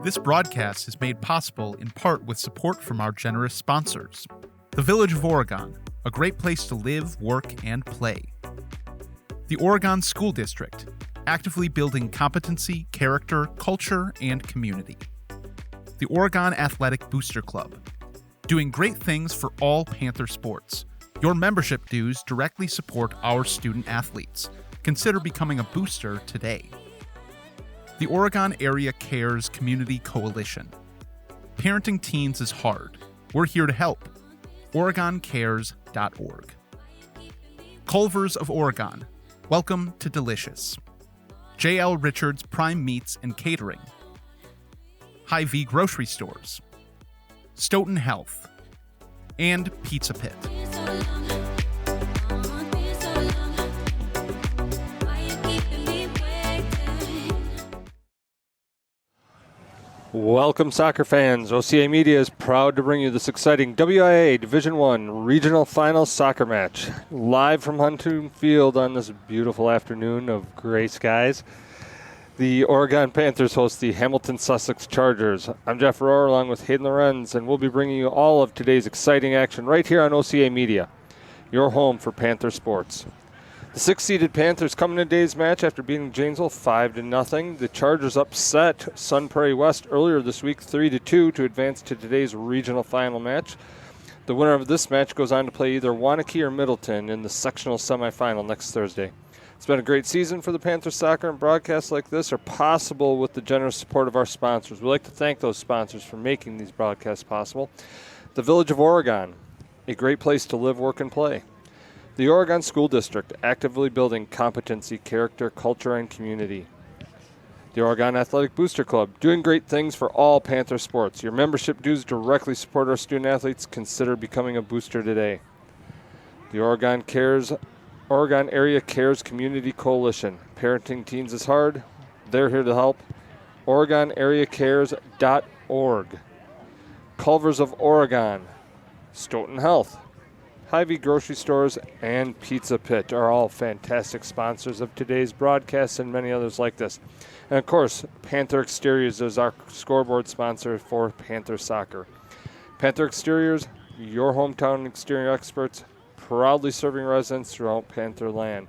This broadcast is made possible in part with support from our generous sponsors. The Village of Oregon, a great place to live, work, and play. The Oregon School District, actively building competency, character, culture, and community. The Oregon Athletic Booster Club, doing great things for all Panther sports. Your membership dues directly support our student athletes. Consider becoming a booster today. The Oregon Area Cares Community Coalition. Parenting teens is hard. We're here to help. OregonCares.org. Culver's of Oregon. Welcome to Delicious. J.L. Richards Prime Meats and Catering. Hy-Vee Grocery Stores. Stoughton Health. And Pizza Pit. Welcome, soccer fans. OCA Media is proud to bring you this exciting WIA Division I Regional Finals soccer match, live from Huntoon Field on this beautiful afternoon of gray skies. The Oregon Panthers host the Hamilton Sussex Chargers. I'm Jeff Rohr along with Hayden Lorenz, and we'll be bringing you all of today's exciting action right here on OCA Media, your home for Panther sports. The six-seeded Panthers come in today's match after beating Janesville 5-0. The Chargers upset Sun Prairie West earlier this week 3-2 to advance to today's regional final match. The winner of this match goes on to play either Waunakee or Middleton in the sectional semifinal next Thursday. It's been a great season for the Panthers soccer, and broadcasts like this are possible with the generous support of our sponsors. We'd like to thank those sponsors for making these broadcasts possible. The Village of Oregon, a great place to live, work, and play. The Oregon School District, actively building competency, character, culture, and community. The Oregon Athletic Booster Club, doing great things for all Panther sports. Your membership dues directly support our student athletes. Consider becoming a booster today. The Oregon Area Cares Community Coalition. Parenting teens is hard. They're here to help. OregonAreaCares.org. Culver's of Oregon. Stoughton Health. Hy-Vee Grocery Stores and Pizza Pit are all fantastic sponsors of today's broadcast and many others like this. And of course, Panther Exteriors is our scoreboard sponsor for Panther soccer. Panther Exteriors, your hometown exterior experts, proudly serving residents throughout Panther land.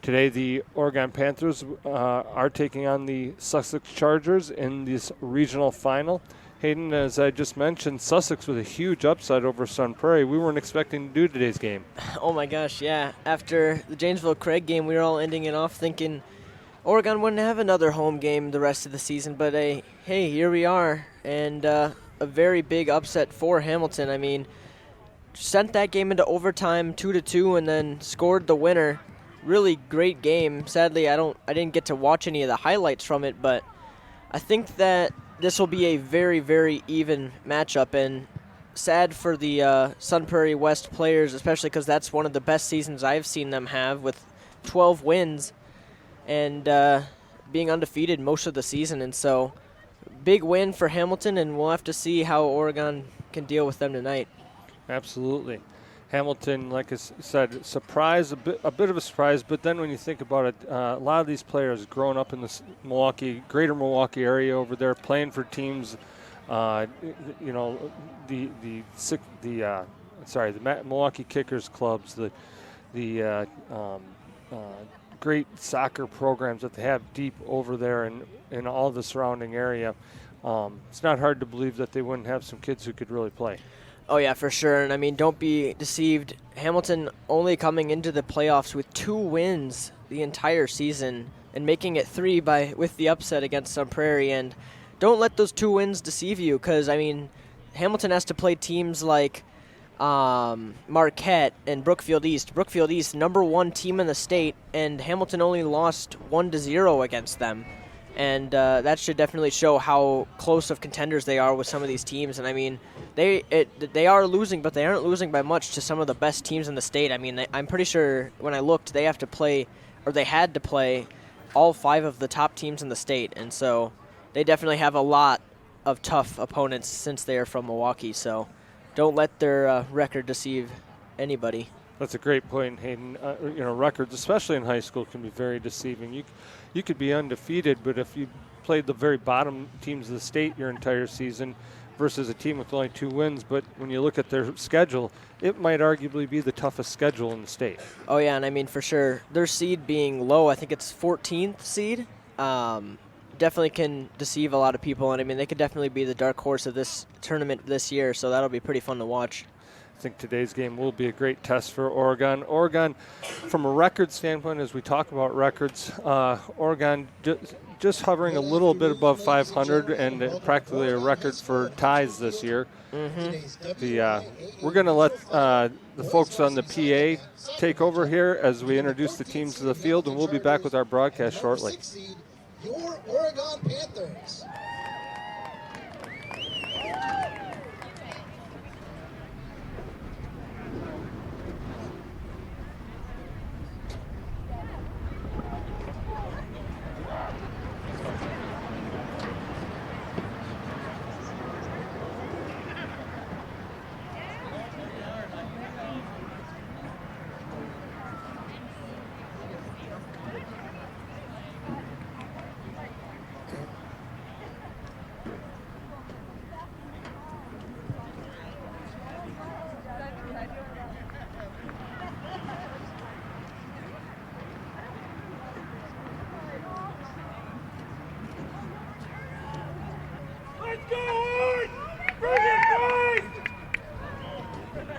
Today, the Oregon Panthers are taking on the Sussex Chargers in this regional final. Hayden, as I just mentioned, Sussex with a huge upset over Sun Prairie. We weren't expecting to do today's game. Oh my gosh, yeah. After the Janesville Craig game, we were all ending it off thinking Oregon wouldn't have another home game the rest of the season. But hey, here we are. And a very big upset for Hamilton. I mean, sent that game into overtime 2-2 and then scored the winner. Really great game. Sadly, I didn't get to watch any of the highlights from it, but I think that this will be a very, very even matchup, and sad for the Sun Prairie West players, especially because that's one of the best seasons I've seen them have with 12 wins and being undefeated most of the season. And so big win for Hamilton, and we'll have to see how Oregon can deal with them tonight. Absolutely. Hamilton, like I said, surprise, a bit of a surprise, but then when you think about it, a lot of these players grown up in this greater Milwaukee area over there, playing for teams, the Milwaukee Kickers clubs, the great soccer programs that they have deep over there in all the surrounding area. It's not hard to believe that they wouldn't have some kids who could really play. Oh, yeah, for sure. And, I mean, don't be deceived. Hamilton only coming into the playoffs with 2 wins the entire season and making it 3 with the upset against Sun Prairie. And don't let those 2 wins deceive you because, I mean, Hamilton has to play teams like Marquette and Brookfield East. Brookfield East, number 1 team in the state, and Hamilton only lost 1-0 against them. And that should definitely show how close of contenders they are with some of these teams. And, I mean, they are losing, but they aren't losing by much to some of the best teams in the state. I mean, I'm pretty sure when I looked, they had to play all 5 of the top teams in the state. And so they definitely have a lot of tough opponents since they are from Milwaukee. So don't let their record deceive anybody. That's a great point, Hayden. Records, especially in high school, can be very deceiving. You could be undefeated, but if you played the very bottom teams of the state your entire season versus a team with only 2 wins. But when you look at their schedule, it might arguably be the toughest schedule in the state. Oh, yeah, and I mean, for sure, their seed being low, I think it's 14th seed, definitely can deceive a lot of people. And, I mean, they could definitely be the dark horse of this tournament this year, so that'll be pretty fun to watch. I think today's game will be a great test for Oregon. Oregon, from a record standpoint, as we talk about records, Oregon just hovering a little bit above 500 and practically a record for ties this year. We're going to let the folks on the PA take over here as we introduce the teams to the field, and we'll be back with our broadcast shortly. Your Oregon Panthers.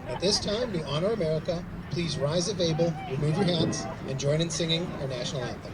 At this time, to honor America, please rise if able, remove your hats, and join in singing our national anthem.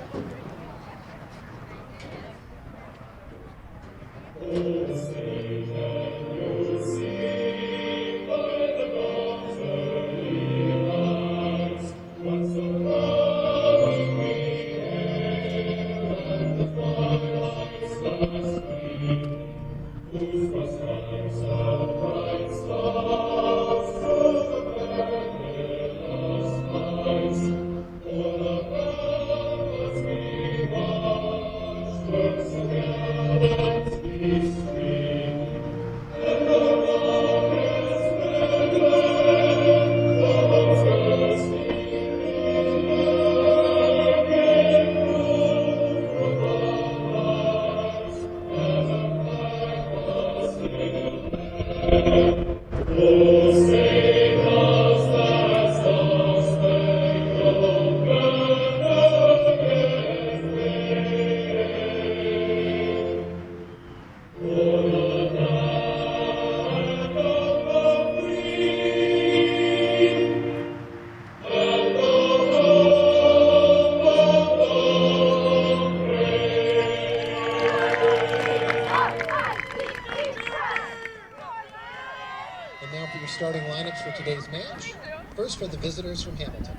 Starting lineups for today's match. First for the visitors from Hamilton.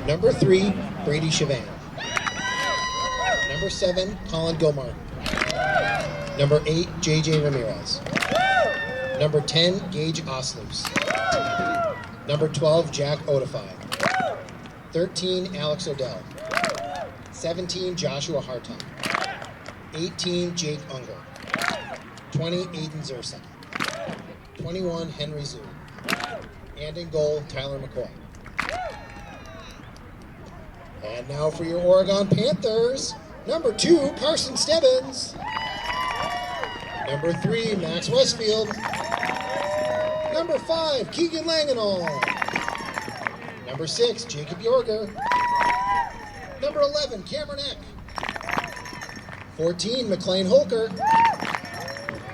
Number 3, Brady Chavan. Number 7, Colin Gilmartin. Number 8, JJ Ramirez. Number 10, Gage Osloos. Number 12, Jack Odify. 13, Alex Odell. 17, Joshua Hartung. 18, Jake Unger. 20, Aiden Zersa. 21, Henry Zhu. And in goal, Tyler McCoy. And now for your Oregon Panthers, number 2, Carson Stebbins. Number 3, Max Westfield. Number 5, Keegan Langenall. Number 6, Jacob Yorger. Number 11, Cameron Eck. 14, McLean Holker.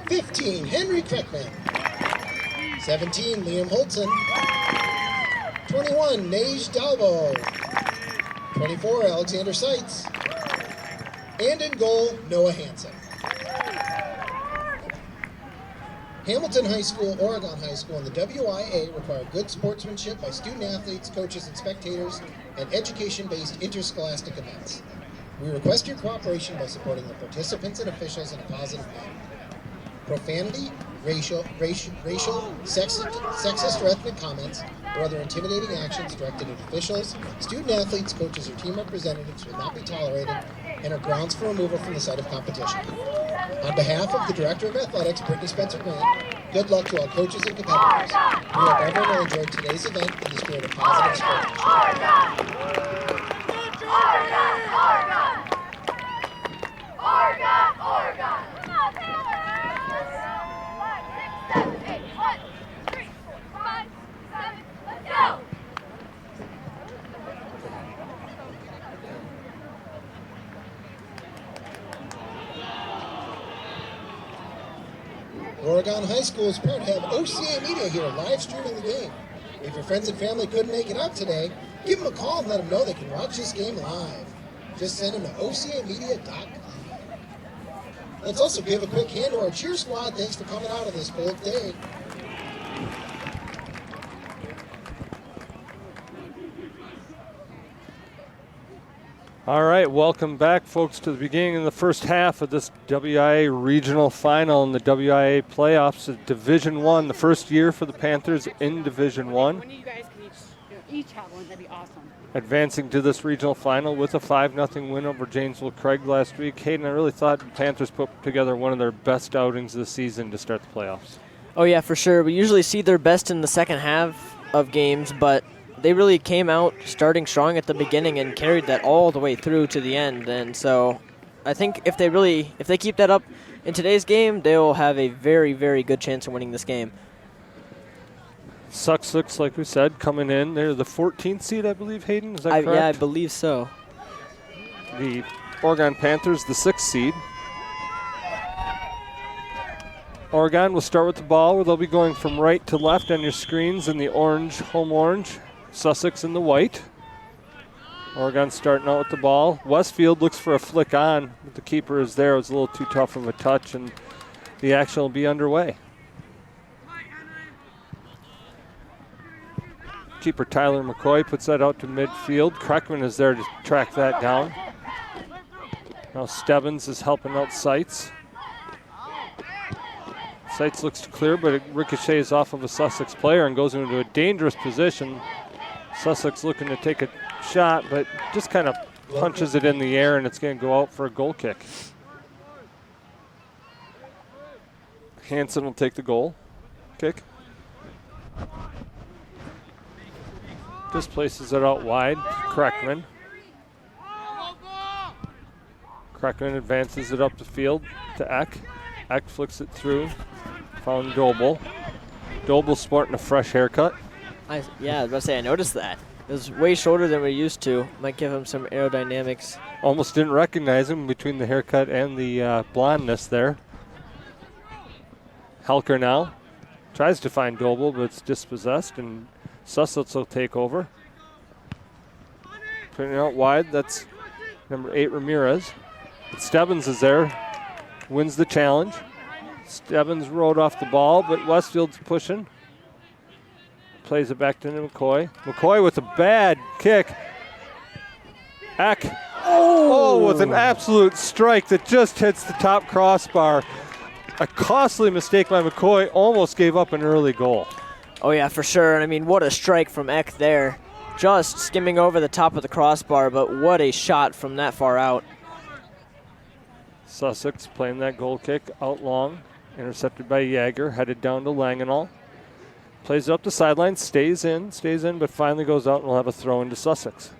15, Henry Kreckman. 17, Liam Holtzen. 21, Nage Dalbo. 24, Alexander Seitz. And in goal, Noah Hansen. Hamilton High School, Oregon High School, and the WIA require good sportsmanship by student athletes, coaches, and spectators, and education-based interscholastic events. We request your cooperation by supporting the participants and officials in a positive manner. Profanity, racial, sexist or ethnic comments, or other intimidating actions directed at officials, student athletes, coaches, or team representatives will not be tolerated and are grounds for removal from the site of competition. On behalf of the Director of Athletics, Brittany Spencer Grant, good luck to all coaches and competitors. We hope everyone will enjoy today's event in the spirit of positive sportsmanship. Oregon High School is proud to have OCA Media here live streaming the game. If your friends and family couldn't make it out today, give them a call and let them know they can watch this game live. Just send them to ocamedia.com. Let's also give a quick hand to our cheer squad. Thanks for coming out on this cold day. All right, welcome back, folks, to the beginning of the first half of this WIA regional final and the WIA playoffs of Division I, the first year for the Panthers in Division I. When you guys can each have one, that'd be awesome. Advancing to this regional final with a 5-0 win over Janesville Craig last week. Hayden, I really thought the Panthers put together one of their best outings this season to start the playoffs. Oh, yeah, for sure. We usually see their best in the second half of games, but they really came out starting strong at the beginning and carried that all the way through to the end. And so I think if they keep that up in today's game, they will have a very, very good chance of winning this game. Sussex, like we said, coming in. They're the 14th seed, I believe, Hayden. Is that correct? Yeah, I believe so. The Oregon Panthers, the 6th seed. Oregon will start with the ball, where they'll be going from right to left on your screens in the orange, home orange. Sussex in the white. Oregon starting out with the ball. Westfield looks for a flick on, but the keeper is there. It was a little too tough of a touch, and the action will be underway. Keeper Tyler McCoy puts that out to midfield. Kreckman is there to track that down. Now Stebbins is helping out Seitz. Seitz looks to clear, but it ricochets off of a Sussex player and goes into a dangerous position. Sussex looking to take a shot, but just kind of punches it in the air, and it's going to go out for a goal kick. Hansen will take the goal kick. Just places it out wide. Kreckman. Kreckman advances it up the field to Eck. Eck flicks it through. Found Doble. Doble sporting a fresh haircut. I was about to say, I noticed that. It was way shorter than we're used to. Might give him some aerodynamics. Almost didn't recognize him between the haircut and the blondness there. Helker now tries to find Doble, but it's dispossessed, and Sussex will take over. Putting it out wide, that's number 8, Ramirez. But Stebbins is there, wins the challenge. Stebbins rode off the ball, but Westfield's pushing. Plays it back to McCoy. McCoy with a bad kick. Eck. Oh, with an absolute strike that just hits the top crossbar. A costly mistake by McCoy, almost gave up an early goal. Oh, yeah, for sure. I mean, what a strike from Eck there. Just skimming over the top of the crossbar, but what a shot from that far out. Sussex playing that goal kick out long. Intercepted by Jaeger, headed down to Langenall. Plays it up the sideline, stays in, but finally goes out and will have a throw into Sussex.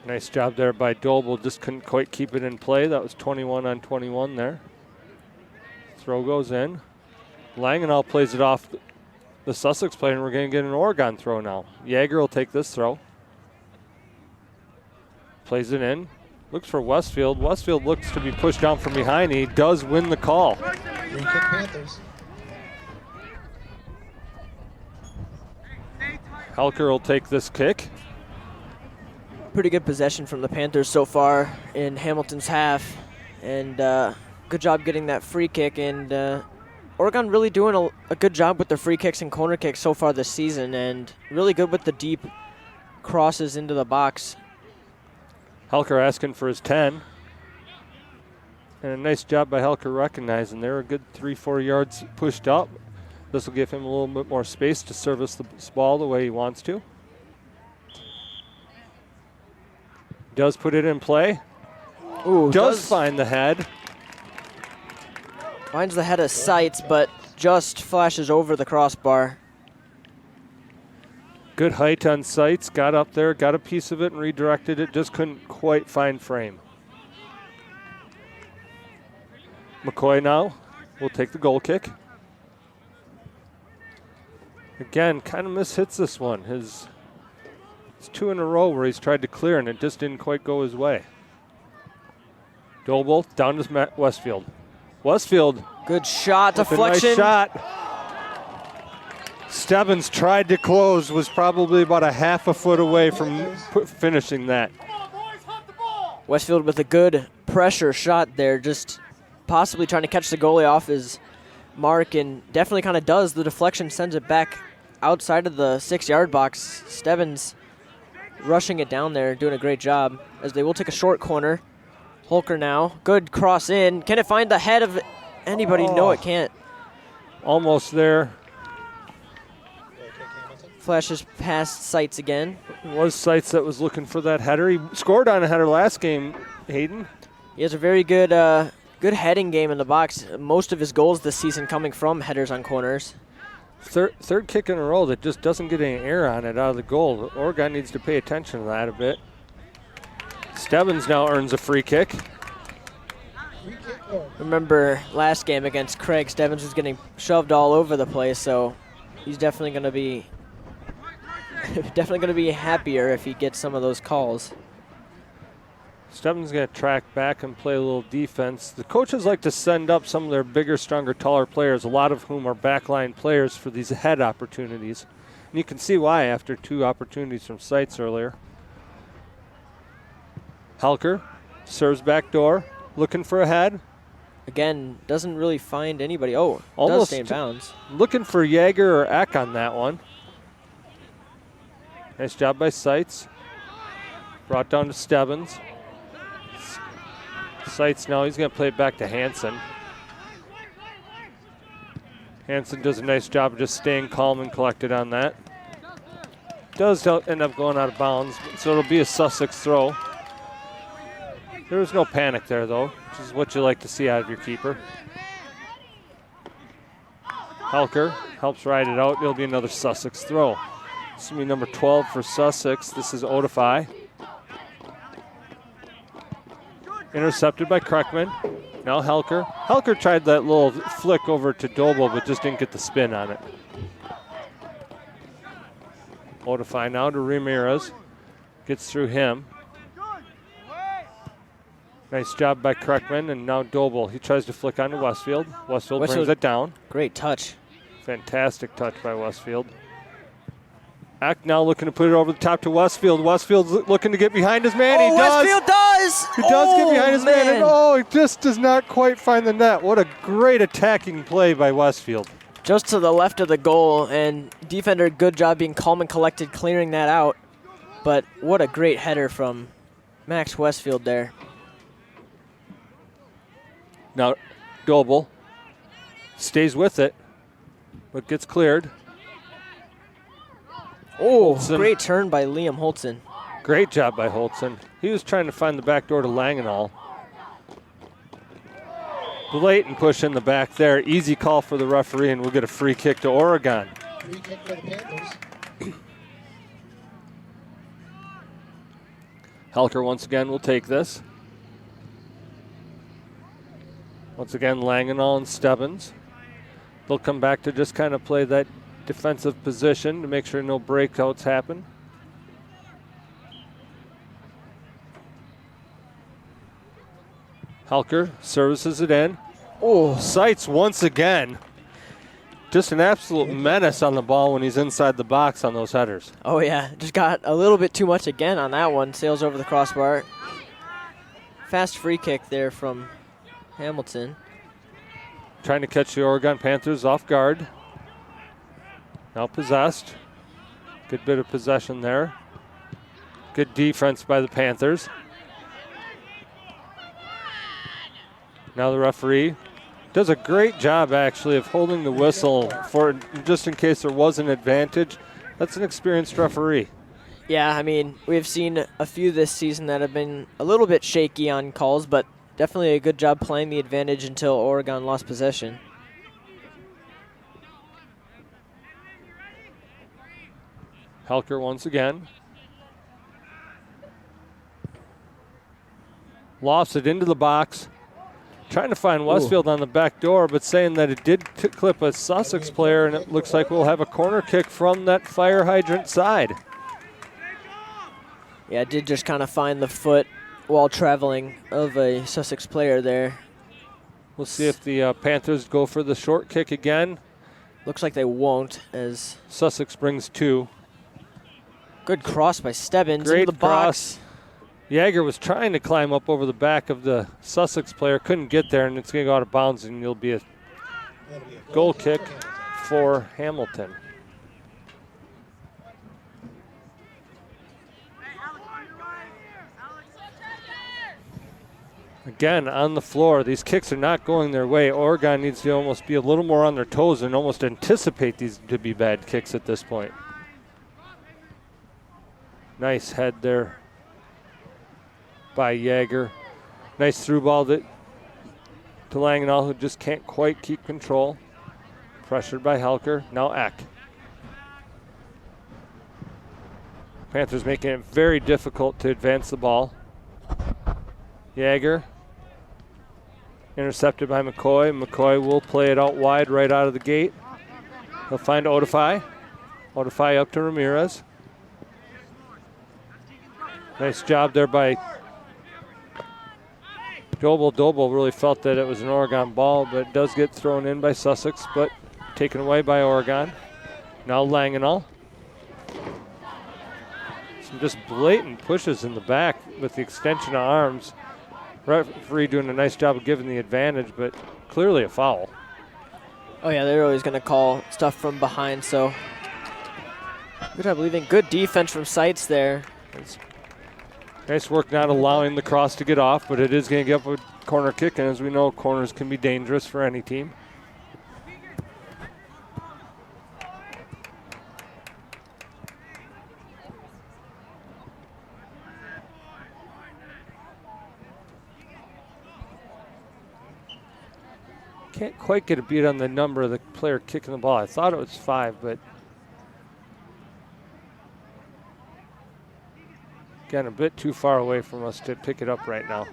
Nice job there by Doble, just couldn't quite keep it in play. That was 21 on 21 there. Throw goes in. Langenall plays it off the Sussex player, and we're going to get an Oregon throw now. Jaeger will take this throw. Plays it in. Looks for Westfield. Westfield looks to be pushed down from behind. He does win the call. Free kick Panthers. Helker will take this kick. Pretty good possession from the Panthers so far in Hamilton's half. And good job getting that free kick. And Oregon really doing a good job with their free kicks and corner kicks so far this season. And really good with the deep crosses into the box. Helker asking for his 10. And a nice job by Helker recognizing they're a good 3-4 yards pushed up. This will give him a little bit more space to service the ball the way he wants to. Does put it in play. Ooh, does find the head. Finds the head of Seitz, but just flashes over the crossbar. Good height on Seitz. Got up there, got a piece of it, and redirected it. Just couldn't quite find frame. McCoy now will take the goal kick. Again, kind of mishits this one. It's 2 in a row where he's tried to clear, and it just didn't quite go his way. Doble down to Westfield. Westfield. Good shot, with deflection. A nice shot. Stebbins tried to close, was probably about a half a foot away from finishing that. Westfield with a good pressure shot there, just possibly trying to catch the goalie off his mark, and definitely kind of does. The deflection sends it back outside of the 6-yard box. Stebbins rushing it down there, doing a great job, as they will take a short corner. Holker now, good cross in. Can it find the head of anybody? No, it can't. Almost there. Flashes past Seitz again. It was Seitz that was looking for that header. He scored on a header last game, Hayden. He has a very good good heading game in the box. Most of his goals this season coming from headers on corners. Third kick in a row that just doesn't get any air on it out of the goal. Oregon needs to pay attention to that a bit. Stebbins now earns a free kick. Remember last game against Craig, Stebbins was getting shoved all over the place, so he's definitely going to be happier if he gets some of those calls. Stebbins going to track back and play a little defense. The coaches like to send up some of their bigger, stronger, taller players, a lot of whom are backline players for these head opportunities. And you can see why after 2 opportunities from Seitz earlier. Helker serves back door, looking for a head. Again, doesn't really find anybody. Oh, almost does stay in bounds. Looking for Jaeger or Eck on that one. Nice job by Seitz. Brought down to Stebbins. Seitz now, he's going to play it back to Hansen. Hansen does a nice job of just staying calm and collected on that. Does end up going out of bounds, so it'll be a Sussex throw. There was no panic there, though, which is what you like to see out of your keeper. Helker helps ride it out. It'll be another Sussex throw. This will be number 12 for Sussex. This is Odify. Intercepted by Kreckman. Now Helker. Helker tried that little flick over to Doble, but just didn't get the spin on it. Odify now to Ramirez. Gets through him. Nice job by Kreckman, and now Doble. He tries to flick onto Westfield. Westfield brings it down. Great touch. Fantastic touch by Westfield. Eck now looking to put it over the top to Westfield. Westfield's looking to get behind his man. He does. Westfield does! He does get behind his man. And he just does not quite find the net. What a great attacking play by Westfield. Just to the left of the goal, and defender, good job being calm and collected, clearing that out. But what a great header from Max Westfield there. Now, Doble stays with it, but gets cleared. Oh, great turn by Liam Holtzen. Great job by Holtzen. He was trying to find the back door to Langenall. Blatant push in the back there. Easy call for the referee, and we'll get a free kick to Oregon. Free kick for the Panthers. Helker once again will take this. Once again, Langenall and Stebbins. They'll come back to just kind of play that defensive position to make sure no breakouts happen. Helker services it in. Oh, Seitz once again. Just an absolute menace on the ball when he's inside the box on those headers. Oh, yeah. Just got a little bit too much again on that one. Sails over the crossbar. Fast free kick there from Hamilton. Trying to catch the Oregon Panthers off guard. Now possessed. Good bit of possession there. Good defense by the Panthers. Now the referee does a great job, actually, of holding the whistle for just in case there was an advantage. That's an experienced referee. Yeah, I mean, we've seen a few this season that have been a little bit shaky on calls, but definitely a good job playing the advantage until Oregon lost possession. Helker once again. Lofts it into the box. Trying to find Westfield on the back door, but saying that it did clip a Sussex player, and it looks like we'll have a corner kick from that fire hydrant side. Yeah, it did just kind of find the foot while traveling of a Sussex player there. We'll see if the Panthers go for the short kick again. Looks like they won't, as Sussex brings 2. good cross by Stebbins Great into the box. cross. Jaeger was trying to climb up over the back of the Sussex player, couldn't get there, and it's going to go out of bounds, and it'll be a goal kick for Hamilton. Again, on the floor, these kicks are not going their way. Oregon needs to almost be a little more on their toes and almost anticipate these to be bad kicks at this point. Nice head there by Jaeger. Nice through ball to Langenau, who just can't quite keep control. Pressured by Helker. Now Eck. Panthers making it very difficult to advance the ball. Jaeger. Intercepted by McCoy. McCoy will play it out wide right out of the gate. He'll find Odefai. Odefai up to Ramirez. Nice job there by Doble. Doble really felt that it was an Oregon ball, but it does get thrown in by Sussex, but taken away by Oregon. Now Langenau. Some just blatant pushes in the back with the extension of arms. Referee doing a nice job of giving the advantage, but clearly a foul. Oh yeah, they're always going to call stuff from behind, so good job leaving. Good defense from Seitz there. Nice work not allowing the cross to get off, but it is going to get up a corner kick, and as we know, corners can be dangerous for any team. Can't quite get a beat on the number of the player kicking the ball. I thought it was 5, but again, a bit too far away from us to pick it up right now.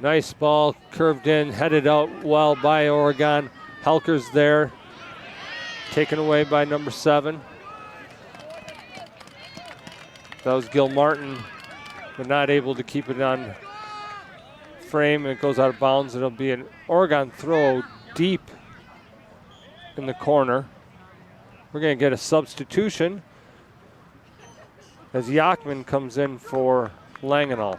Nice ball, curved in, headed out well by Oregon. Helker's there, taken away by number 7. That was Gil Martin, but not able to keep it on frame, and it goes out of bounds. It'll be an Oregon throw deep in the corner. We're going to get a substitution as Yachman comes in for Langenau.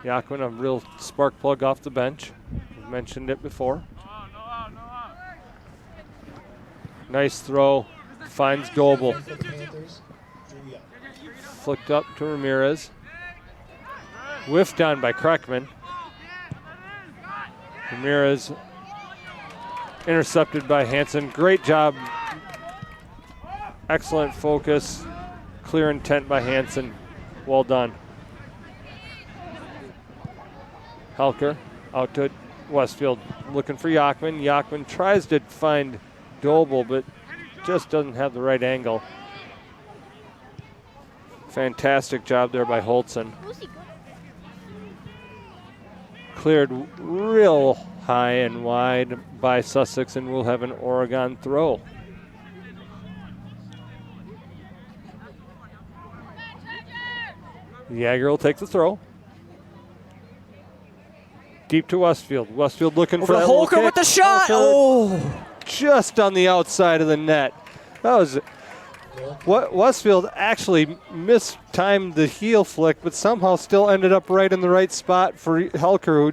Yachman, a real spark plug off the bench. We've mentioned it before. Nice throw, finds Doble. Flicked up to Ramirez. Whiffed on by Kreckman. Ramirez intercepted by Hansen. Great job. Excellent focus. Clear intent by Hansen. Well done. Helker out to Westfield looking for Yachman. Yachman tries to find Doble, but just doesn't have the right angle. Fantastic job there by Holtzen. Cleared real high and wide by Sussex, and we'll have an Oregon throw. Jaeger will take the throw. Deep to Westfield. Westfield looking for that Holker with the shot. Oh, just on the outside of the net. That was what Westfield actually mistimed the heel flick, but somehow still ended up right in the right spot for Helker, who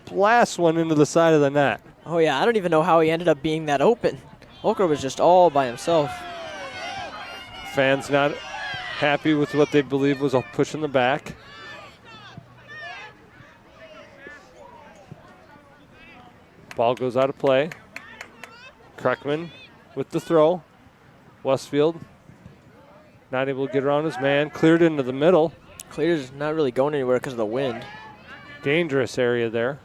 blasts one into the side of the net. Oh yeah, I don't even know how he ended up being that open. Holker was just all by himself. Fans not happy with what they believe was a push in the back. Ball goes out of play. Kreckman with the throw. Westfield not able to get around his man. Cleared into the middle. Clear's not really going anywhere because of the wind. Dangerous area there.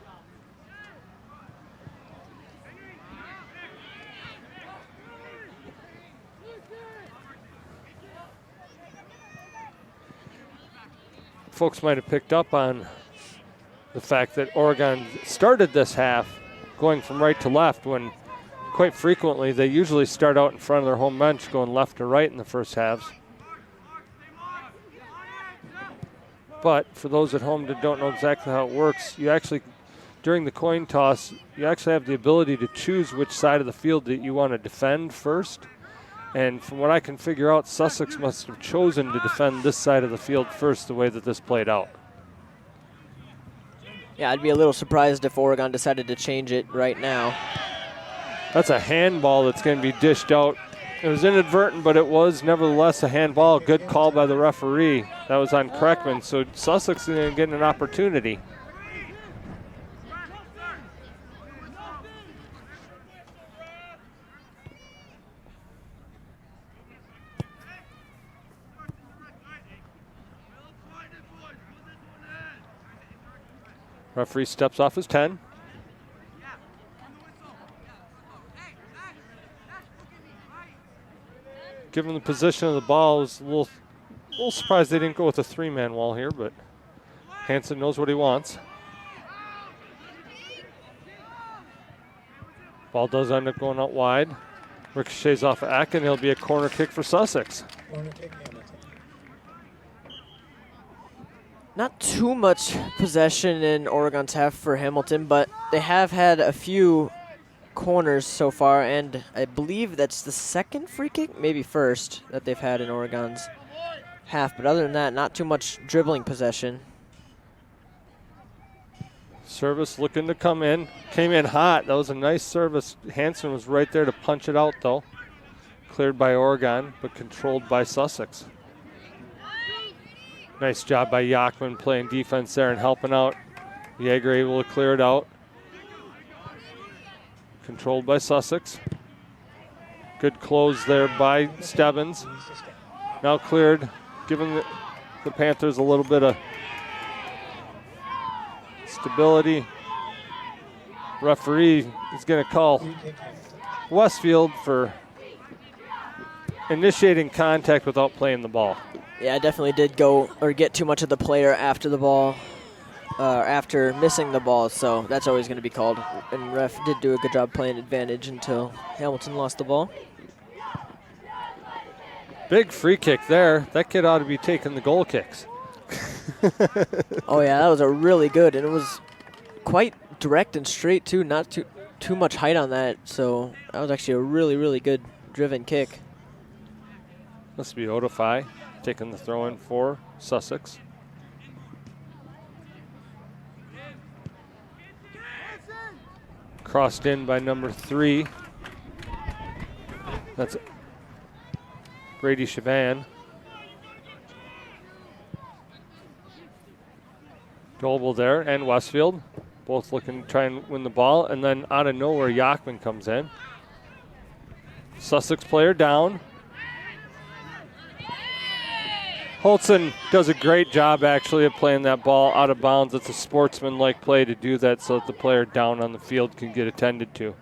Folks might have picked up on the fact that Oregon started this half going from right to left, when quite frequently they usually start out in front of their home bench going left to right in the first halves. But for those at home that don't know exactly how it works, you actually, during the coin toss, you actually have the ability to choose which side of the field that you want to defend first. And from what I can figure out, Sussex must have chosen to defend this side of the field first the way that this played out. Yeah, I'd be a little surprised if Oregon decided to change it right now. That's a handball that's going to be dished out. It was inadvertent, but it was nevertheless a handball. Good call by the referee. That was on Kreckman, so Sussex is going to get an opportunity. Referee steps off his 10. Given the position of the ball, I was a little surprised they didn't go with a three-man wall here, but Hansen knows what he wants. Ball does end up going out wide. Ricochets off of Eck, and it'll be a corner kick for Sussex. Corner kick, Hamilton. Not too much possession in Oregon's half for Hamilton, but they have had a few corners so far, and I believe that's the second free kick, maybe first, that they've had in Oregon's half. But other than that, not too much dribbling possession. Service looking to come in. Came in hot. That was a nice service. Hansen was right there to punch it out, though. Cleared by Oregon, but controlled by Sussex. Nice job by Yachman playing defense there and helping out. Yeager able to clear it out. Controlled by Sussex. Good close there by Stebbins. Now cleared, giving the Panthers a little bit of stability. Referee is going to call Westfield for initiating contact without playing the ball. Yeah, I definitely did go or get too much of the player after the ball, after missing the ball, so that's always going to be called. And ref did do a good job playing advantage until Hamilton lost the ball. Big free kick there. That kid ought to be taking the goal kicks. Oh yeah, that was a really good, and it was quite direct and straight too. Not too much height on that, so that was actually a really, really good driven kick. Must be Odafai taking the throw in for Sussex. Crossed in by number 3. That's Brady Chavan. Doble there and Westfield, both looking to try and win the ball. And then out of nowhere, Yachman comes in. Sussex player down. Holtzen does a great job actually of playing that ball out of bounds. It's a sportsman-like play to do that so that the player down on the field can get attended to.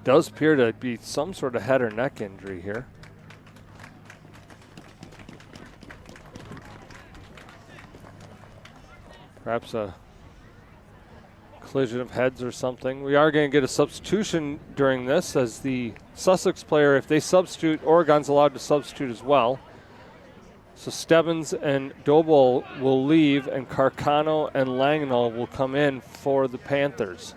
Does appear to be some sort of head or neck injury here. Perhaps a collision of heads or something. We are going to get a substitution during this as the Sussex player, if they substitute, Oregon's allowed to substitute as well. So Stebbins and Doble will leave and Carcano and Langenau will come in for the Panthers.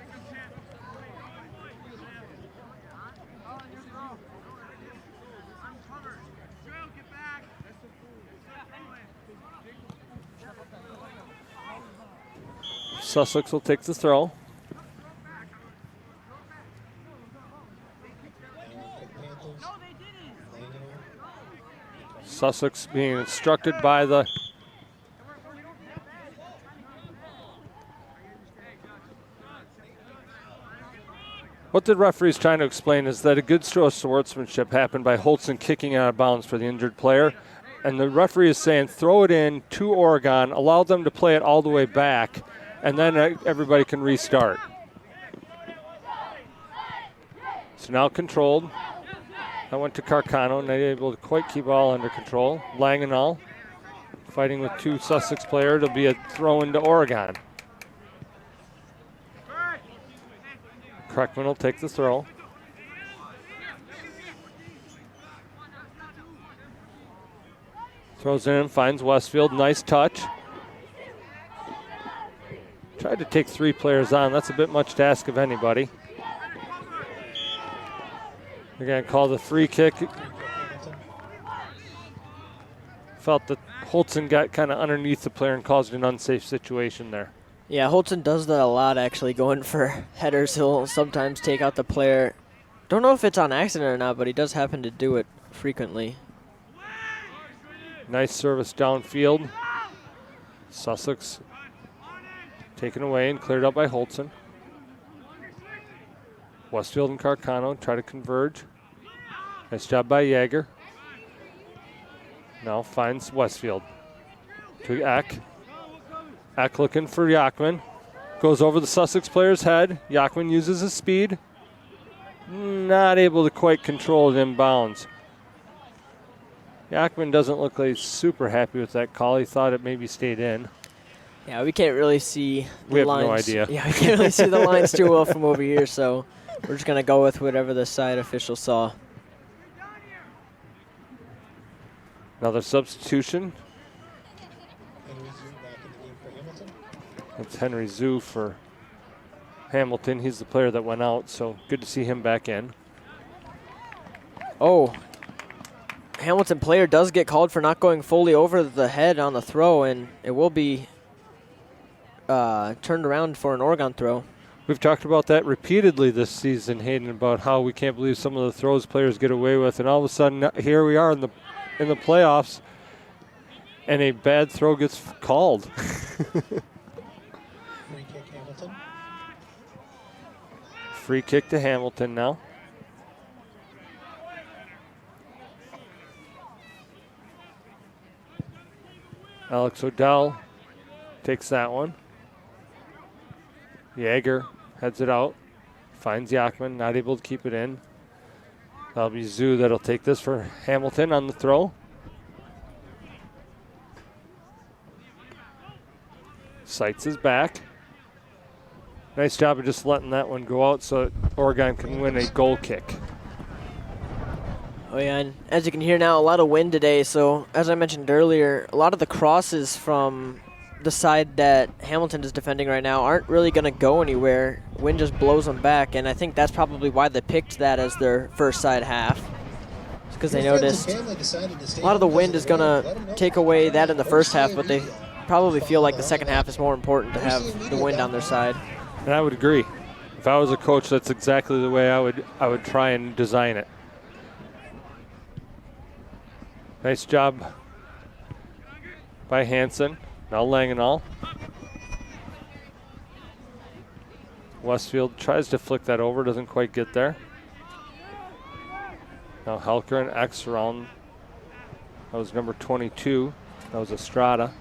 Sussex will take the throw. Sussex being instructed by the what the referee is trying to explain is that a good show of sportsmanship happened by Holtzen kicking out of bounds for the injured player. And the referee is saying throw it in to Oregon, allow them to play it all the way back, and then everybody can restart. So now controlled. That went to Carcano, not able to quite keep it all under control. Langenau fighting with 2 Sussex players. It'll be a throw into Oregon. Kreckman will take the throw. Throws in, finds Westfield. Nice touch. Tried to take 3 players on. That's a bit much to ask of anybody. They're going to call the free kick. Felt that Holtzen got kind of underneath the player and caused an unsafe situation there. Yeah, Holtzen does that a lot, actually, going for headers. He'll sometimes take out the player. Don't know if it's on accident or not, but he does happen to do it frequently. Nice service downfield. Sussex taken away and cleared up by Holtzen. Westfield and Carcano try to converge. Nice job by Jaeger. Now finds Westfield. To Eck. Eck looking for Yakman. Goes over the Sussex player's head. Yakman uses his speed. Not able to quite control it in bounds. Yakman doesn't look like he's super happy with that call. He thought it maybe stayed in. Yeah, we can't really see the We have lines. no idea. Yeah, we can't really see the lines too well from over here, so we're just going to go with whatever the side official saw. Another substitution. That's Henry Zhu for Hamilton. He's the player that went out, so good to see him back in. Oh, Hamilton player does get called for not going fully over the head on the throw, and it will be turned around for an Oregon throw. We've talked about that repeatedly this season, Hayden, about how we can't believe some of the throws players get away with, and all of a sudden here we are in the playoffs, and a bad throw gets called. Free kick, Hamilton. Free kick to Hamilton now. Alex Odell takes that one. Jaeger heads it out. Finds Yakman, not able to keep it in. That'll be Zhu that'll take this for Hamilton on the throw. Seitz is back. Nice job of just letting that one go out so that Oregon can win a goal kick. Oh yeah, and as you can hear now, a lot of wind today, so as I mentioned earlier, a lot of the crosses from the side that Hamilton is defending right now aren't really going to go anywhere. Wind just blows them back, and I think that's probably why they picked that as their first side half. Because they noticed a lot of the wind is going to take away that in the first half, but they probably feel like the second half is more important to have the wind on their side. And I would agree. If I was a coach, that's exactly the way I would try and design it. Nice job by Hansen. Now Langenall. Westfield tries to flick that over, doesn't quite get there. Now Helker and X around. That was number 22. That was Estrada.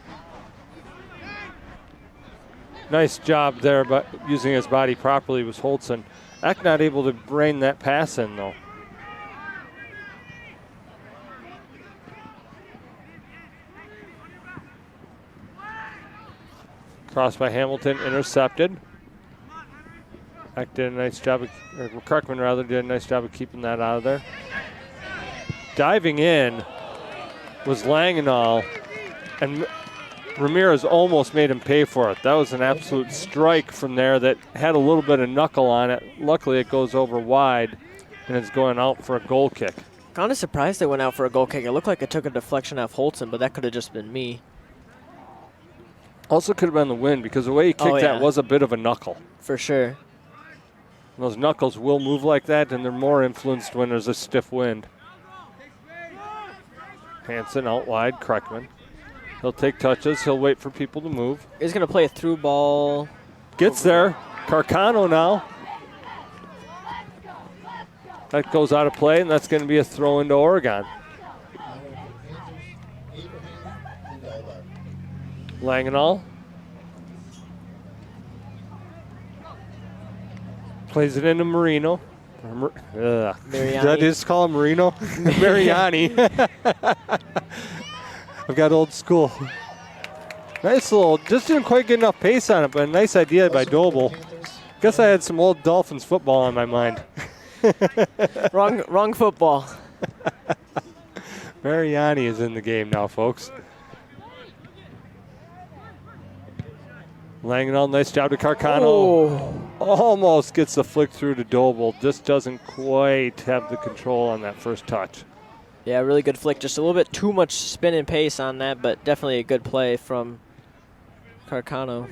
Nice job there, but using his body properly was Holtzen. Eck not able to rein that pass in, though. Cross by Hamilton, intercepted. Eck did a nice job, or Kreckman rather, did a nice job of keeping that out of there. Diving in was Langenall, and Ramirez almost made him pay for it. That was an absolute strike from there that had a little bit of knuckle on it. Luckily, it goes over wide, and it's going out for a goal kick. Kind of surprised they went out for a goal kick. It looked like it took a deflection off Holtzen, but that could have just been me. Also could have been the wind, because the way he kicked that was a bit of a knuckle. For sure. And those knuckles will move like that, and they're more influenced when there's a stiff wind. Hansen out wide, Kreckman. He'll take touches. He'll wait for people to move. He's going to play a through ball. Gets there. Carcano now. That goes out of play, and that's going to be a throw into Oregon. Langenall. Plays it into Marino. Did I just call him Marino? Mariani. I've got old school. Nice little, just didn't quite get enough pace on it, but a nice idea by Doble. Guess I had some old Dolphins football on my mind. Wrong football. Mariani is in the game now, folks. Langenall, nice job to Carcano. Oh. Almost gets the flick through to Doble. Just doesn't quite have the control on that first touch. Yeah, really good flick. Just a little bit too much spin and pace on that, but definitely a good play from Carcano.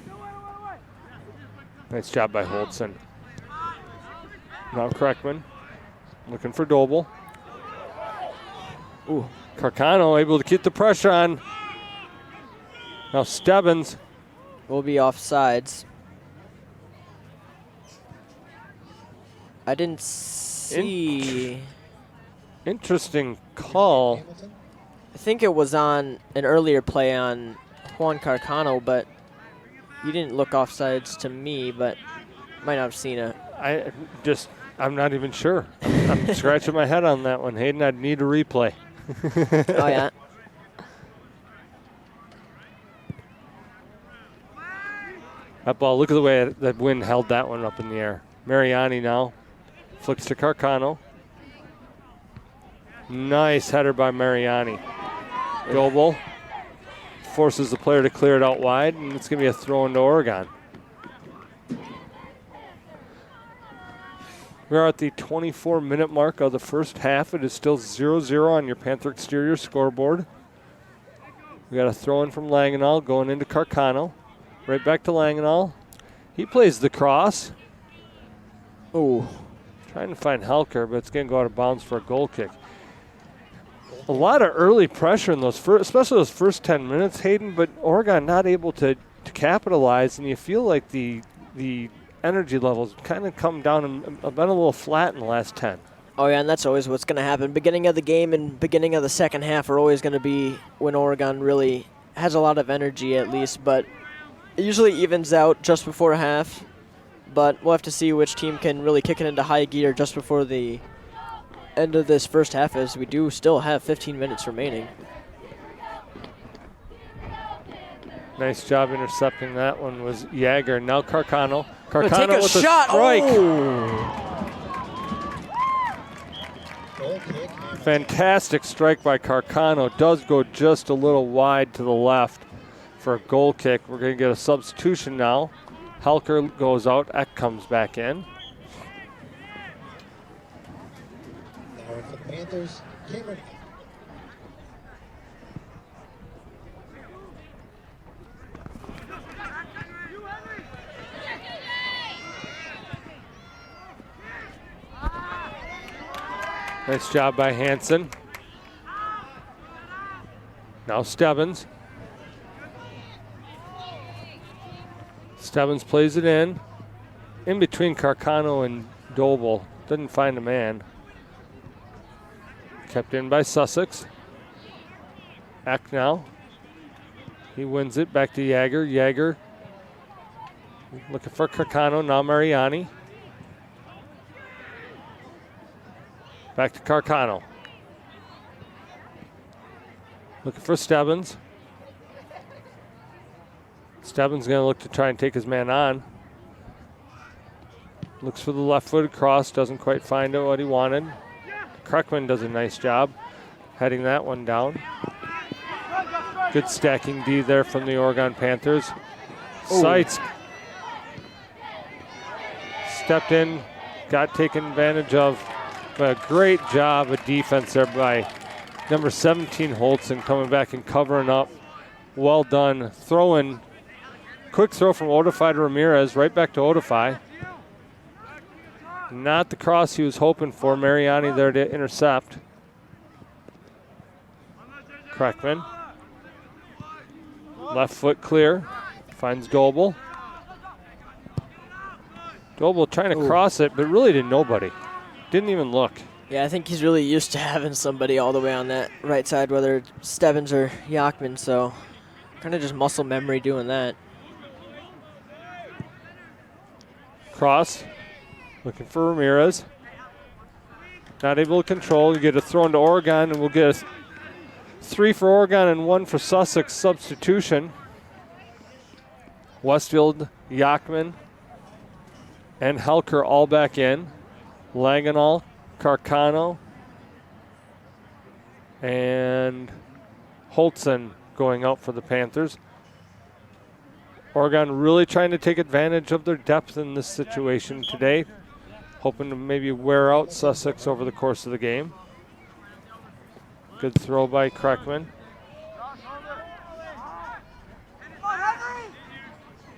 Nice job by Holtzen. Now Kreckman looking for Doble. Ooh. Carcano able to keep the pressure on. Now Stebbins. Will be offsides. I didn't see. Interesting call. Hamilton. I think it was on an earlier play on Juan Carcano, but you didn't look offsides to me, but might not have seen it. I'm not even sure. I'm scratching my head on that one, Hayden. I'd need a replay. Oh, yeah. That ball, look at the way that wind held that one up in the air. Mariani now flicks to Carcano. Nice header by Mariani. Doble forces the player to clear it out wide, and it's going to be a throw into Oregon. We're at the 24-minute mark of the first half. It is still 0-0 on your Panther Exterior scoreboard. We got a throw in from Langenall going into Carcano. Right back to Langenall. He plays the cross. Ooh. Trying to find Helker, but it's going to go out of bounds for a goal kick. A lot of early pressure in those first, especially those first 10 minutes, Hayden, but Oregon not able to capitalize, and you feel like the energy levels kind of come down and been a little flat in the last 10. Oh, yeah, and that's always what's going to happen. Beginning of the game and beginning of the second half are always going to be when Oregon really has a lot of energy at least, but it usually evens out just before half. But we'll have to see which team can really kick it into high gear just before the end of this first half, as we do still have 15 minutes remaining. Nice job intercepting that one was Jagger. Now Carcano. Carcano take a with shot. a strike. Oh. Goal kick, Hamilton. Fantastic strike by Carcano. Does go just a little wide to the left for a goal kick. We're going to get a substitution now. Helker goes out. Eck comes back in. Now for the Panthers, Cameron. Nice job by Hansen. Now Stebbins. Stebbins plays it in between Carcano and Doble. Didn't find a man. Kept in by Sussex. Eck now. He wins it back to Jagger. Jagger looking for Carcano. Now Mariani. Back to Carcano. Looking for Stebbins. Stebbins going to look to try and take his man on. Looks for the left-footed cross. Doesn't quite find what he wanted. Kreckman does a nice job heading that one down. Good stacking D there from the Oregon Panthers. Seitz stepped in, got taken advantage of. But a great job of defense there by number 17 Holtzen coming back and covering up. Well done. Throw in. Quick throw from Odify to Ramirez. Right back to Odify. Not the cross he was hoping for. Mariani there to intercept. Kreckman. Left foot clear. Finds Doble. Doble trying to cross it, but really to nobody. Didn't even look. Yeah, I think he's really used to having somebody all the way on that right side, whether it's Stebbins or Yachman, so kind of just muscle memory doing that. Cross. Looking for Ramirez. Not able to control. You get a throw into Oregon, and we'll get a 3 for Oregon and 1 for Sussex substitution. Westfield, Yachman. and Helker all back in. Langenall, Carcano, and Holtzen going out for the Panthers. Oregon really trying to take advantage of their depth in this situation today, hoping to maybe wear out Sussex over the course of the game. Good throw by Kreckman.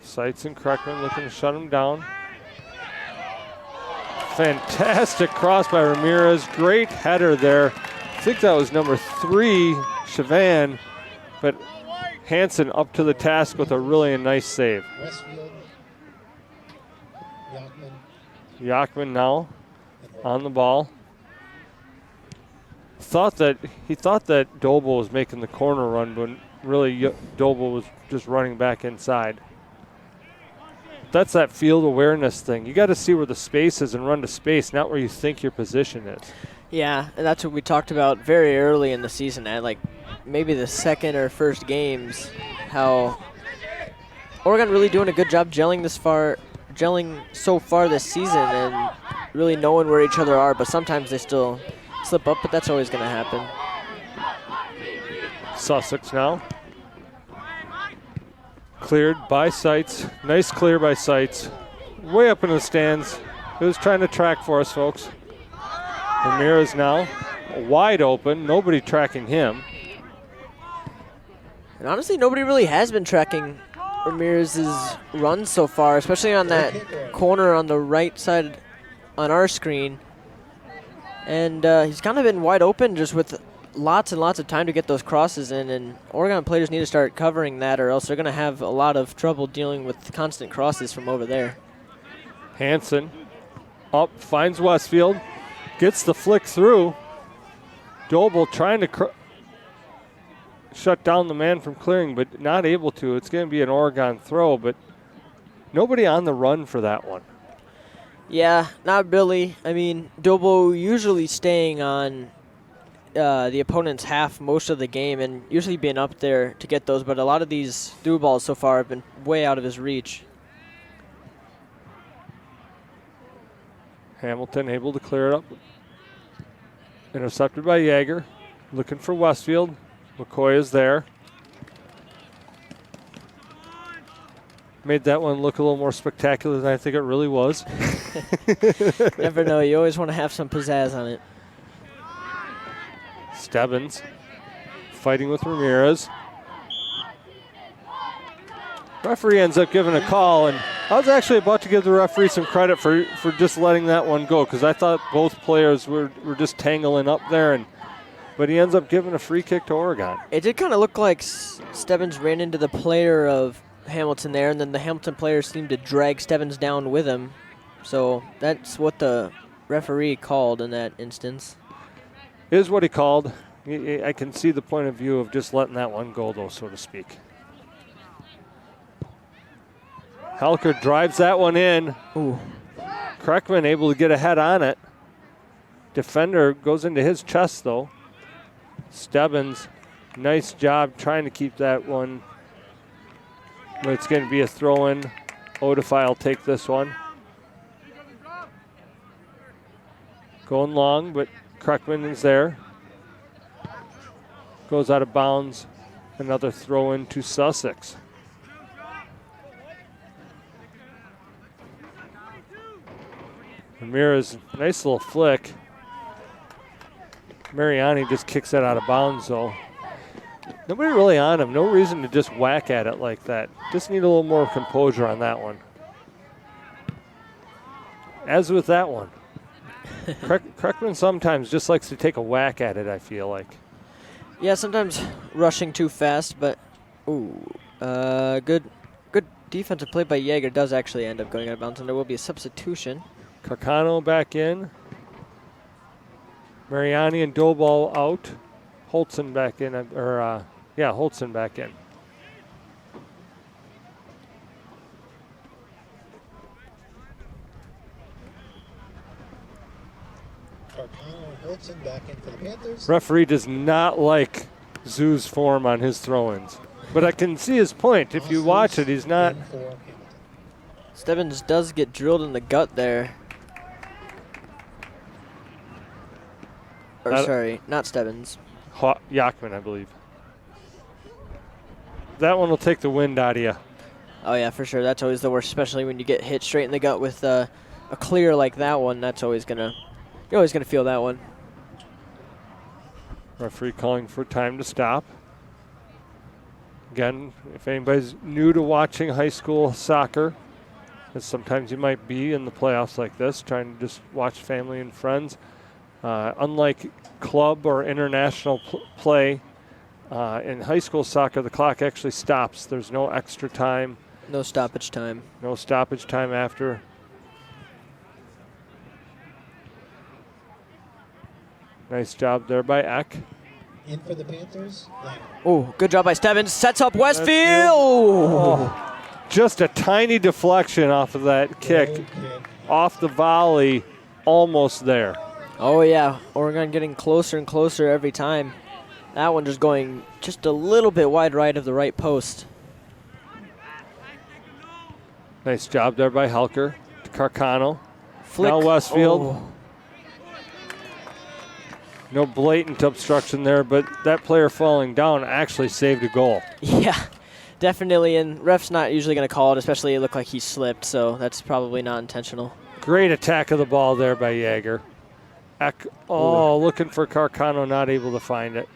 Seitz and Kreckman looking to shut him down. Fantastic cross by Ramirez. Great header there. I think that was number 3, Chavan, but Hansen up to the task with a really nice save. Westfield, Yachman now on the ball. He thought that Doble was making the corner run, but really Doble was just running back inside. That's that field awareness thing. You got to see where the space is and run to space, not where you think your position is. Yeah, and that's what we talked about very early in the season, at like maybe the second or first games, how Oregon really doing a good job gelling so far this season and really knowing where each other are, but sometimes they still slip up, but that's always going to happen. Sussex now. Cleared by Seitz. Nice clear by Seitz. Way up in the stands. He was trying to track for us, folks. Ramirez now wide open. Nobody tracking him. And honestly, nobody really has been tracking Ramirez's run so far, especially on that corner on the right side on our screen. And he's kind of been wide open just with lots and lots of time to get those crosses in, and Oregon players need to start covering that or else they're going to have a lot of trouble dealing with constant crosses from over there. Hansen up, finds Westfield, gets the flick through. Doble trying to shut down the man from clearing, but not able to. It's going to be an Oregon throw, but nobody on the run for that one. Yeah, not really. I mean, Doble usually staying on the opponent's half most of the game and usually being up there to get those, but a lot of these through balls so far have been way out of his reach. Hamilton able to clear it up. Intercepted by Yeager. Looking for Westfield. McCoy is there. Made that one look a little more spectacular than I think it really was. Never know. You always want to have some pizzazz on it. Stebbins fighting with Ramirez. Referee ends up giving a call, and I was actually about to give the referee some credit for just letting that one go, because I thought both players were just tangling up there, but he ends up giving a free kick to Oregon. It did kind of look like Stebbins ran into the player of Hamilton there, and then the Hamilton player seemed to drag Stebbins down with him. So that's what the referee called in that instance. Is what he called. I can see the point of view of just letting that one go, though, so to speak. Helker drives that one in. Ooh. Kreckman able to get a head on it. Defender goes into his chest, though. Stebbins, nice job trying to keep that one. But it's going to be a throw-in. Odify will take this one. Going long, but Kreckman is there. Goes out of bounds. Another throw-in to Sussex. Ramirez, nice little flick. Mariani just kicks that out of bounds, though. Nobody really on him. No reason to just whack at it like that. Just need a little more composure on that one. As with that one. Kreckman sometimes just likes to take a whack at it, I feel like. Yeah, sometimes rushing too fast, but good defensive play by Yeager does actually end up going out of bounds, and there will be a substitution. Carcano back in. Mariani and Dobal out. Holtzen back in, Holtzen back in. Holtzen back in for the Panthers. Referee does not like Zoo's form on his throw-ins. But I can see his point. If you watch it, he's not. Stebbins does get drilled in the gut there. Or sorry, not Stebbins. Yachman, I believe. That one will take the wind out of you. Oh yeah, for sure. That's always the worst, especially when you get hit straight in the gut with a clear like that one. That's always you're always gonna feel that one. Referee calling for time to stop. Again, if anybody's new to watching high school soccer, as sometimes you might be in the playoffs like this, trying to just watch family and friends. Unlike club or international play, in high school soccer, the clock actually stops. There's no extra time. No stoppage time. No stoppage time after. Nice job there by Eck. In for the Panthers. Oh, good job by Stebbins. Sets up Westfield. Oh, just a tiny deflection off of that kick. Off the volley, almost there. Oh, yeah. Oregon getting closer and closer every time. That one just going just a little bit wide right of the right post. Nice job there by Helker to Carcano. Flick. Now Westfield. Oh. No blatant obstruction there, but that player falling down actually saved a goal. Yeah, definitely. And ref's not usually going to call it, especially it looked like he slipped, so that's probably not intentional. Great attack of the ball there by Jaeger. Eck, looking for Carcano, not able to find it.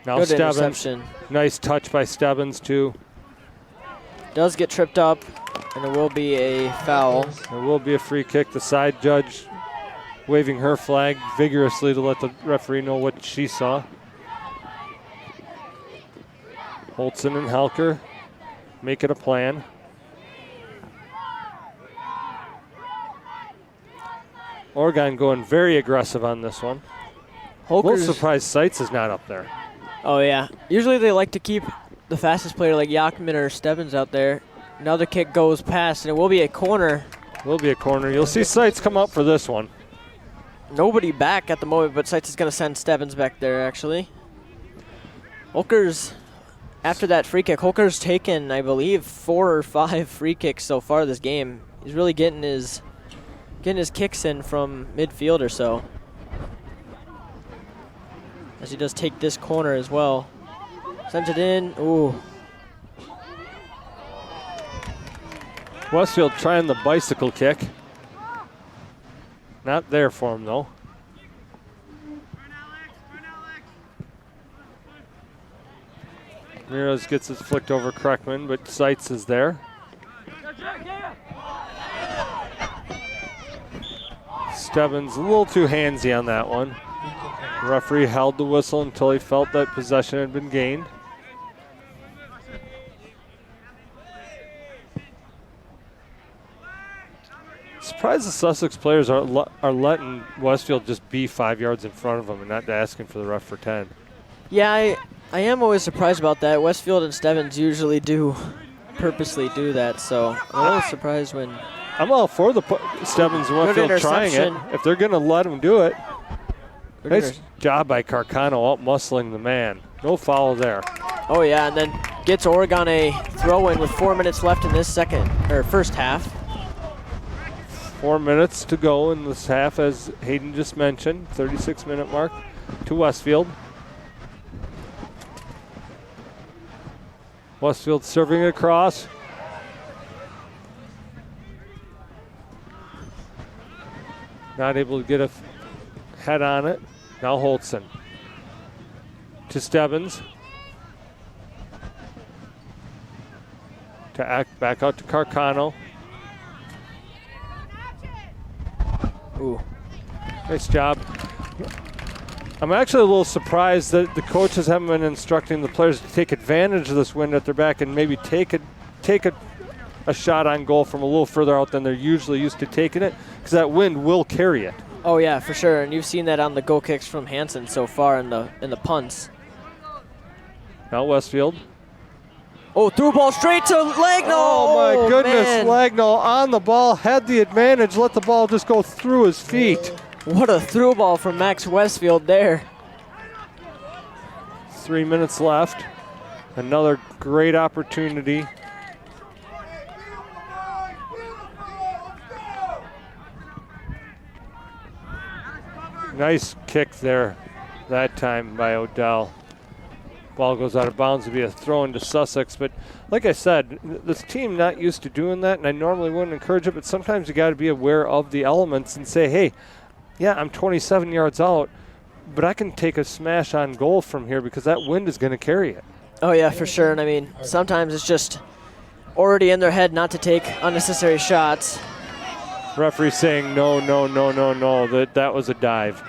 Now Good Stebbins. interception. Nice touch by Stebbins, too. Does get tripped up, and it will be a foul. There will be a free kick. The side judge waving her flag vigorously to let the referee know what she saw. Holtzen and Helker make it a plan. Oregon going very aggressive on this one. A little surprised Seitz is not up there. Oh, yeah. Usually they like to keep the fastest player like Yachman or Stebbins out there. Another kick goes past, and it will be a corner. Will be a corner. You'll see Seitz come up for this one. Nobody back at the moment, but Seitz is going to send Stebbins back there, actually. Holker's, after that free kick, Holker's taken, I believe, 4 or 5 free kicks so far this game. He's really getting his kicks in from midfield or so. As he does take this corner as well. Sends it in. Ooh. Westfield trying the bicycle kick. Not there for him, though. Miros gets his flicked over Kreckman, but Seitz is there. Stebbins a little too handsy on that one. The referee held the whistle until he felt that possession had been gained. Surprised the Sussex players are letting Westfield just be 5 yards in front of them and not asking for the ref for 10. Yeah, I am always surprised about that. Westfield and Stebbins usually do purposely do that, so I'm a little surprised when... I'm all for the Stebbins and Westfield trying it. If they're going to let them do it. Nice job by Carcano out muscling the man. No foul there. Oh, yeah, and then gets Oregon a throw-in with 4 minutes left in this first half. 4 minutes to go in this half, as Hayden just mentioned. 36-minute mark to Westfield. Westfield serving across. Not able to get a head on it. Now Holtzen to Stebbins. To Eck, back out to Carcano. Ooh. Nice job. I'm actually a little surprised that the coaches haven't been instructing the players to take advantage of this wind at their back and maybe take a shot on goal from a little further out than they're usually used to taking it, because that wind will carry it. Oh yeah, for sure, and you've seen that on the goal kicks from Hansen so far in the punts. Now Westfield. Oh, through ball straight to Lagnall. Oh my goodness, man. Lagnall on the ball, had the advantage, let the ball just go through his feet. What a through ball from Max Westfield there. 3 minutes left. Another great opportunity Nice kick there that time by Odell. Ball goes out of bounds to be a throw into Sussex. But like I said, this team not used to doing that, and I normally wouldn't encourage it, but sometimes you got to be aware of the elements and say, hey, yeah, I'm 27 yards out, but I can take a smash on goal from here because that wind is going to carry it. Oh, yeah, for sure. And I mean, sometimes it's just already in their head not to take unnecessary shots. Referee saying no, that was a dive.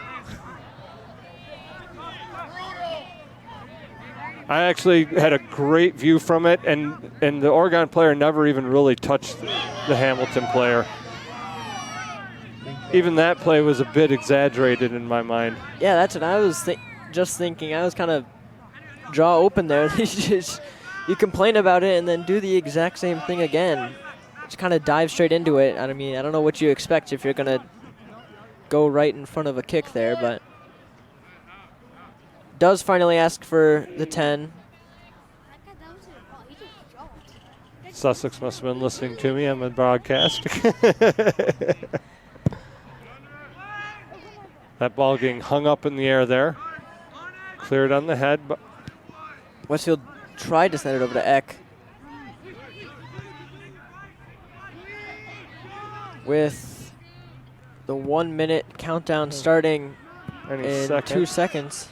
I actually had a great view from it, and the Oregon player never even really touched the Hamilton player. Even that play was a bit exaggerated in my mind. Yeah, that's what I was just thinking. I was kind of jaw open there. You complain about it and then do the exact same thing again. Just kind of dive straight into it. I mean, I don't know what you expect if you're going to go right in front of a kick there, but does finally ask for the 10. Sussex must have been listening to me on the broadcast. That ball getting hung up in the air there. Cleared on the head. But Westfield tried to send it over to Eck. With the 1 minute countdown starting in 2 seconds.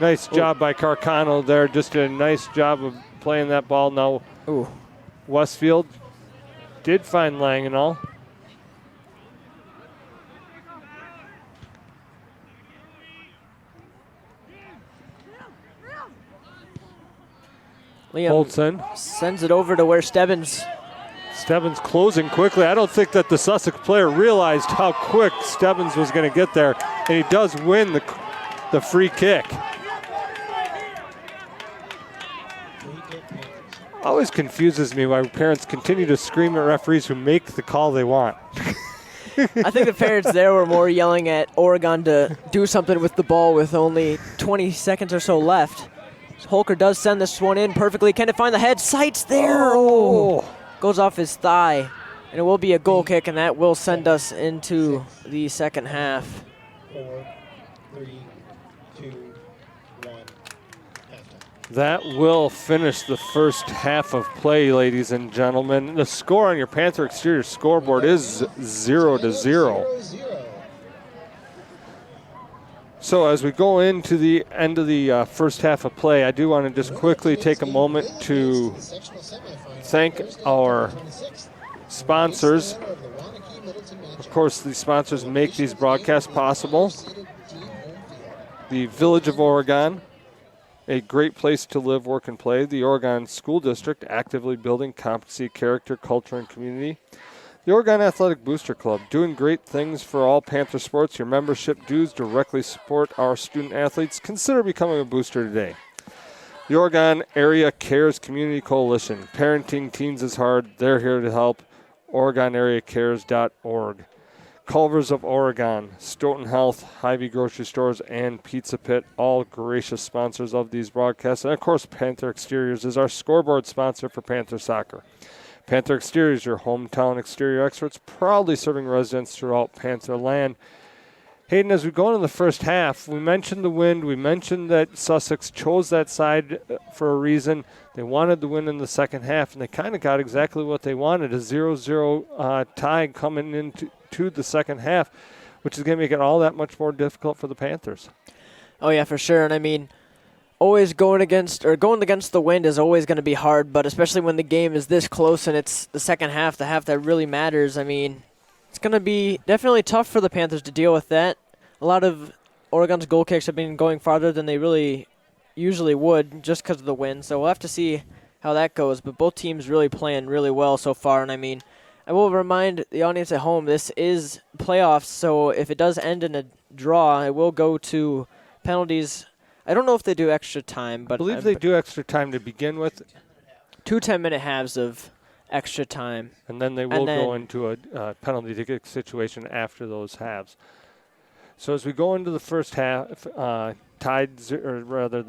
Nice job by Carcano there. Just a nice job of playing that ball. Now Westfield did find Langenau. Liam Olsen sends it over to where Stebbins closing quickly. I don't think that the Sussex player realized how quick Stebbins was going to get there, and he does win the free kick. Always confuses me why parents continue to scream at referees who make the call they want. I think the parents there were more yelling at Oregon to do something with the ball with only 20 seconds or so left. Holker does send this one in perfectly. Can it find the head? Sights there. Oh. Goes off his thigh. And it will be a goal kick, and that will send us into the second half. 4, 3, 2, 1. That will finish the first half of play, ladies and gentlemen. The score on your Panther Exterior scoreboard is 0-0. So as we go into the end of the first half of play, I do want to just quickly take a moment to thank our sponsors. Of course, the sponsors make these broadcasts possible. The Village of Oregon, a great place to live, work, and play. The Oregon School District, actively building competency, character, culture, and community. The Oregon Athletic Booster Club, doing great things for all Panther sports. Your membership dues directly support our student athletes. Consider becoming a booster today. The Oregon Area Cares Community Coalition. Parenting teens is hard. They're here to help. OregonAreaCares.org. Culvers of Oregon, Stoughton Health, Hy-Vee Grocery Stores, and Pizza Pit, all gracious sponsors of these broadcasts. And, of course, Panther Exteriors is our scoreboard sponsor for Panther Soccer. Panther Exteriors, your hometown exterior experts, proudly serving residents throughout Panther land. Hayden, as we go into the first half, we mentioned the wind. We mentioned that Sussex chose that side for a reason. They wanted the win in the second half, and they kind of got exactly what they wanted, a 0-0 tie coming into the second half, which is going to make it all that much more difficult for the Panthers. Oh, yeah, for sure. And, I mean, always going against the wind is always going to be hard, but especially when the game is this close and it's the second half, the half that really matters. I mean, it's going to be definitely tough for the Panthers to deal with that. A lot of Oregon's goal kicks have been going farther than they really usually would just because of the wind, so we'll have to see how that goes. But both teams really playing really well so far, and I mean, I will remind the audience at home, this is playoffs, so if it does end in a draw, it will go to penalties. I don't know if they do extra time, but I believe they do extra time to begin with. 2 10-minute halves of extra time. And then they will go into a penalty kick situation after those halves. So as we go into the first half, the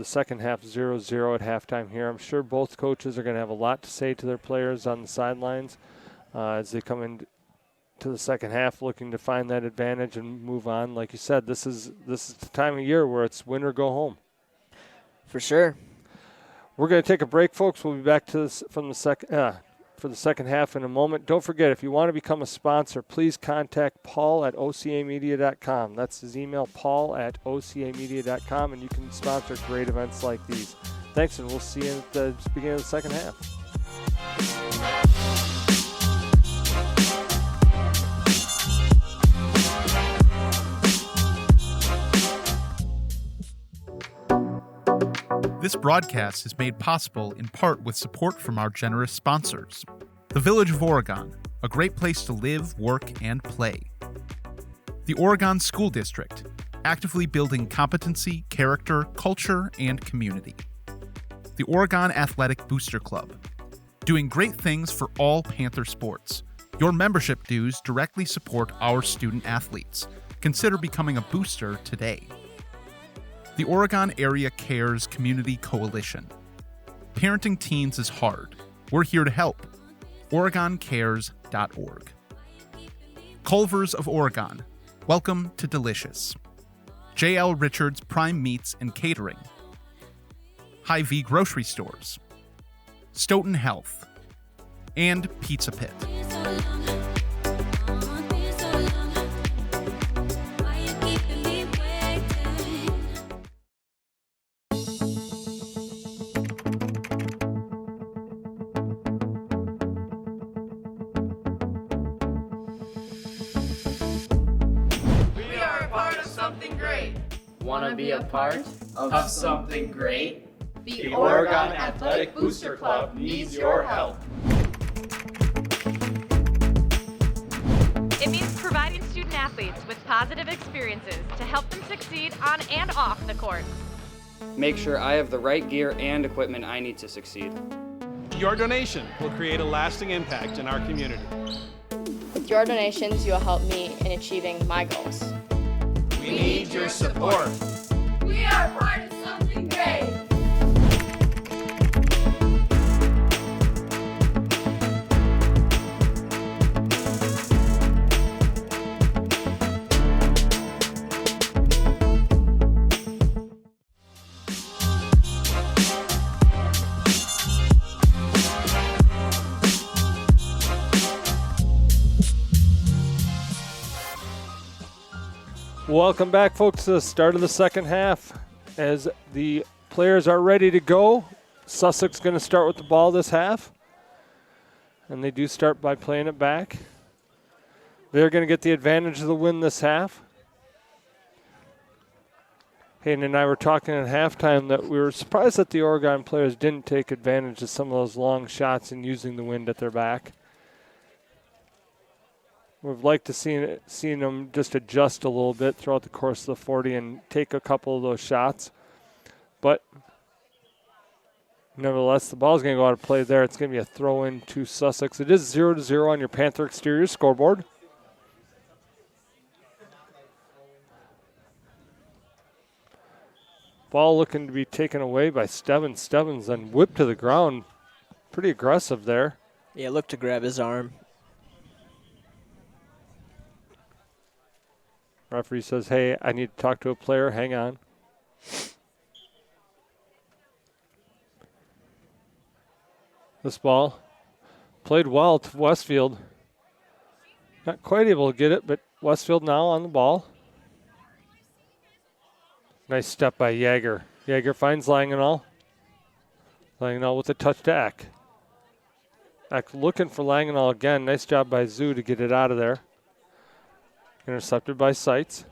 second half 0-0 at halftime here, I'm sure both coaches are going to have a lot to say to their players on the sidelines as they come to the second half looking to find that advantage and move on. Like you said, this is the time of year where it's win or go home. For sure. We're going to take a break, folks. We'll be back to this for the second half in a moment. Don't forget, if you want to become a sponsor, please contact Paul at OCAmedia.com. That's his email, Paul at OCAmedia.com, and you can sponsor great events like these. Thanks, and we'll see you at the beginning of the second half. This broadcast is made possible in part with support from our generous sponsors. The Village of Oregon, a great place to live, work, and play. The Oregon School District, actively building competency, character, culture, and community. The Oregon Athletic Booster Club, doing great things for all Panther sports. Your membership dues directly support our student athletes. Consider becoming a booster today. The Oregon Area Cares Community Coalition. Parenting teens is hard. We're here to help. OregonCares.org. Culver's of Oregon. Welcome to Delicious. J.L. Richards Prime Meats and Catering. Hy-Vee Grocery Stores. Stoughton Health. And Pizza Pit. Want to be a part of something great? The Oregon Athletic Booster Club needs your help. It means providing student athletes with positive experiences to help them succeed on and off the court. Make sure I have the right gear and equipment I need to succeed. Your donation will create a lasting impact in our community. With your donations, you'll help me in achieving my goals. We need your support. We are part of something great. Welcome back, folks, to the start of the second half. As the players are ready to go, Sussex going to start with the ball this half. And they do start by playing it back. They're going to get the advantage of the win this half. Hayden and I were talking at halftime that we were surprised that the Oregon players didn't take advantage of some of those long shots and using the wind at their back. We've liked to see them just adjust a little bit throughout the course of the 40 and take a couple of those shots. But nevertheless, the ball's going to go out of play there. It's going to be a throw-in to Sussex. It is 0-0 on your Panther exterior scoreboard. Ball looking to be taken away by Stebbins. Stebbins then whipped to the ground. Pretty aggressive there. Yeah, looked to grab his arm. Referee says, hey, I need to talk to a player. Hang on. This ball played well to Westfield. Not quite able to get it, but Westfield now on the ball. Nice step by Jaeger. Jaeger finds Langenau. Langenau with a touch to Eck. Eck looking for Langenau again. Nice job by Zoo to get it out of there. Intercepted by Seitz.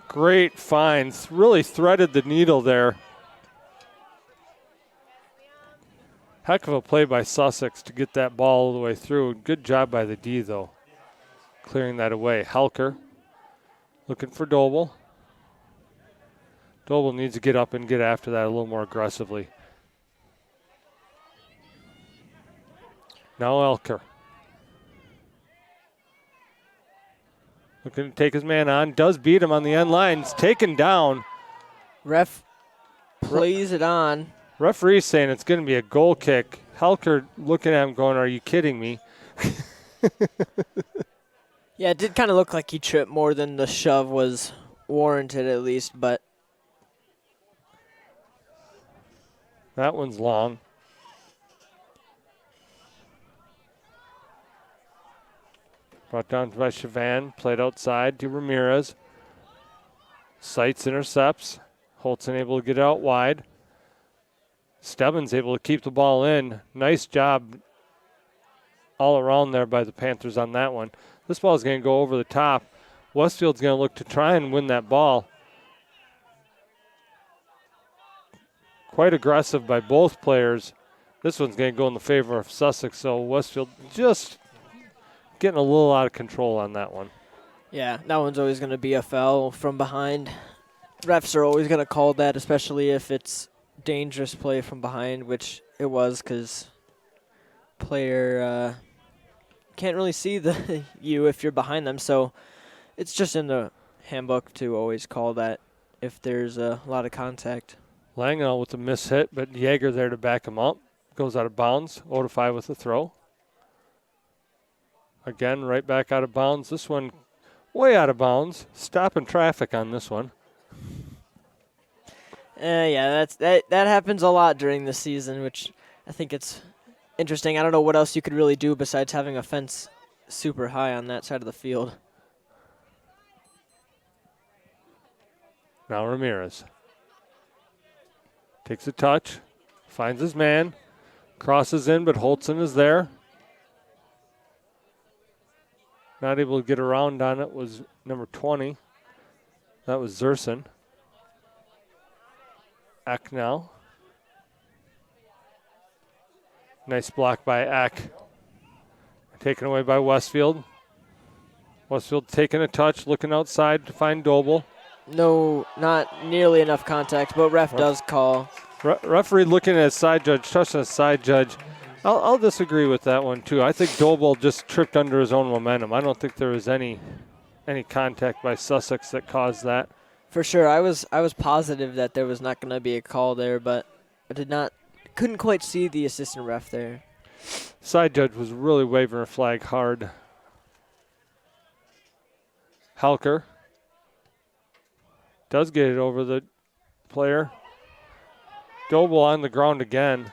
Great find. Really threaded the needle there. Heck of a play by Sussex to get that ball all the way through. Good job by the D, though, clearing that away. Helker looking for Doble. Doble needs to get up and get after that a little more aggressively. Now Elker. Looking to take his man on. Does beat him on the end line. It's taken down. Ref plays it on. Referee's saying it's going to be a goal kick. Helker looking at him going, are you kidding me? Yeah, it did kind of look like he tripped more than the shove was warranted at least, but that one's long. Brought down by Chavan, played outside to Ramirez. Seitz intercepts. Holtzen able to get out wide. Stebbins able to keep the ball in. Nice job all around there by the Panthers on that one. This ball is going to go over the top. Westfield's going to look to try and win that ball. Quite aggressive by both players. This one's going to go in the favor of Sussex, so Westfield just getting a little out of control on that one. yeah, that one's always going to be a foul from behind. Refs are always going to call that, especially if it's dangerous play from behind, which it was because player can't really see you if you're behind them. So it's just in the handbook to always call that if there's a lot of contact. Langenau with a miss hit, but Yeager there to back him up. Goes out of bounds. Odify with the throw. Again, right back out of bounds. This one way out of bounds. Stopping traffic on this one. Yeah, that happens a lot during the season, which I think it's interesting. I don't know what else you could really do besides having a fence super high on that side of the field. Now Ramirez. Takes a touch. Finds his man. Crosses in, but Holtzen is there. Not able to get around on it was number 20. That was Zerson. Eck now. Nice block by Eck. Taken away by Westfield. Westfield taking a touch, looking outside to find Doble. No, not nearly enough contact, but ref does call. Referee looking at side judge, touching a side judge. I'll disagree with that one too. I think Doble just tripped under his own momentum. I don't think there was any contact by Sussex that caused that. For sure, I was positive that there was not going to be a call there, but I couldn't quite see the assistant ref there. Side judge was really waving her flag hard. Halker does get it over the player. Doble on the ground again.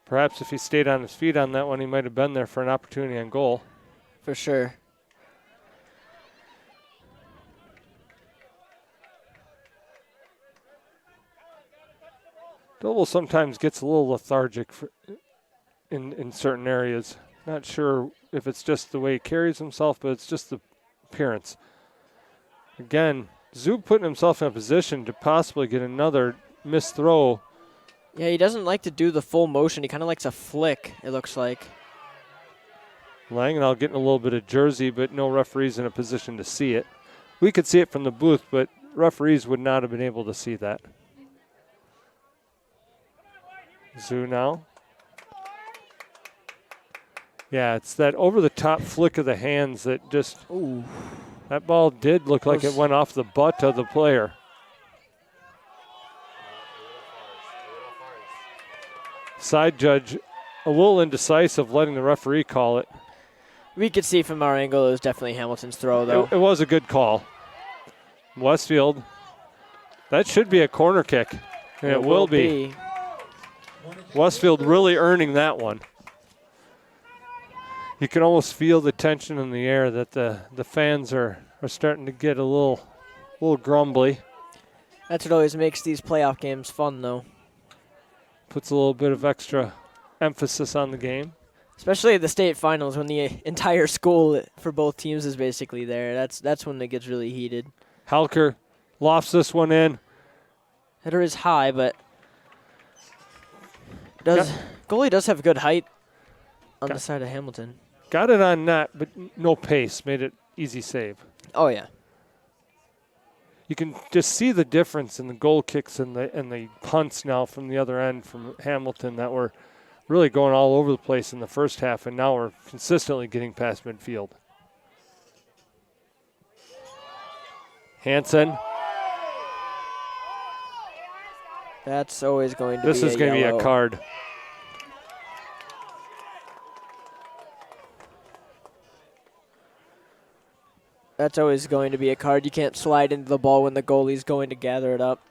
Perhaps if he stayed on his feet on that one, he might have been there for an opportunity on goal. For sure. Doble sometimes gets a little lethargic in certain areas. Not sure if it's just the way he carries himself, but it's just the appearance. Again, Zub putting himself in a position to possibly get another missed throw. Yeah, he doesn't like to do the full motion. He kind of likes a flick, it looks like. Langenau getting a little bit of jersey, but no referees in a position to see it. We could see it from the booth, but referees would not have been able to see that. Zoo now. Yeah, it's that over-the-top flick of the hands that just... Ooh. That ball did look like it went off the butt of the player. Side judge a little indecisive letting the referee call it. We could see from our angle it was definitely Hamilton's throw, though. It was a good call. Westfield, that should be a corner kick. And it will be. Westfield really earning that one. You can almost feel the tension in the air that the fans are starting to get a little grumbly. That's what always makes these playoff games fun, though. Puts a little bit of extra emphasis on the game. Especially at the state finals when the entire school for both teams is basically there. That's when it gets really heated. Halker lofts this one in. Header is high, but goalie does have good height on the side of Hamilton. Got it on net, but no pace. Made it easy save. Oh, yeah. You can just see the difference in the goal kicks and the punts now from the other end from Hamilton that were really going all over the place in the first half, and now we're consistently getting past midfield. Hansen. That's always going to This be is going to be a card. That's always going to be a card. You can't slide into the ball when the goalie's going to gather it up.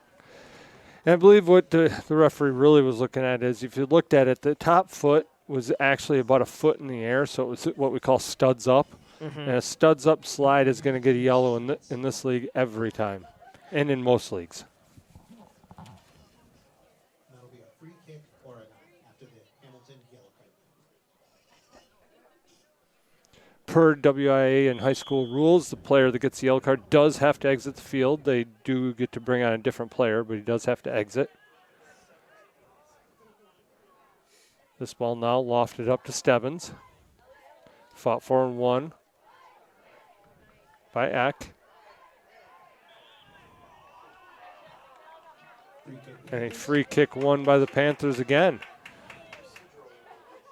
And I believe what the referee really was looking at is, if you looked at it, the top foot was actually about a foot in the air, so it was what we call studs up. Mm-hmm. And a studs up slide is going to get a yellow in this league every time, and in most leagues. That'll be a free kick Oregon after the Hamilton yellow card. Per WIA and high school rules, the player that gets the yellow card does have to exit the field. They do get to bring on a different player, but he does have to exit. This ball now lofted up to Stebbins. Fought for and won by Eck. And a free kick won by the Panthers again.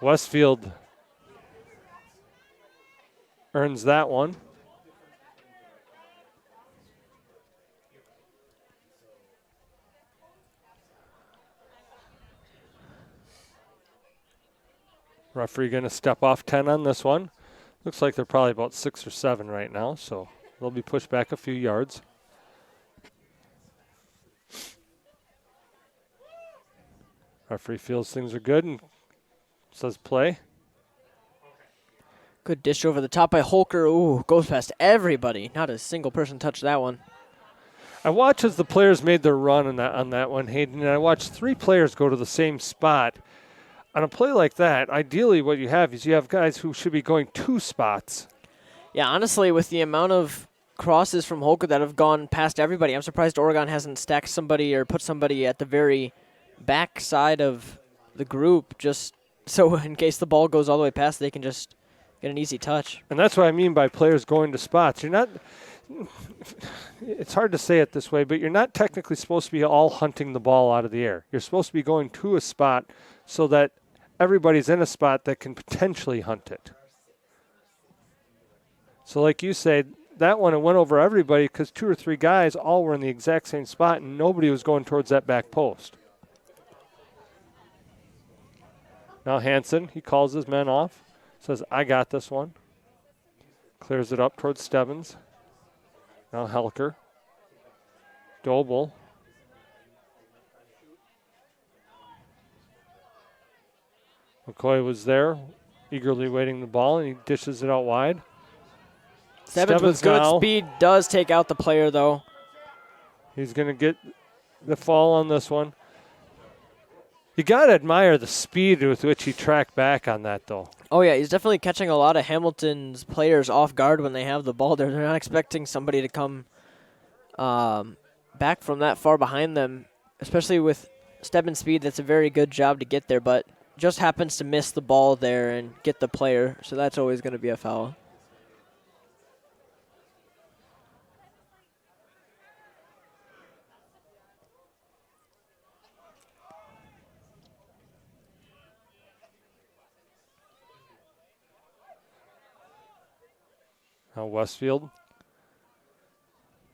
Westfield earns that one. Referee going to step off 10 on this one. Looks like they're probably about 6 or 7 right now, so they'll be pushed back a few yards. Referee feels things are good and says play. Good dish over the top by Holker. Ooh, goes past everybody. Not a single person touched that one. I watched as the players made their run on that one, Hayden, and I watched 3 players go to the same spot. On a play like that, ideally what you have is you have guys who should be going 2 spots. Yeah, honestly, with the amount of crosses from Holker that have gone past everybody, I'm surprised Oregon hasn't stacked somebody or put somebody at the very back side of the group, just so in case the ball goes all the way past, they can just get an easy touch. And that's what I mean by players going to spots. You're not, it's hard to say it this way, but you're not technically supposed to be all hunting the ball out of the air. You're supposed to be going to a spot so that everybody's in a spot that can potentially hunt it. So like you said, that one, it went over everybody because 2 or 3 guys all were in the exact same spot and nobody was going towards that back post. Now Hansen, he calls his men off, says, I got this one. Clears it up towards Stebbins. Now Helker. Doble. McCoy was there, eagerly waiting the ball, and he dishes it out wide. Stebbins with good now, speed does take out the player, though. He's going to get the fall on this one. You got to admire the speed with which he tracked back on that, though. Oh, yeah, he's definitely catching a lot of Hamilton's players off guard when they have the ball there. They're not expecting somebody to come back from that far behind them, especially with Stebbins' speed. That's a very good job to get there, but just happens to miss the ball there and get the player, so that's always going to be a foul. Now Westfield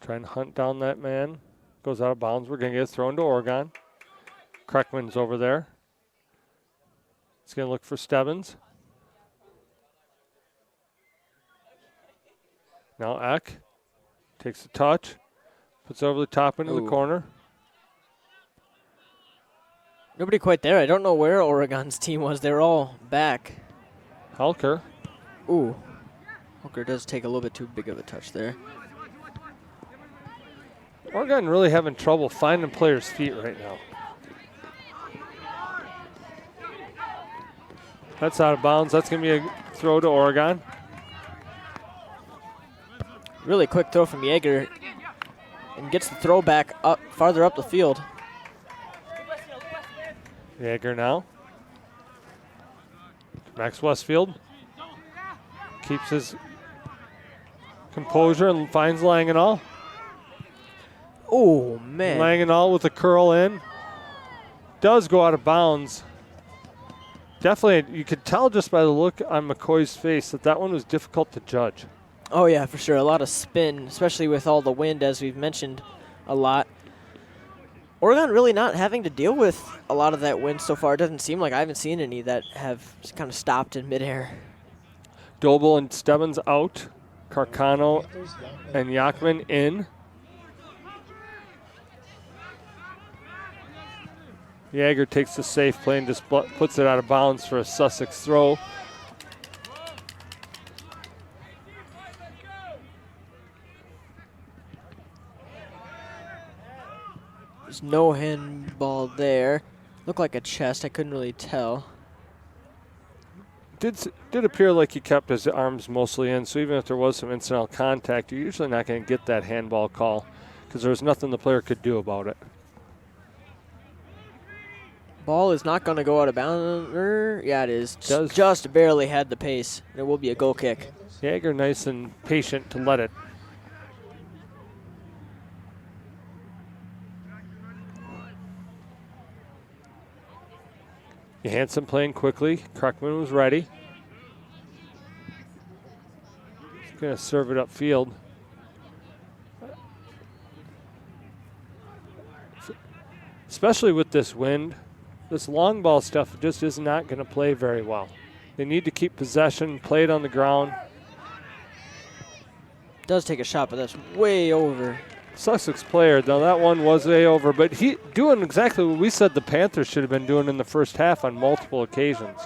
trying to hunt down that man. Goes out of bounds. We're going to get it thrown to Oregon. Kreckman's over there. He's going to look for Stebbins. Now Eck takes a touch. Puts it over the top into the corner. Nobody quite there. I don't know where Oregon's team was. They're all back. Helker. Ooh. Hooker does take a little bit too big of a touch there. Oregon really having trouble finding players' feet right now. That's out of bounds. That's going to be a throw to Oregon. Really quick throw from Yeager and gets the throw back up farther up the field. Yeager now. Max Westfield keeps his composure and finds Langenau. Oh, man. Langenau with a curl in. Does go out of bounds. Definitely, you could tell just by the look on McCoy's face that one was difficult to judge. Oh, yeah, for sure. A lot of spin, especially with all the wind, as we've mentioned a lot. Oregon really not having to deal with a lot of that wind so far. It doesn't seem like I haven't seen any that have kind of stopped in midair. Doble and Stebbins out. Carcano and Yakman in. Jaeger takes the safe play and just puts it out of bounds for a Sussex throw. There's no handball there. Looked like a chest. I couldn't really tell. Did appear like he kept his arms mostly in, so even if there was some incidental contact, you're usually not going to get that handball call because there was nothing the player could do about it. Ball is not going to go out of bounds. Yeah, it is. Just barely had the pace. It will be a goal kick. Jaeger nice and patient to let it. Johansson playing quickly. Kruckman was ready. He's going to serve it upfield. Especially with this wind, this long ball stuff just is not going to play very well. They need to keep possession, play it on the ground. Does take a shot, but that's way over. Sussex player, though that one was way over, but he doing exactly what we said the Panthers should have been doing in the first half on multiple occasions.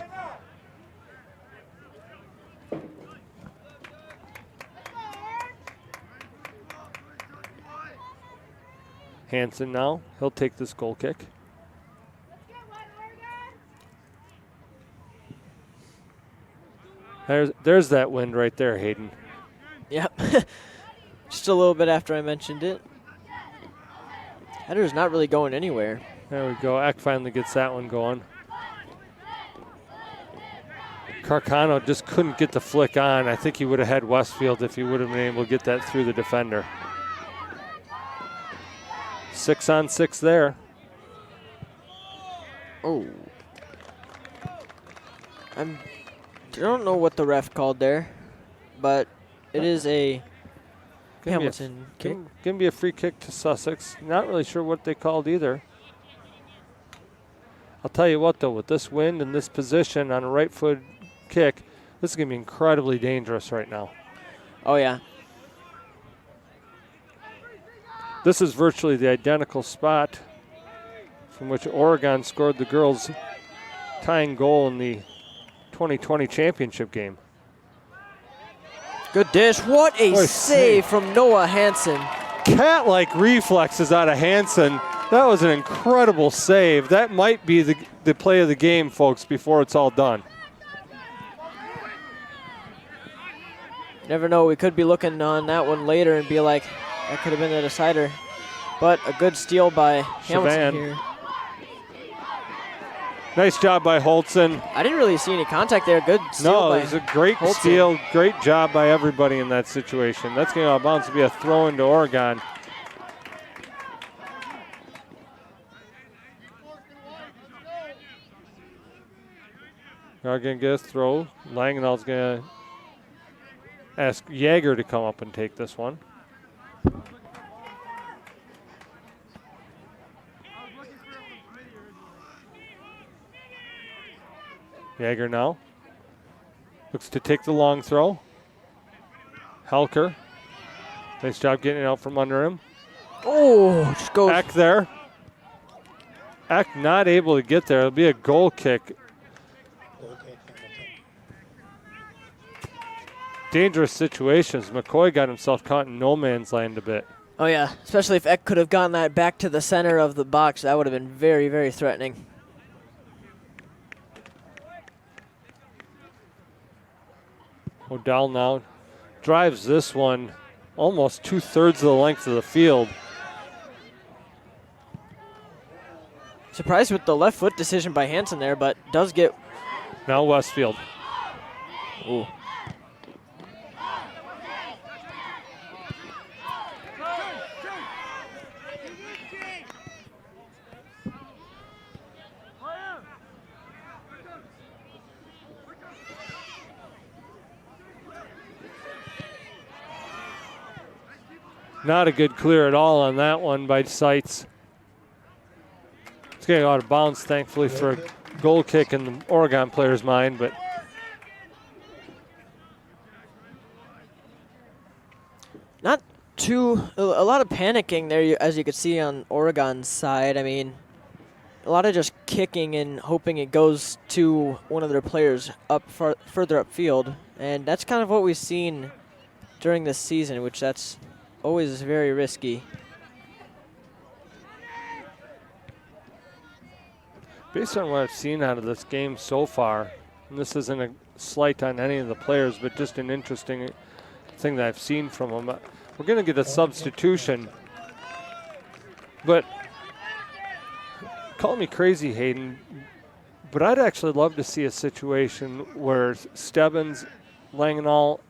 Hansen now, he'll take this goal kick. There's that wind right there, Hayden. Yep. Just a little bit after I mentioned it. Header's not really going anywhere. There we go. Eck finally gets that one going. Carcano just couldn't get the flick on. I think he would have had Westfield if he would have been able to get that through the defender. 6-on-6 there. Oh. I don't know what the ref called there, but it is a Hamilton kick. Going to be a free kick to Sussex. Not really sure what they called either. I'll tell you what, though, with this wind and this position on a right foot kick, this is going to be incredibly dangerous right now. Oh, yeah. This is virtually the identical spot from which Oregon scored the girls' tying goal in the 2020 championship game. Good dish. What a save from Noah Hansen. Cat-like reflexes out of Hansen. That was an incredible save. That might be the play of the game, folks, before it's all done. Never know. We could be looking on that one later and be like, that could have been the decider. But a good steal by Hamilton here. Nice job by Holtzen. I didn't really see any contact there. Good steal by it was a great Holtzen. steal. Great job by everybody in that situation. That's going to out of bounds to be a throw into Oregon. They're going to get a throw. Langendahl's going to ask Jaeger to come up and take this one. Jaeger now looks to take the long throw. Helker, nice job getting it out from under him. Oh, just goes. Eck there. Eck not able to get there. It'll be a goal kick. Dangerous situations. McCoy got himself caught in no man's land a bit. Oh, yeah, especially if Eck could have gotten that back to the center of the box. That would have been very, very threatening. O'Dell now drives this one almost 2/3 of the length of the field. Surprised with the left foot decision by Hansen there, but does get. Now Westfield. Ooh. Not a good clear at all on that one by Seitz. It's getting out of bounds, thankfully, for a goal kick in the Oregon player's mind, but a lot of panicking there, as you could see on Oregon's side. I mean, a lot of just kicking and hoping it goes to one of their players further upfield. And that's kind of what we've seen during this season, which that's always very risky. Based on what I've seen out of this game so far, and this isn't a slight on any of the players, but just an interesting thing that I've seen from them. We're going to get a substitution, but call me crazy, Hayden, but I'd actually love to see a situation where Stebbins, Langenall,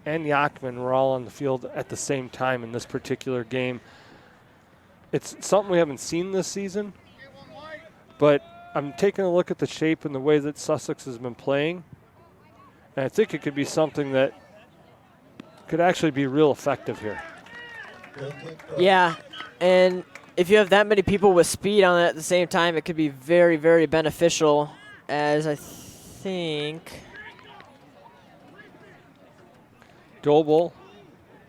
and Yachman were all on the field at the same time in this particular game. It's something we haven't seen this season, but I'm taking a look at the shape and the way that Sussex has been playing, and I think it could be something that could actually be real effective here. Yeah, and if you have that many people with speed on it at the same time, it could be very, very beneficial, as I think Doble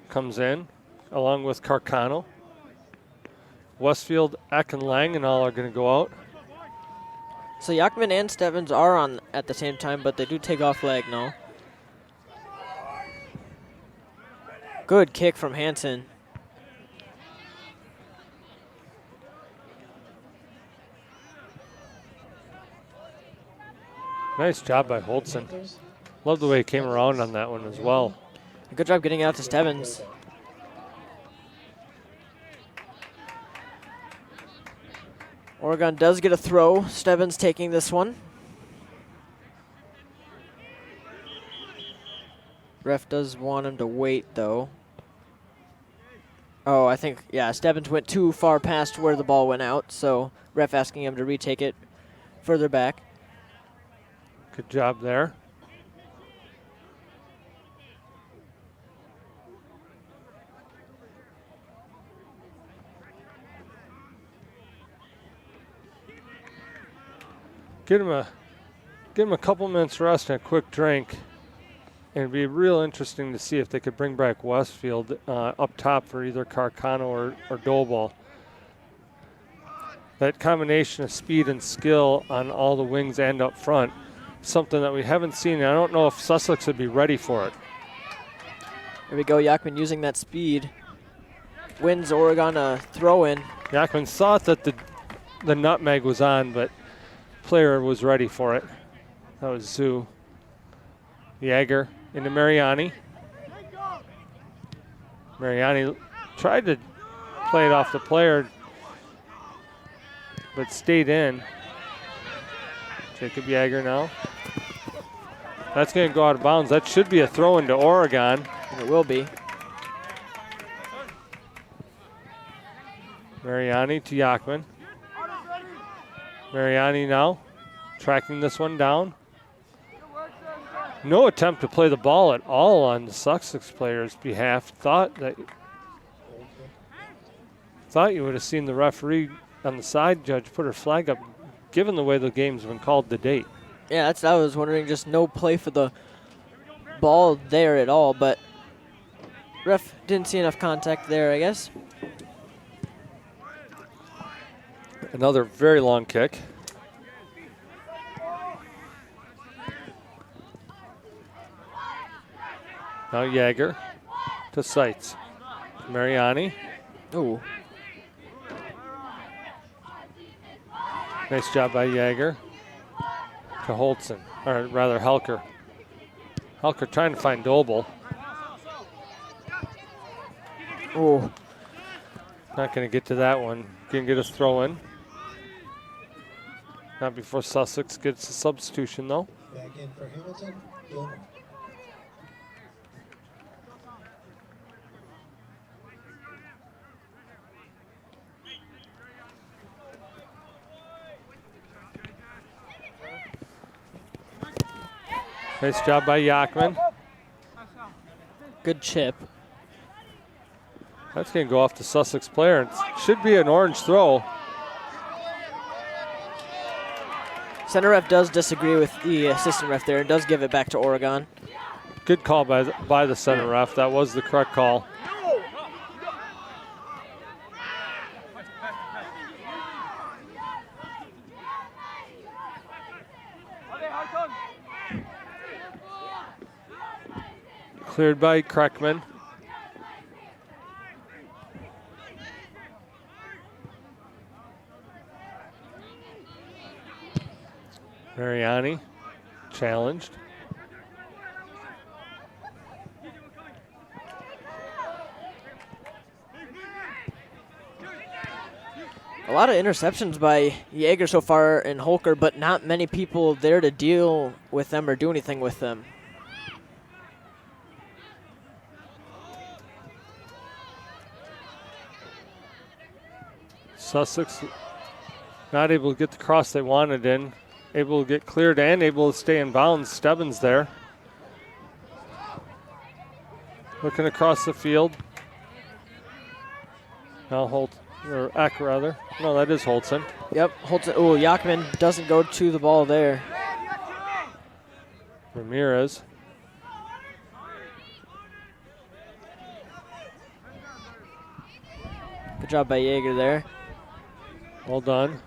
comes in along with Carcano. Westfield, Eck, and Langenall are going to go out. So Yachman and Stebbins are on at the same time, but they do take off Langenall. Good kick from Hansen. Nice job by Holtzen. Love the way he came around on that one as well. Good job getting out to Stebbins. Oregon does get a throw. Stebbins taking this one. Ref does want him to wait, though. Oh, I think, yeah, Stebbins went too far past where the ball went out, so ref asking him to retake it further back. Good job there. Give him a couple minutes rest and a quick drink. And it'd be real interesting to see if they could bring back Westfield up top for either Carcano or Doble. That combination of speed and skill on all the wings and up front, something that we haven't seen. I don't know if Sussex would be ready for it. There we go, Yachman using that speed. Wins Oregon a throw-in. Yachman thought that the nutmeg was on, but player was ready for it. That was Zoo. Jaeger into Mariani. Mariani tried to play it off the player, but stayed in. Jacob Jaeger now. That's going to go out of bounds. That should be a throw into Oregon. And it will be. Mariani to Yachman. Mariani now tracking this one down. No attempt to play the ball at all on the Sussex players' behalf. Thought you would have seen the referee on the side judge put her flag up, given the way the game's been called to date. Yeah, that's what I was wondering. Just no play for the ball there at all, but ref didn't see enough contact there, I guess. Another very long kick. Now Jaeger to Seitz. Mariani. Ooh. Nice job by Jaeger. To Holtzen, or rather Helker. Helker trying to find Doble. Ooh. Not going to get to that one. Going to get a throw in. Not before Sussex gets a substitution, though. Back in for Hamilton, Gilmer. Nice job by Yachman. Good chip. That's going to go off the Sussex player. It should be an orange throw. Center ref does disagree with the assistant ref there and does give it back to Oregon. Good call by the center ref. That was the correct call. Cleared by Kreckman. Mariani challenged. A lot of interceptions by Yeager so far and Holker, but not many people there to deal with them or do anything with them. Sussex not able to get the cross they wanted in. Able to get cleared and able to stay in bounds. Stebbins there. Looking across the field. Now Holt, or Eck rather. No, that is Holtzen. Yep, Holtzen. Oh, Yachman doesn't go to the ball there. Ramirez. Good job by Yeager there. Well done.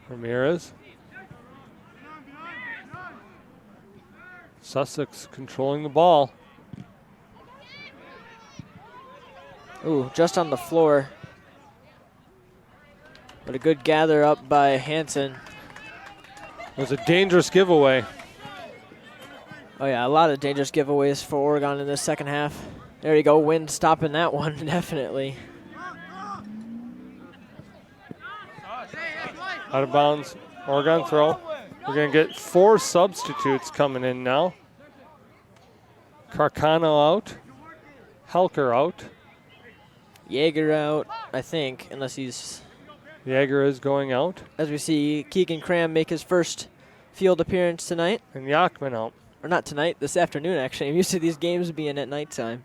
Ramirez. Sussex controlling the ball. Ooh, just on the floor. But a good gather up by Hansen. It was a dangerous giveaway. Oh yeah, a lot of dangerous giveaways for Oregon in the second half. There you go, Wind stopping that one, definitely. Out of bounds, Oregon throw. We're going to get 4 substitutes coming in now. Carcano out. Helker out. Yeager out, I think, unless he's... Yeager is going out. As we see Keegan Cram make his first field appearance tonight. And Yachman out. Or not tonight, this afternoon actually. I'm used to these games being at nighttime.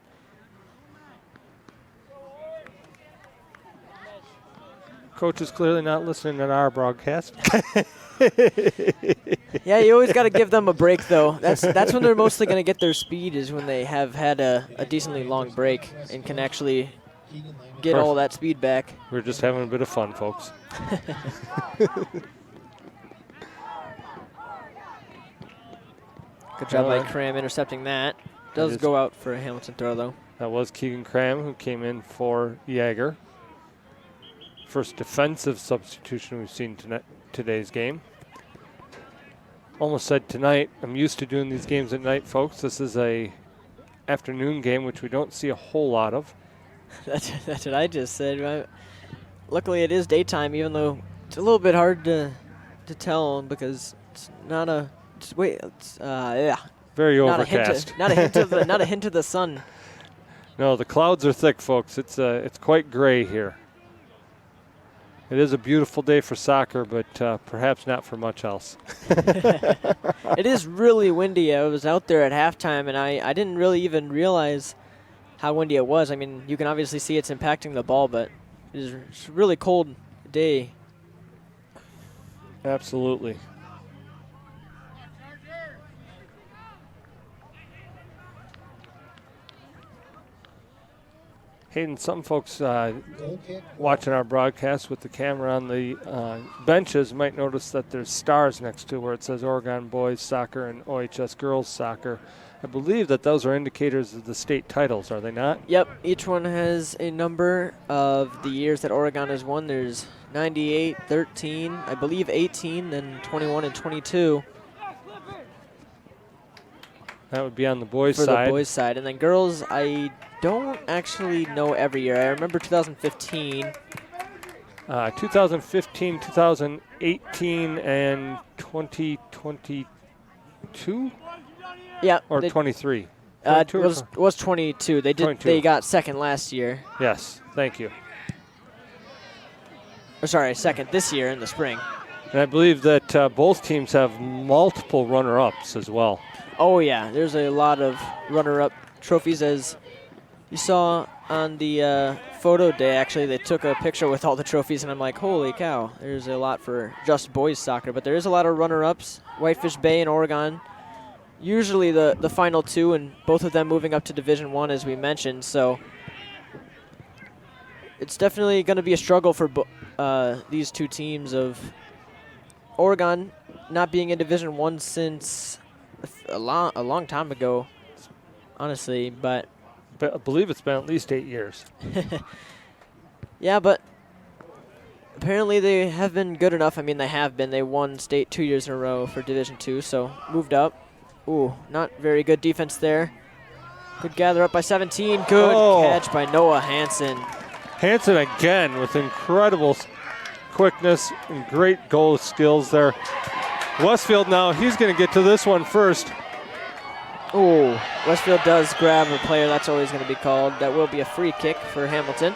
Coach is clearly not listening to our broadcast. Yeah, you always got to give them a break, though. That's when they're mostly going to get their speed, is when they have had a decently long break and can actually get all that speed back. We're just having a bit of fun, folks. Good job by Cram intercepting that. Does go out for a Hamilton throw, though. That was Keegan Cram, who came in for Yeager. First defensive substitution we've seen today's game. Almost said tonight. I'm used to doing these games at night, folks. This is a afternoon game, which we don't see a whole lot of. That's what I just said. Luckily, it is daytime, even though it's a little bit hard to tell because it's not a. Yeah. Very overcast. Not a hint of the sun. No, the clouds are thick, folks. It's quite gray here. It is a beautiful day for soccer, but perhaps not for much else. It is really windy. I was out there at halftime, and I didn't really even realize how windy it was. I mean, you can obviously see it's impacting the ball, but it's a really cold day. Absolutely. Hayden, some folks watching our broadcast with the camera on the benches might notice that there's stars next to where it says Oregon Boys Soccer and OHS Girls Soccer. I believe that those are indicators of the state titles, are they not? Yep, each one has a number of the years that Oregon has won. There's 98, 13, I believe 18, then 21 and 22. That would be on the boys' side. For the boys' side. And then girls, I don't actually know every year. I remember 2015. 2015, 2018, and 2022? Yeah. Or 23? It was 22. They did. 22. They got second last year. Yes, thank you. Or sorry, second this year in the spring. And I believe that both teams have multiple runner-ups as well. Oh, yeah. There's a lot of runner-up trophies. As you saw on the photo day, actually, they took a picture with all the trophies, and I'm like, holy cow, there's a lot for just boys soccer. But there is a lot of runner-ups. Whitefish Bay and Oregon, usually the final two, and both of them moving up to Division I, as we mentioned. So it's definitely going to be a struggle for these two teams of Oregon not being in Division I since a long time ago, honestly, but I believe it's been at least 8 years. yeah, but apparently they have been good enough. I mean, they have been. They won state 2 years in a row for Division II, so moved up. Ooh, not very good defense there. Good gather up by 17. Good catch by Noah Hansen. Hansen again with incredible quickness and great goal skills there. Westfield now, he's going to get to this one first. Ooh, Westfield does grab a player. That's always going to be called. That will be a free kick for Hamilton.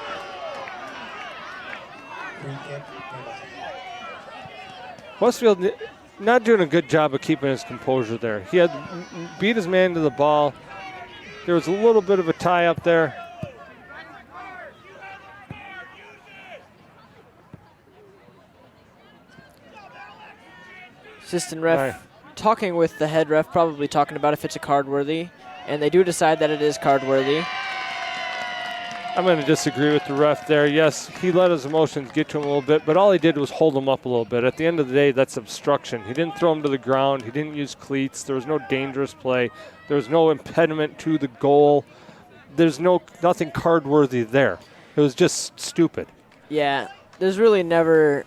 Westfield not doing a good job of keeping his composure there. He had beat his man to the ball. There was a little bit of a tie up there. Assistant ref talking with the head ref, probably talking about if it's a card worthy, and they do decide that it is card worthy. I'm going to disagree with the ref there. Yes, he let his emotions get to him a little bit, but all he did was hold him up a little bit. At the end of the day, that's obstruction. He didn't throw him to the ground. He didn't use cleats. There was no dangerous play. There was no impediment to the goal. There's nothing card worthy there. It was just stupid. Yeah, there's really never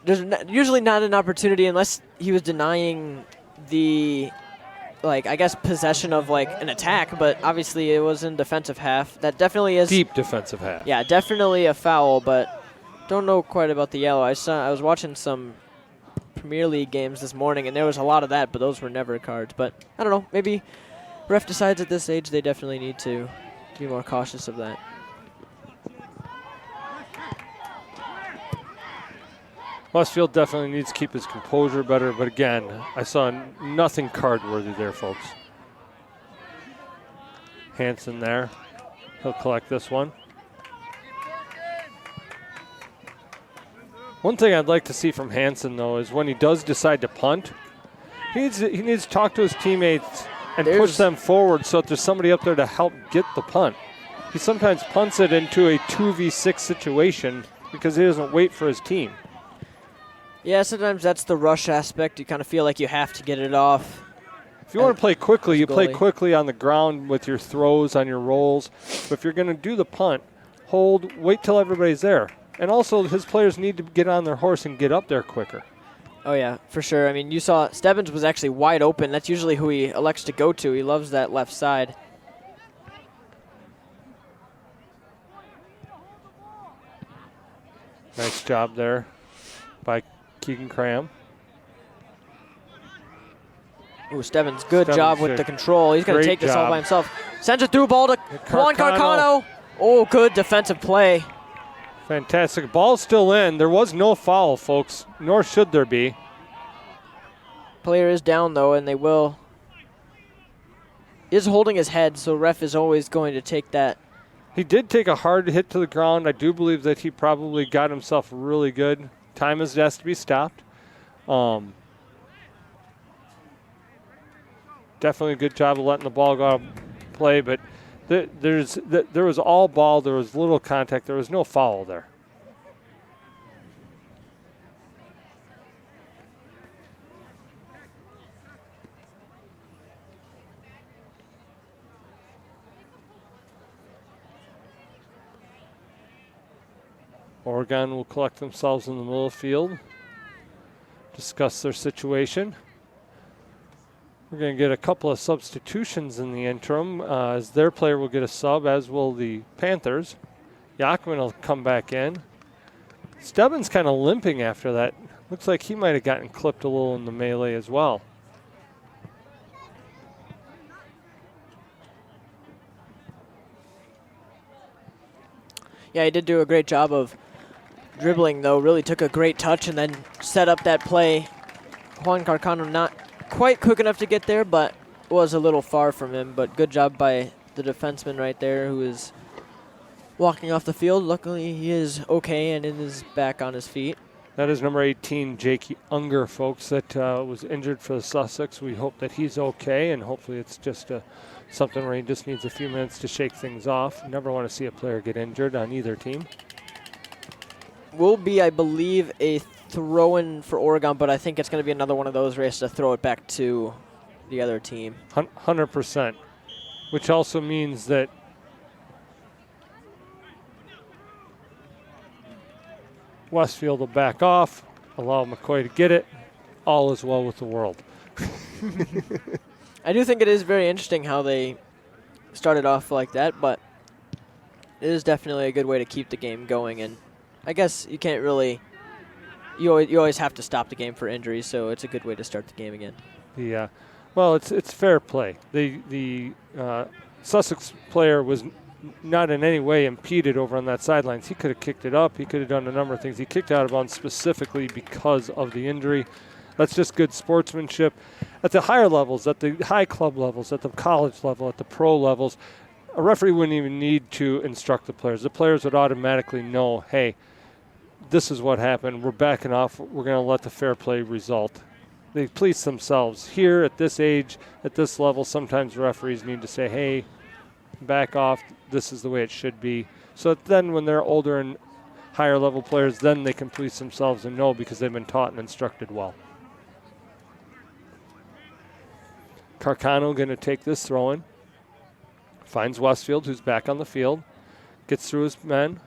there's usually not an opportunity unless he was denying the, I guess, possession of, an attack, but obviously it was in defensive half. That definitely is. Deep defensive half. Yeah, definitely a foul, but don't know quite about the yellow. I was watching some Premier League games this morning, and there was a lot of that, but those were never cards. But I don't know, maybe ref decides at this age they definitely need to be more cautious of that. Westfield definitely needs to keep his composure better, but again, I saw nothing card-worthy there, folks. Hansen there. He'll collect this one. One thing I'd like to see from Hansen, though, is when he does decide to punt, he needs to talk to his teammates and push them forward so that there's somebody up there to help get the punt. He sometimes punts it into a 2v6 situation because he doesn't wait for his team. Yeah, sometimes that's the rush aspect. You kind of feel like you have to get it off. If you want to play quickly, you play quickly on the ground with your throws, on your rolls. But if you're going to do the punt, wait till everybody's there. And also, his players need to get on their horse and get up there quicker. Oh, yeah, for sure. I mean, you saw Stebbins was actually wide open. That's usually who he elects to go to. He loves that left side. Nice job there by Keegan Cram. Ooh, Stebbins, good job with the control. He's going to take this all by himself. Sends it through ball to Juan Carcano. Oh, good defensive play. Fantastic. Ball's still in. There was no foul, folks, nor should there be. Player is down, though, and they will. Is holding his head, so ref is always going to take that. He did take a hard hit to the ground. I do believe that he probably got himself really good. Time has to be stopped. Definitely a good job of letting the ball go out of play, but there was all ball. There was little contact. There was no foul there. Oregon will collect themselves in the middle of the field, discuss their situation. We're going to get a couple of substitutions in the interim, as their player will get a sub, as will the Panthers. Yakman will come back in. Stebbins kind of limping after that. Looks like he might have gotten clipped a little in the melee as well. Yeah, he did do a great job of dribbling, though. Really took a great touch and then set up that play. Juan Carcano not quite quick enough to get there, but was a little far from him. But good job by the defenseman right there, who is walking off the field. Luckily, he is okay and is back on his feet. That is number 18, Jake Unger, folks, that was injured for the Sussex. We hope that he's okay, and hopefully it's just something where he just needs a few minutes to shake things off. Never want to see a player get injured on either team. Will be, I believe, a throw-in for Oregon, but I think it's going to be another one of those where he has to throw it back to the other team. 100%, which also means that Westfield will back off, allow McCoy to get it. All is well with the world. I do think it is very interesting how they started off like that, but it is definitely a good way to keep the game going. And I guess you can't really, you always have to stop the game for injuries, so it's a good way to start the game again. Yeah, well, it's fair play. The Sussex player was not in any way impeded over on that sidelines. He could have kicked it up. He could have done a number of things. He kicked out of bounds specifically because of the injury. That's just good sportsmanship. At the higher levels, at the high club levels, at the college level, at the pro levels, a referee wouldn't even need to instruct the players. The players would automatically know, hey, this is what happened. We're backing off. We're going to let the fair play result. They police themselves. Here at this age, at this level, sometimes referees need to say, hey, back off. This is the way it should be. So then when they're older and higher level players, then they can police themselves and know because they've been taught and instructed well. Carcano going to take this throw in. Finds Westfield, who's back on the field. Gets through his men.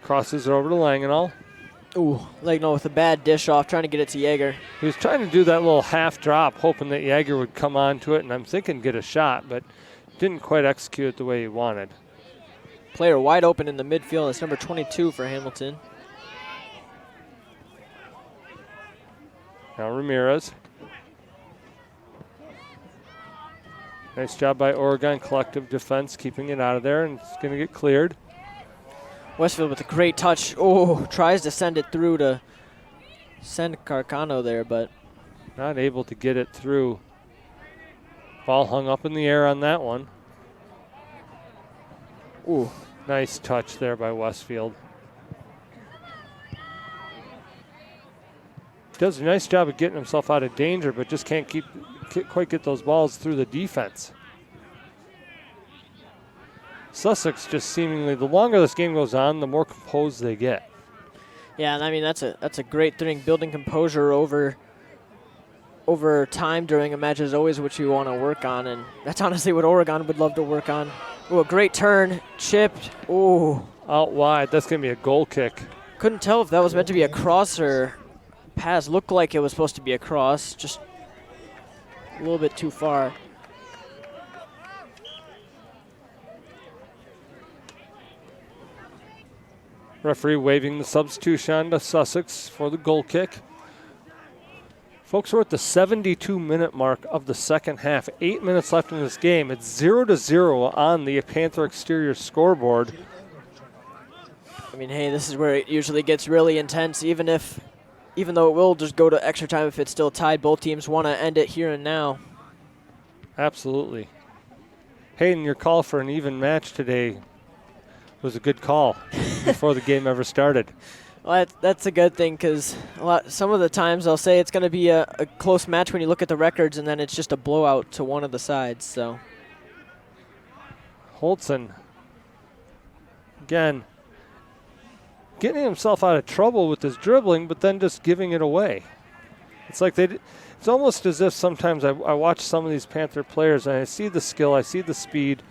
Crosses it over to Langenall. Ooh, Langenall with a bad dish off, trying to get it to Yeager. He was trying to do that little half drop, hoping that Yeager would come onto it, and I'm thinking get a shot, but didn't quite execute it the way he wanted. Player wide open in the midfield. It's number 22 for Hamilton. Now Ramirez. Nice job by Oregon collective defense, keeping it out of there, and it's going to get cleared. Westfield with a great touch. Oh, tries to send it through to send Carcano there, but not able to get it through. Ball hung up in the air on that one. Ooh, nice touch there by Westfield. Does a nice job of getting himself out of danger, but just can't quite get those balls through the defense. Sussex just seemingly, the longer this game goes on, the more composed they get. Yeah, and I mean that's a great thing. Building composure over time during a match is always what you want to work on, and that's honestly what Oregon would love to work on. Ooh, a great turn, chipped. Ooh, out wide. That's gonna be a goal kick. Couldn't tell if that was meant to be a cross or pass. Looked like it was supposed to be a cross, just a little bit too far. Referee waving the substitution to Sussex for the goal kick. Folks, we're at the 72-minute mark of the second half. 8 minutes left in this game. It's 0-0 on the Panther exterior scoreboard. I mean, hey, this is where it usually gets really intense, even though it will just go to extra time if it's still tied. Both teams want to end it here and now. Absolutely. Hayden, your call for an even match today was a good call before the game ever started. Well, that's a good thing because some of the times I'll say it's going to be a close match when you look at the records, and then it's just a blowout to one of the sides. So Holtzen, again, getting himself out of trouble with his dribbling, but then just giving it away. It's like it's almost as if sometimes I watch some of these Panther players and I see the skill, I see the speed,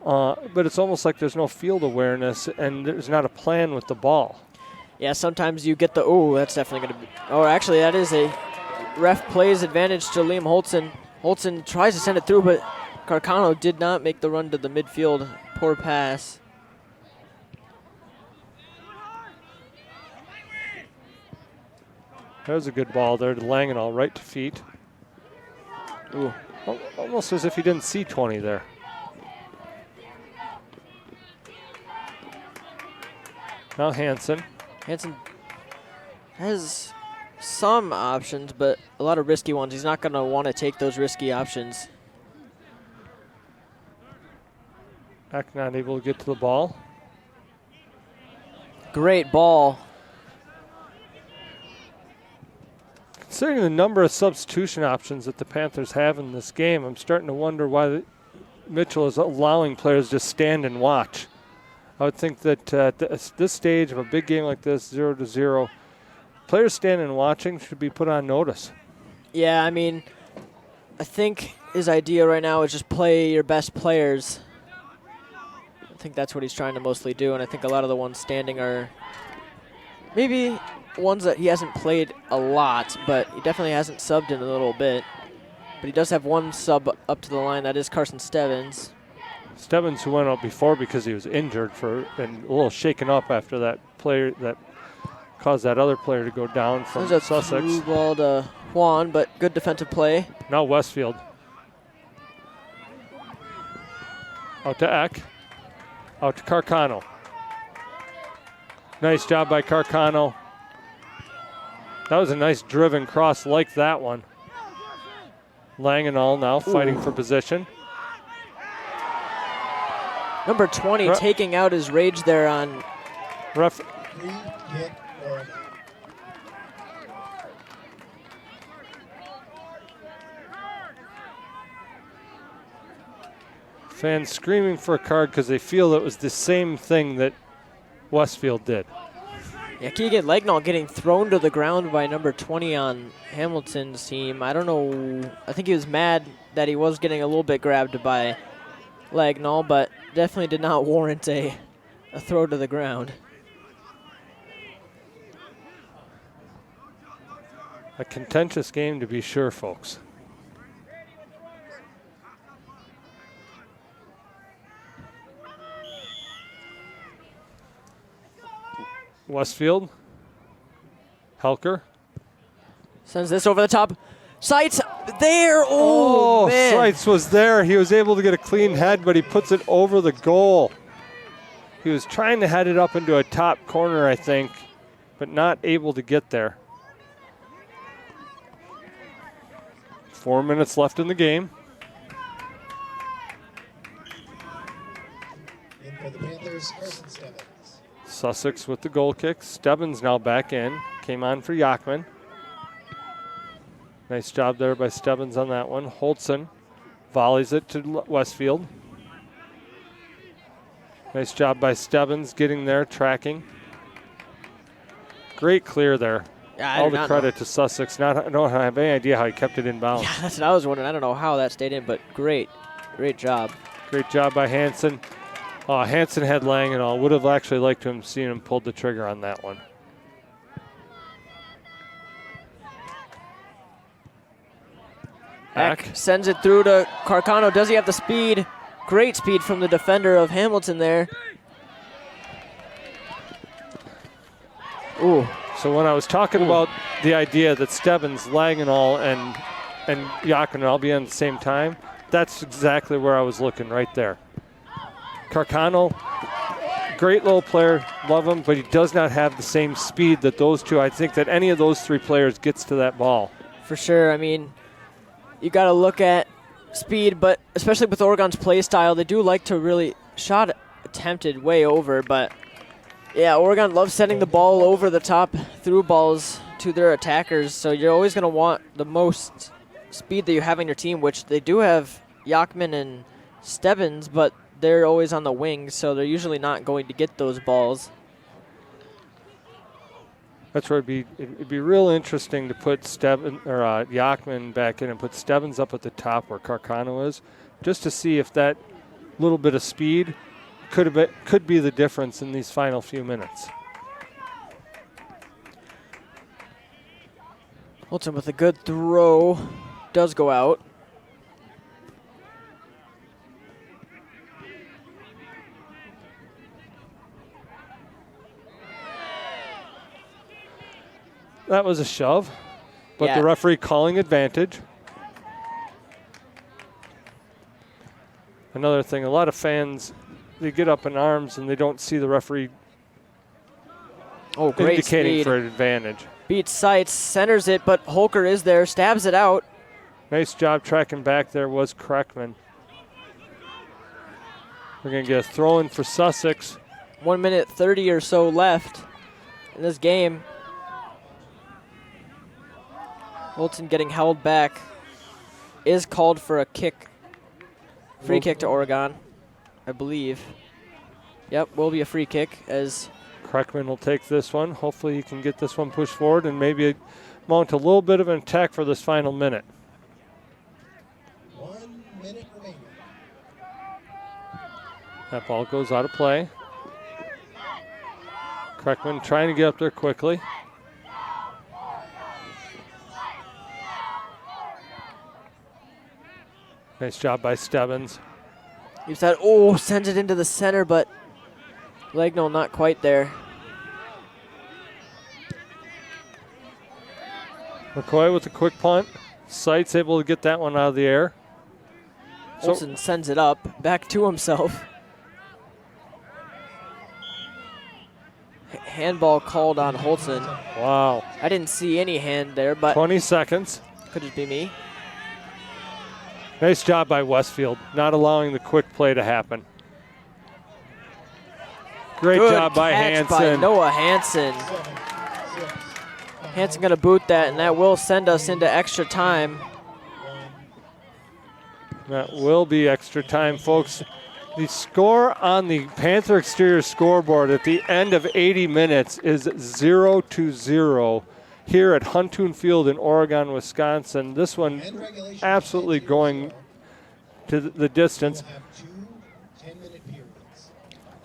but it's almost like there's no field awareness and there's not a plan with the ball. Yeah, sometimes you get that's definitely going to be, actually that is a ref plays advantage to Liam Holtzen. Holtzen tries to send it through, but Carcano did not make the run to the midfield. Poor pass. That was a good ball there to Langenall, right to feet. Ooh, almost as if he didn't see 20 there. Now Hansen. Hansen has some options, but a lot of risky ones. He's not going to want to take those risky options. Back not able to get to the ball. Great ball. Considering the number of substitution options that the Panthers have in this game, I'm starting to wonder why Mitchell is allowing players to stand and watch. I would think that at this stage of a big game like this, 0-0, players standing and watching should be put on notice. Yeah, I mean, I think his idea right now is just play your best players. I think that's what he's trying to mostly do, and I think a lot of the ones standing are maybe ones that he hasn't played a lot, but he definitely hasn't subbed in a little bit. But he does have one sub up to the line. That is Carson Stebbins. Stebbins, who went out before because he was injured and a little shaken up after that player that caused that other player to go down from There's a Sussex. through ball to Juan, but good defensive play. Now Westfield. Out to Eck. Out to Carcano. Nice job by Carcano. That was a nice driven cross like that one. Langenall now fighting for position. Number 20 taking out his rage there on. Free hit Oregon. Fans screaming for a card because they feel it was the same thing that Westfield did. Yeah, Keegan Legnall getting thrown to the ground by number 20 on Hamilton's team. I don't know. I think he was mad that he was getting a little bit grabbed by Legnall, but definitely did not warrant a throw to the ground. A contentious game to be sure, folks. Westfield. Helker. Sends this over the top. Sights there. Oh, man. Sights was there. He was able to get a clean head, but he puts it over the goal. He was trying to head it up into a top corner, I think, but not able to get there. 4 minutes left in the game. In for the Panthers, Carson Stebbins. Sussex with the goal kick. Stebbins now back in. Came on for Yachman. Nice job there by Stebbins on that one. Holtzen volleys it to Westfield. Nice job by Stebbins getting there, tracking. Great clear there. Yeah, all the credit to Sussex. I don't have any idea how he kept it in bounds. Yeah, that's what I was wondering. I don't know how that stayed in, but great job. Great job by Hansen. Hansen had Langenall. Would have actually liked to have seen him pull the trigger on that one. Eck sends it through to Carcano. Does he have the speed? Great speed from the defender of Hamilton there. Ooh. So when I was talking about the idea that Stebbins, Langenall, and Yachman all be on at the same time, that's exactly where I was looking right there. Carcano, great little player, love him, but he does not have the same speed that those two. I think that any of those three players gets to that ball. For sure. I mean, you got to look at speed, but especially with Oregon's play style, they do like to really shot attempted way over, but yeah, Oregon loves sending the ball over the top through balls to their attackers, so you're always going to want the most speed that you have on your team, which they do have Yachman and Stebbins, but they're always on the wings, so they're usually not going to get those balls. That's where it'd be real interesting to put Yachman back in and put Stebbins up at the top where Carcano is, just to see if that little bit of speed could be the difference in these final few minutes. Holton with a good throw, does go out. That was a shove, but yeah. The referee calling advantage. Another thing, a lot of fans, they get up in arms and they don't see the referee great indicating speed. for an advantage. Beats Sights, centers it, but Holker is there, stabs it out. Nice job tracking back there was Kreckman. We're going to get a throw in for Sussex. 1 minute 30 or so left in this game. Holton getting held back. Is called for a kick. Free kick to Oregon, I believe. Yep, will be a free kick as Kreckman will take this one. Hopefully he can get this one pushed forward and maybe mount a little bit of an attack for this final minute. That ball goes out of play. Kreckman trying to get up there quickly. Nice job by Stebbins. He said, sends it into the center, but Legnell not quite there. McCoy with a quick punt. Seitz able to get that one out of the air. Olsen sends it up, back to himself. Handball called on Holtzen. Wow. I didn't see any hand there, but 20 seconds. Could just be me. Nice job by Westfield, not allowing the quick play to happen. Great Good job by catch Hansen. by Noah Hansen. Hansen going to boot that, and that will send us into extra time. That will be extra time, folks. The score on the Panther exterior scoreboard at the end of 80 minutes is 0-0 here at Huntoon Field in Oregon, Wisconsin. This one absolutely going to the distance.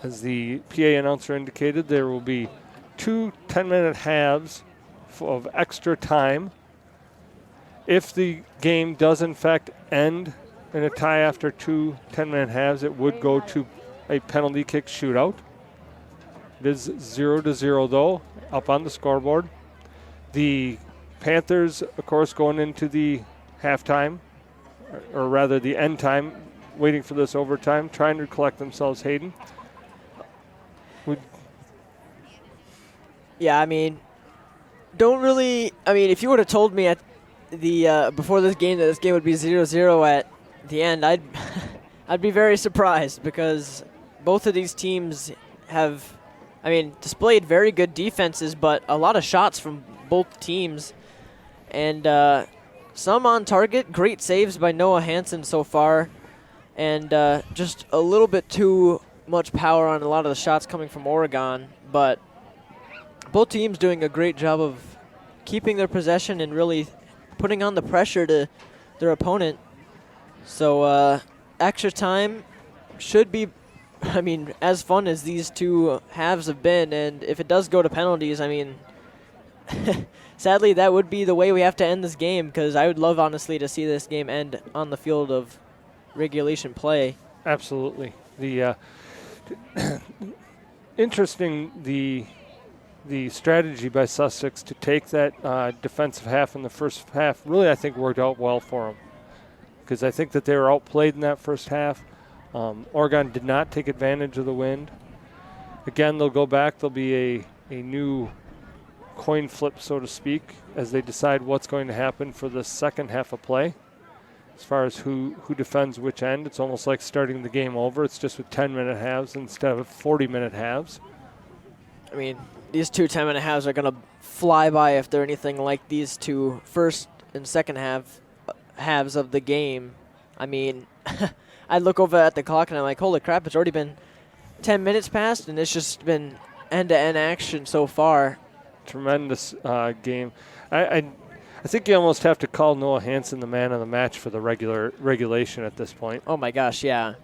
As the PA announcer indicated, there will be 2 10-minute halves of extra time. If the game does in fact end in a tie after 2 10-minute halves, it would go to a penalty kick shootout. It is 0-0 though, up on the scoreboard. The Panthers, of course, going into the halftime, or rather the end time, waiting for this overtime, trying to collect themselves, Hayden. Yeah, I mean, if you would have told me at the before this game that this game would be 0-0 at the end, I'd be very surprised, because both of these teams have, displayed very good defenses, but a lot of shots from both teams, and some on target. Great saves by Noah Hansen so far, and just a little bit too much power on a lot of the shots coming from Oregon, but both teams doing a great job of keeping their possession and really putting on the pressure to their opponent. So extra time should be, as fun as these two halves have been, and if it does go to penalties, sadly that would be the way we have to end this game, because I would love, honestly, to see this game end on the field of regulation play. Absolutely. The interesting, the strategy by Sussex to take that defensive half in the first half really, I think, worked out well for them, because I think that they were outplayed in that first half. Oregon did not take advantage of the wind. Again, they'll go back. There'll be a new coin flip, so to speak, as they decide what's going to happen for the second half of play. As far as who defends which end, it's almost like starting the game over. It's just with 10-minute halves instead of 40-minute halves. These 2 10-minute halves are going to fly by if they're anything like these two first and second halves of the game. I look over at the clock and I'm like, holy crap, it's already been 10 minutes past, and it's just been end-to-end action so far. Tremendous game. I think you almost have to call Noah Hansen the man of the match for the regulation at this point. Oh my gosh, yeah.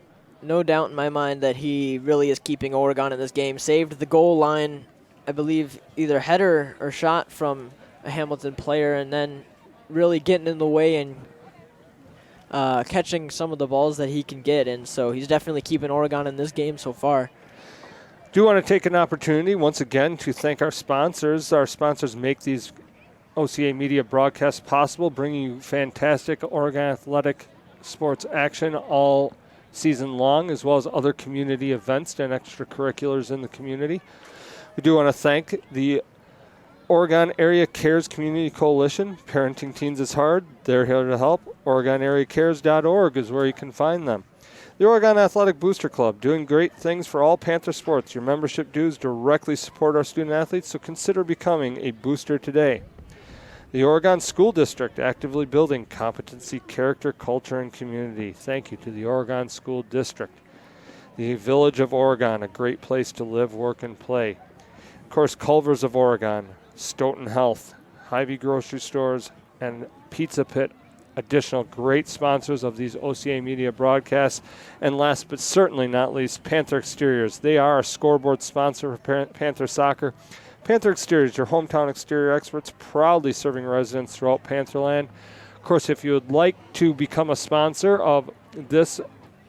No doubt in my mind that he really is keeping Oregon in this game. Saved the goal line, I believe, either header or shot from a Hamilton player, and then really getting in the way and catching some of the balls that he can get. And so he's definitely keeping Oregon in this game so far. Do want to take an opportunity once again to thank our sponsors. Our sponsors make these OCA Media broadcasts possible, bringing you fantastic Oregon athletic sports action all season long, as well as other community events and extracurriculars in the community. We do want to thank the Oregon Area Cares Community Coalition. Parenting teens is hard. They're here to help. OregonAreaCares.org is where you can find them. The Oregon Athletic Booster Club, doing great things for all Panther sports. Your membership dues directly support our student athletes, so consider becoming a booster today. The Oregon School District, actively building competency, character, culture, and community. Thank you to the Oregon School District. The Village of Oregon, a great place to live, work, and play. Of course, Culver's of Oregon, Stoughton Health, Hy-Vee Grocery Stores, and Pizza Pit additional great sponsors of these OCA Media broadcasts. And last but certainly not least, Panther Exteriors. They are a scoreboard sponsor for Panther Soccer. Panther Exteriors, your hometown exterior experts, proudly serving residents throughout Pantherland. Of course, if you would like to become a sponsor of this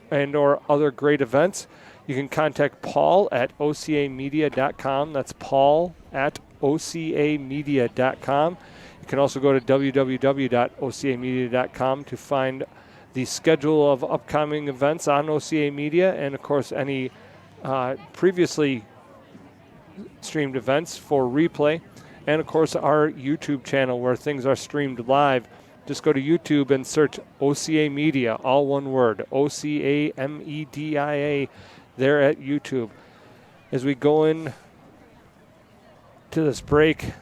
and or other great events, you can contact Paul at ocamedia.com. That's Paul at ocamedia.com. You can also go to www.ocamedia.com to find the schedule of upcoming events on OCA Media, and of course any previously streamed events for replay, and of course our YouTube channel where things are streamed live. Just go to YouTube and search OCA Media, all one word, OCAMEDIA, there at YouTube. As we go in to this break,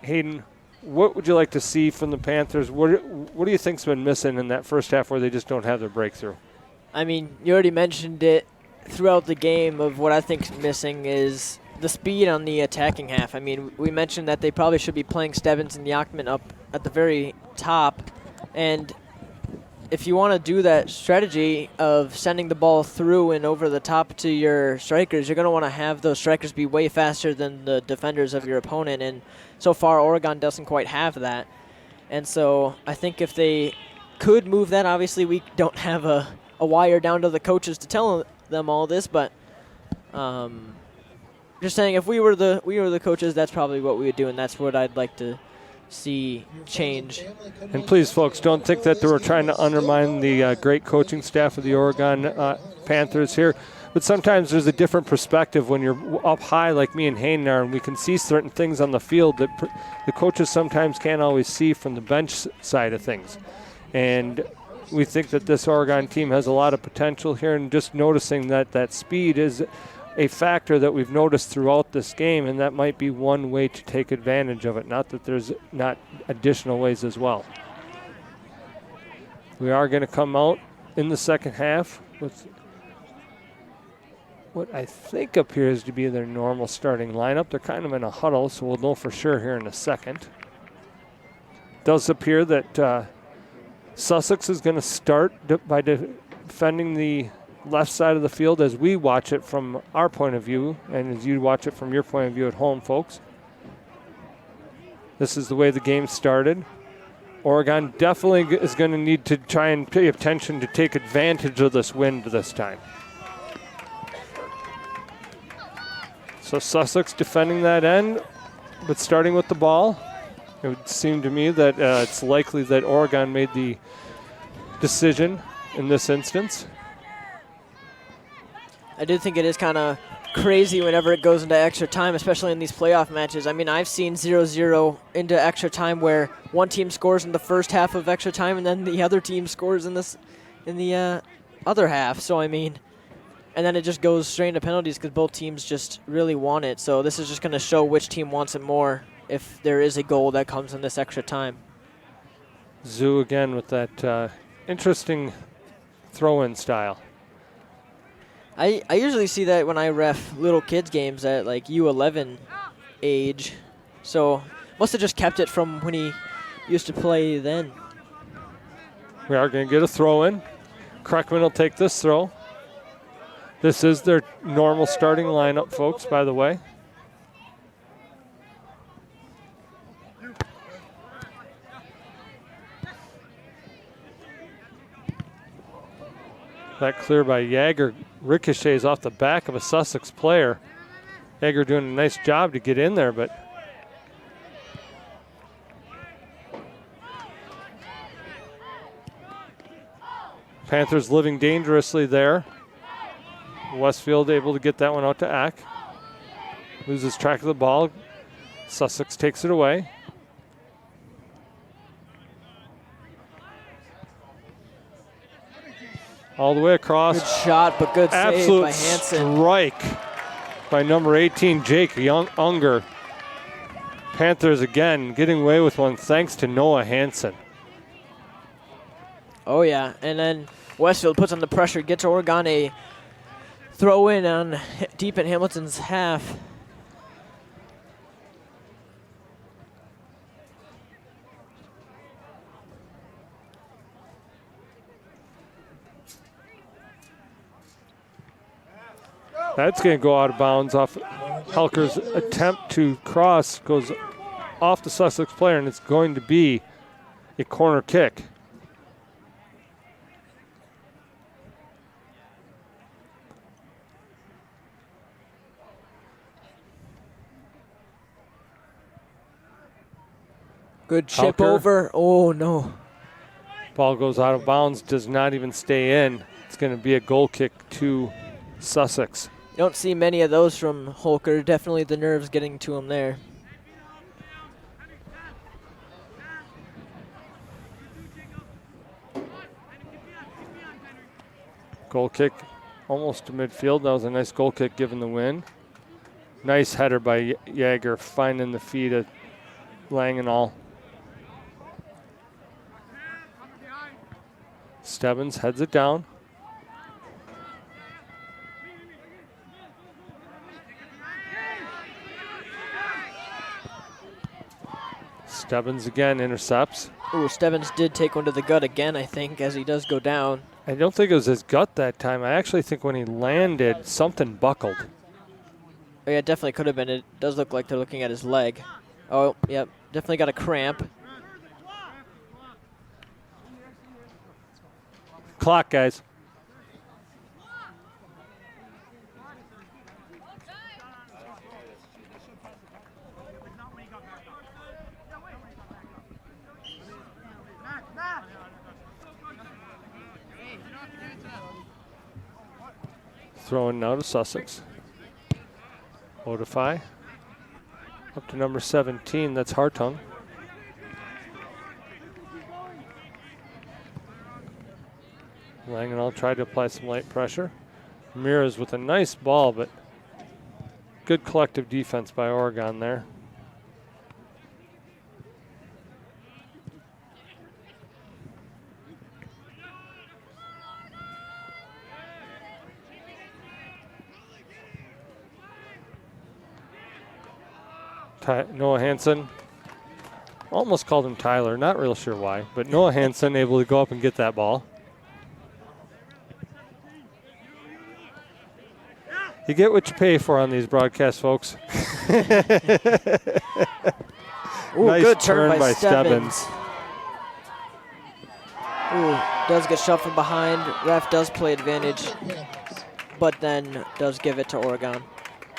Hayden, what would you like to see from the Panthers? What do you think's been missing in that first half where they just don't have their breakthrough? I mean, you already mentioned it throughout the game of what I think's missing is the speed on the attacking half. I mean, we mentioned that they probably should be playing Stebbins and Yachman up at the very top. And if you want to do that strategy of sending the ball through and over the top to your strikers, you're going to want to have those strikers be way faster than the defenders of your opponent. And so far, Oregon doesn't quite have that. And so I think if they could move that, obviously we don't have a wire down to the coaches to tell them all this, but just saying, if we were the coaches, that's probably what we would do, and that's what I'd like to see change. And please, folks, don't think that we're trying to undermine the great coaching staff of the Oregon Panthers here. But sometimes there's a different perspective when you're up high like me and Hayden are, and we can see certain things on the field that the coaches sometimes can't always see from the bench side of things. And we think that this Oregon team has a lot of potential here, and just noticing that speed is a factor that we've noticed throughout this game, and that might be one way to take advantage of it. Not that there's not additional ways as well. We are going to come out in the second half with what I think appears to be their normal starting lineup. They're kind of in a huddle, so we'll know for sure here in a second. It does appear that Sussex is going to start by defending the left side of the field as we watch it from our point of view and as you watch it from your point of view at home, folks. This is the way the game started. Oregon definitely is going to need to try and pay attention to take advantage of this wind this time. So Sussex defending that end, but starting with the ball. It would seem to me that it's likely that Oregon made the decision in this instance. I do think it is kind of crazy whenever it goes into extra time, especially in these playoff matches. I mean, I've seen 0-0 into extra time where one team scores in the first half of extra time and then the other team scores in the other half. So, I mean, and then it just goes straight into penalties because both teams just really want it. So this is just going to show which team wants it more if there is a goal that comes in this extra time. Zoo again with that interesting throw-in style. I usually see that when I ref little kids games at like U11 age. So must have just kept it from when he used to play then. We are going to get a throw-in. Kreckman will take this throw. This is their normal starting lineup, folks, by the way. That clear by Jagger ricochets off the back of a Sussex player. Jagger doing a nice job to get in there, but Panthers living dangerously there. Westfield able to get that one out to Ack. Loses track of the ball. Sussex takes it away. All the way across. Good shot, but good save by Hansen. Absolute strike by number 18, Jake Unger. Panthers again getting away with one thanks to Noah Hansen. Oh, yeah. And then Westfield puts on the pressure, gets Oregon a throw in on deep in Hamilton's half. That's going to go out of bounds off Helker's attempt to cross, goes off the Sussex player, and it's going to be a corner kick. Good chip Helker. over. Oh, no. Ball goes out of bounds, does not even stay in. It's going to be a goal kick to Sussex. You don't see many of those from Holker. Definitely the nerves getting to him there. Goal kick almost to midfield. That was a nice goal kick given the win. Nice header by Jaeger, finding the feet of Langenall. Stebbins heads it down. Stebbins again intercepts. Ooh, Stebbins did take one to the gut again, I think, as he does go down. I don't think it was his gut that time. I actually think when he landed, something buckled. Oh, yeah, it definitely could have been. It does look like they're looking at his leg. Oh, yep, definitely got a cramp. Clock, guys. Throwing now to Sussex. Odify. Up to number 17, that's Hartung. Langenall tried to apply some light pressure. Ramirez with a nice ball, but good collective defense by Oregon there. Noah Hansen, almost called him Tyler, not real sure why, but Noah Hansen able to go up and get that ball. You get what you pay for on these broadcasts, folks. Ooh, nice good turn by Stebbins. Ooh, does get shoved from behind. Ref does play advantage, but then does give it to Oregon.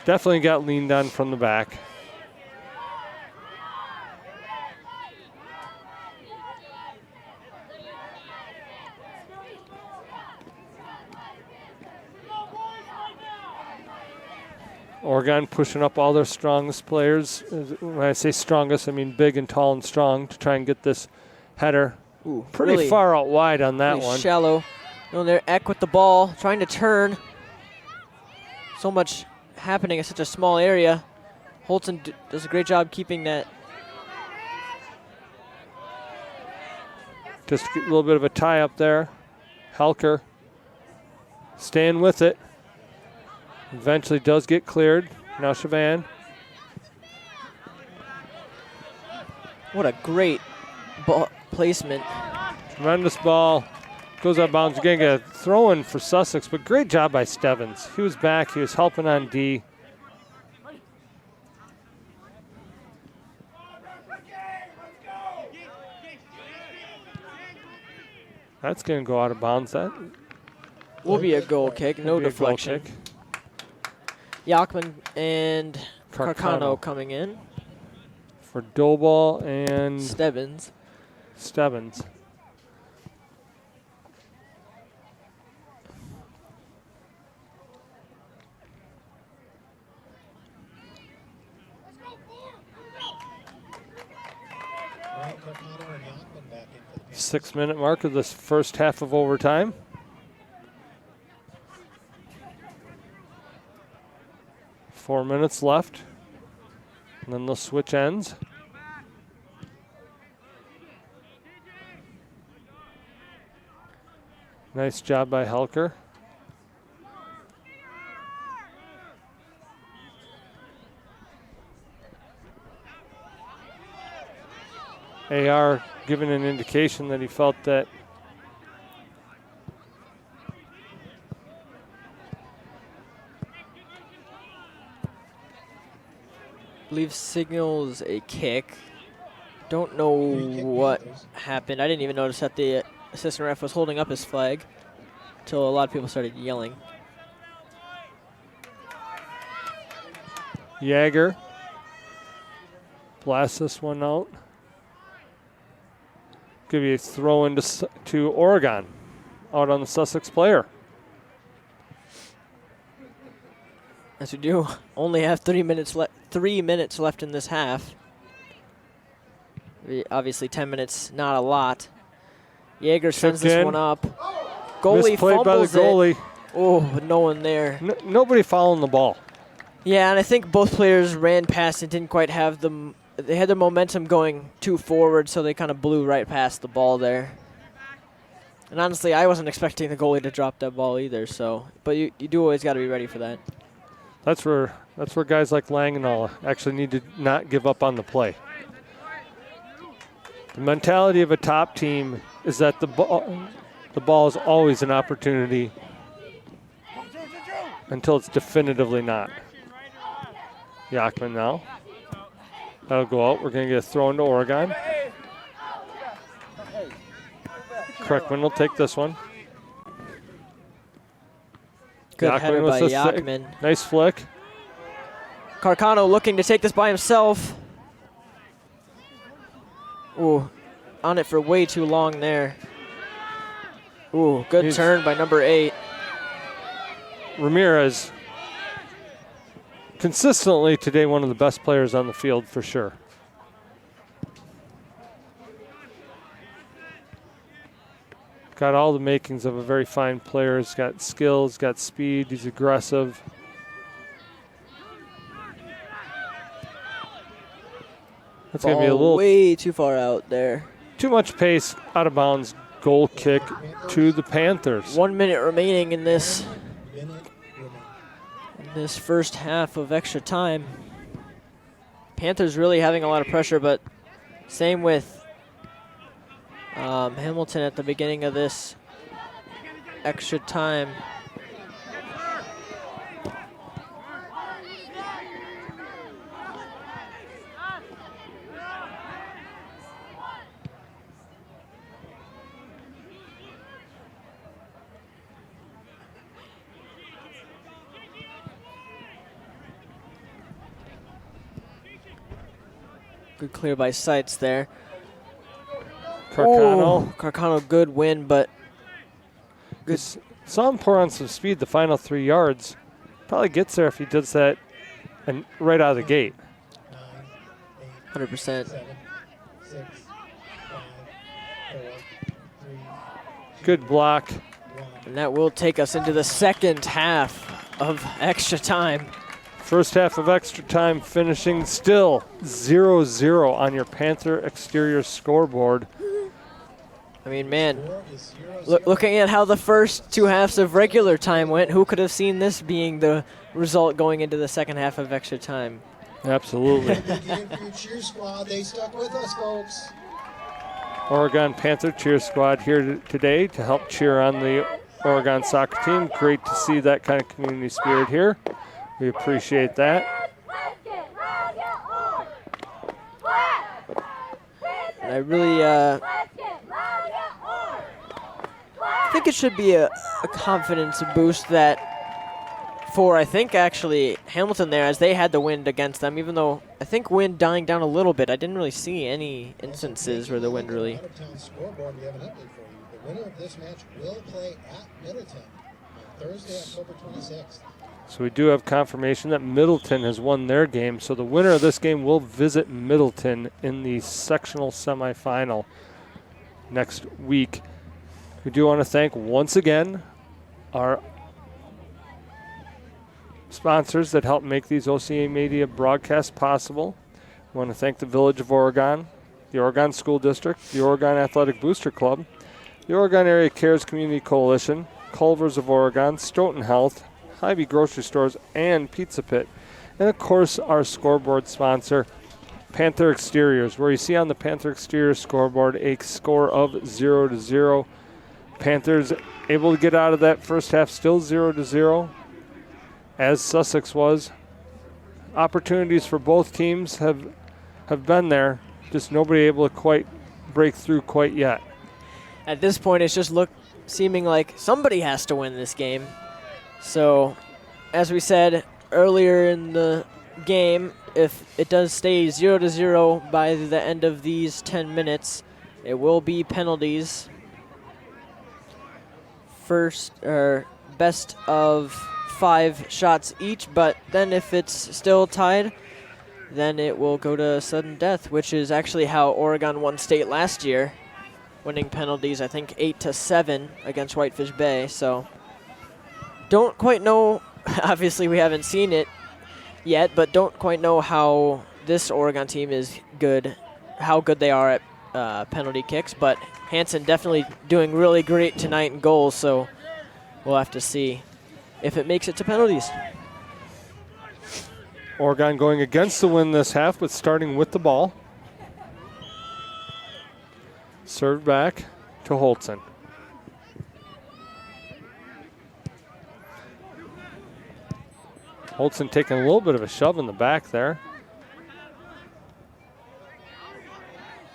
Definitely got leaned on from the back. Oregon pushing up all their strongest players. When I say strongest, I mean big and tall and strong to try and get this header. Ooh, pretty really, far out wide on that really one. Shallow. On there, Eck with the ball, trying to turn. So much happening in such a small area. Holton does a great job keeping that. Just a little bit of a tie up there. Helker staying with it. Eventually does get cleared. Now Chavan. What a great ball placement. Tremendous ball. Goes out of bounds. You're going to get a throw in for Sussex, but great job by Stebbins. He was back. He was helping on D. That's going to go out of bounds. That will be a goal kick. No deflection. Goal kick. Yachman and Carcano coming in. For Dobal and Stebbins. Six-minute mark of this first half of overtime. 4 minutes left, and then they'll switch ends. Nice job by Helker. AR giving an indication that he felt that believe signals a kick. Don't know what happened. I didn't even notice that the assistant ref was holding up his flag until a lot of people started yelling. Jaeger blasts this one out. Give you a throw into to Oregon, out on the Sussex player. As we do, only have 3 minutes left in this half. Obviously, 10 minutes, not a lot. Jaeger sends this one up. Goalie Misplayed by the goalie. It. Oh, but no one there. Nobody fouled the ball. Yeah, and I think both players ran past and didn't quite have them. They had their momentum going too forward, so they kind of blew right past the ball there. And honestly, I wasn't expecting the goalie to drop that ball either. So, but you do always got to be ready for that. That's where guys like Langenau actually need to not give up on the play. The mentality of a top team is that the ball is always an opportunity until it's definitively not. Yachman now. That'll go out. We're going to get a throw into Oregon. Kreckman will take this one. Good header by Yachman. Nice flick. Carcano looking to take this by himself. Ooh, on it for way too long there. Ooh, good turn by number 8. Ramirez, consistently today one of the best players on the field for sure. Got all the makings of a very fine player. He's got skills, got speed, he's aggressive. That's going to be a little way too far out there. Too much pace, out of bounds, goal kick to the Panthers. 1 minute remaining in this first half of extra time. Panthers really having a lot of pressure, but same with Hamilton at the beginning of this extra time. Good clear by Seitz there. Carcano. Ooh, Carcano, good win, but good. Saw him pour on some speed the final 3 yards. Probably gets there if he does that and right out of the gate. 100%. Good block. And that will take us into the second half of extra time. First half of extra time finishing still 0-0 on your Panther exterior scoreboard. I mean, man, looking at how the first 2 halves of regular time went, who could have seen this being the result going into the second half of extra time? Absolutely. Cheer squad, they stuck with us, folks. Oregon Panther cheer squad here today to help cheer on the Oregon soccer team. Great to see that kind of community spirit here. We appreciate that. And I really think it should be a confidence boost that for, I think, actually Hamilton there, as they had the wind against them, even though I think wind dying down a little bit. I didn't really see any instances where the wind really. Scoreboard, we have an update for you. The winner of this match will play at Middleton on Thursday, October 26th. So we do have confirmation that Middleton has won their game. So the winner of this game will visit Middleton in the sectional semifinal next week. We do want to thank once again our sponsors that help make these OCA Media broadcasts possible. We want to thank the Village of Oregon, the Oregon School District, the Oregon Athletic Booster Club, the Oregon Area Cares Community Coalition, Culvers of Oregon, Stoughton Health, Hy-Vee Grocery Stores, and Pizza Pit. And, of course, our scoreboard sponsor, Panther Exteriors, where you see on the Panther Exteriors scoreboard a score of 0-0. Panthers able to get out of that first half still 0-0, as Sussex was. opportunities for both teams have been there, just nobody able to quite break through quite yet. At this point, it's just seeming like somebody has to win this game. So, as we said earlier in the game, if it does stay 0-0 by the end of these 10 minutes, it will be penalties. Best of 5 shots each, but then if it's still tied, then it will go to sudden death, which is actually how Oregon won state last year, winning penalties, I think 8-7 against Whitefish Bay. So don't quite know, obviously we haven't seen it yet, but don't quite know how this Oregon team is good, how good they are at penalty kicks, but Hansen definitely doing really great tonight in goals, so we'll have to see if it makes it to penalties. Oregon going against the wind this half, but starting with the ball. Served back to Holtzen. Holtzen taking a little bit of a shove in the back there.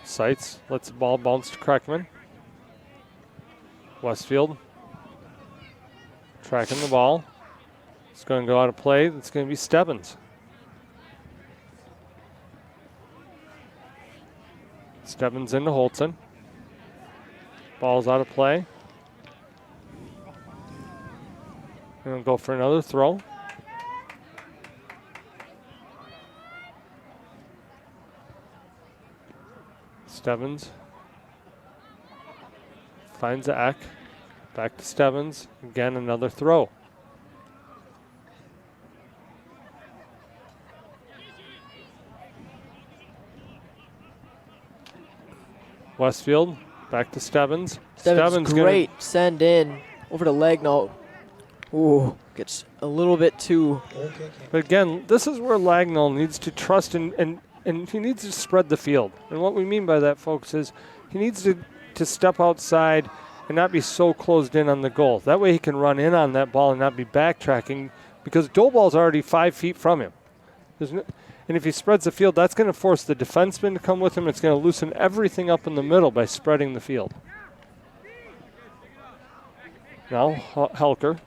Seitz lets the ball bounce to Kreckman. Westfield tracking the ball. It's going to go out of play. It's going to be Stebbins. Stebbins into Holtzen. Ball's out of play. And we'll go for another throw. Stebbins finds Eck. Back to Stebbins. Again, another throw. Westfield back to Stebbins. Stebbins great send in over to Lagnall. Ooh, gets a little bit too. But again, this is where Lagnall needs to trust and he needs to spread the field. And what we mean by that, folks, is he needs to step outside and not be so closed in on the goal. That way he can run in on that ball and not be backtracking, because Doball's already 5 feet from him. And if he spreads the field, that's going to force the defenseman to come with him. It's going to loosen everything up in the middle by spreading the field. Now Helker.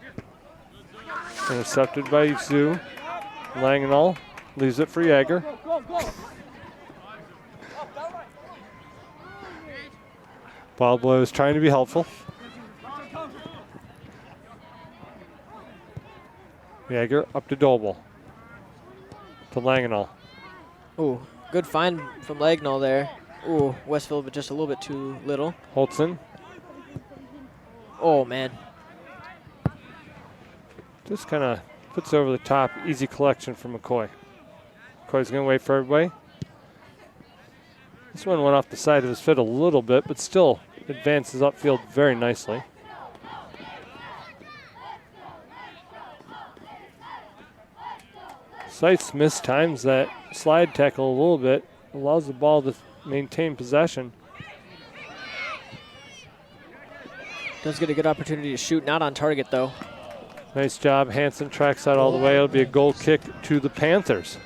Intercepted by Zoo. Langenall leaves it for Jaeger. Wild Boy was trying to be helpful. Jaeger up to Doball. To Langenall. Ooh, good find from Lagnall there. Ooh, Westfield, but just a little bit too little. Holtzen. Oh, man. Just kind of puts it over the top. Easy collection from McCoy. McCoy's going to wait for everybody. This one went off the side of his foot a little bit, but still advances upfield very nicely. Seitz mistimes that slide tackle a little bit, allows the ball to maintain possession. Does get a good opportunity to shoot, not on target though. Nice job, Hansen tracks that all the way. It'll be a goal kick to the Panthers.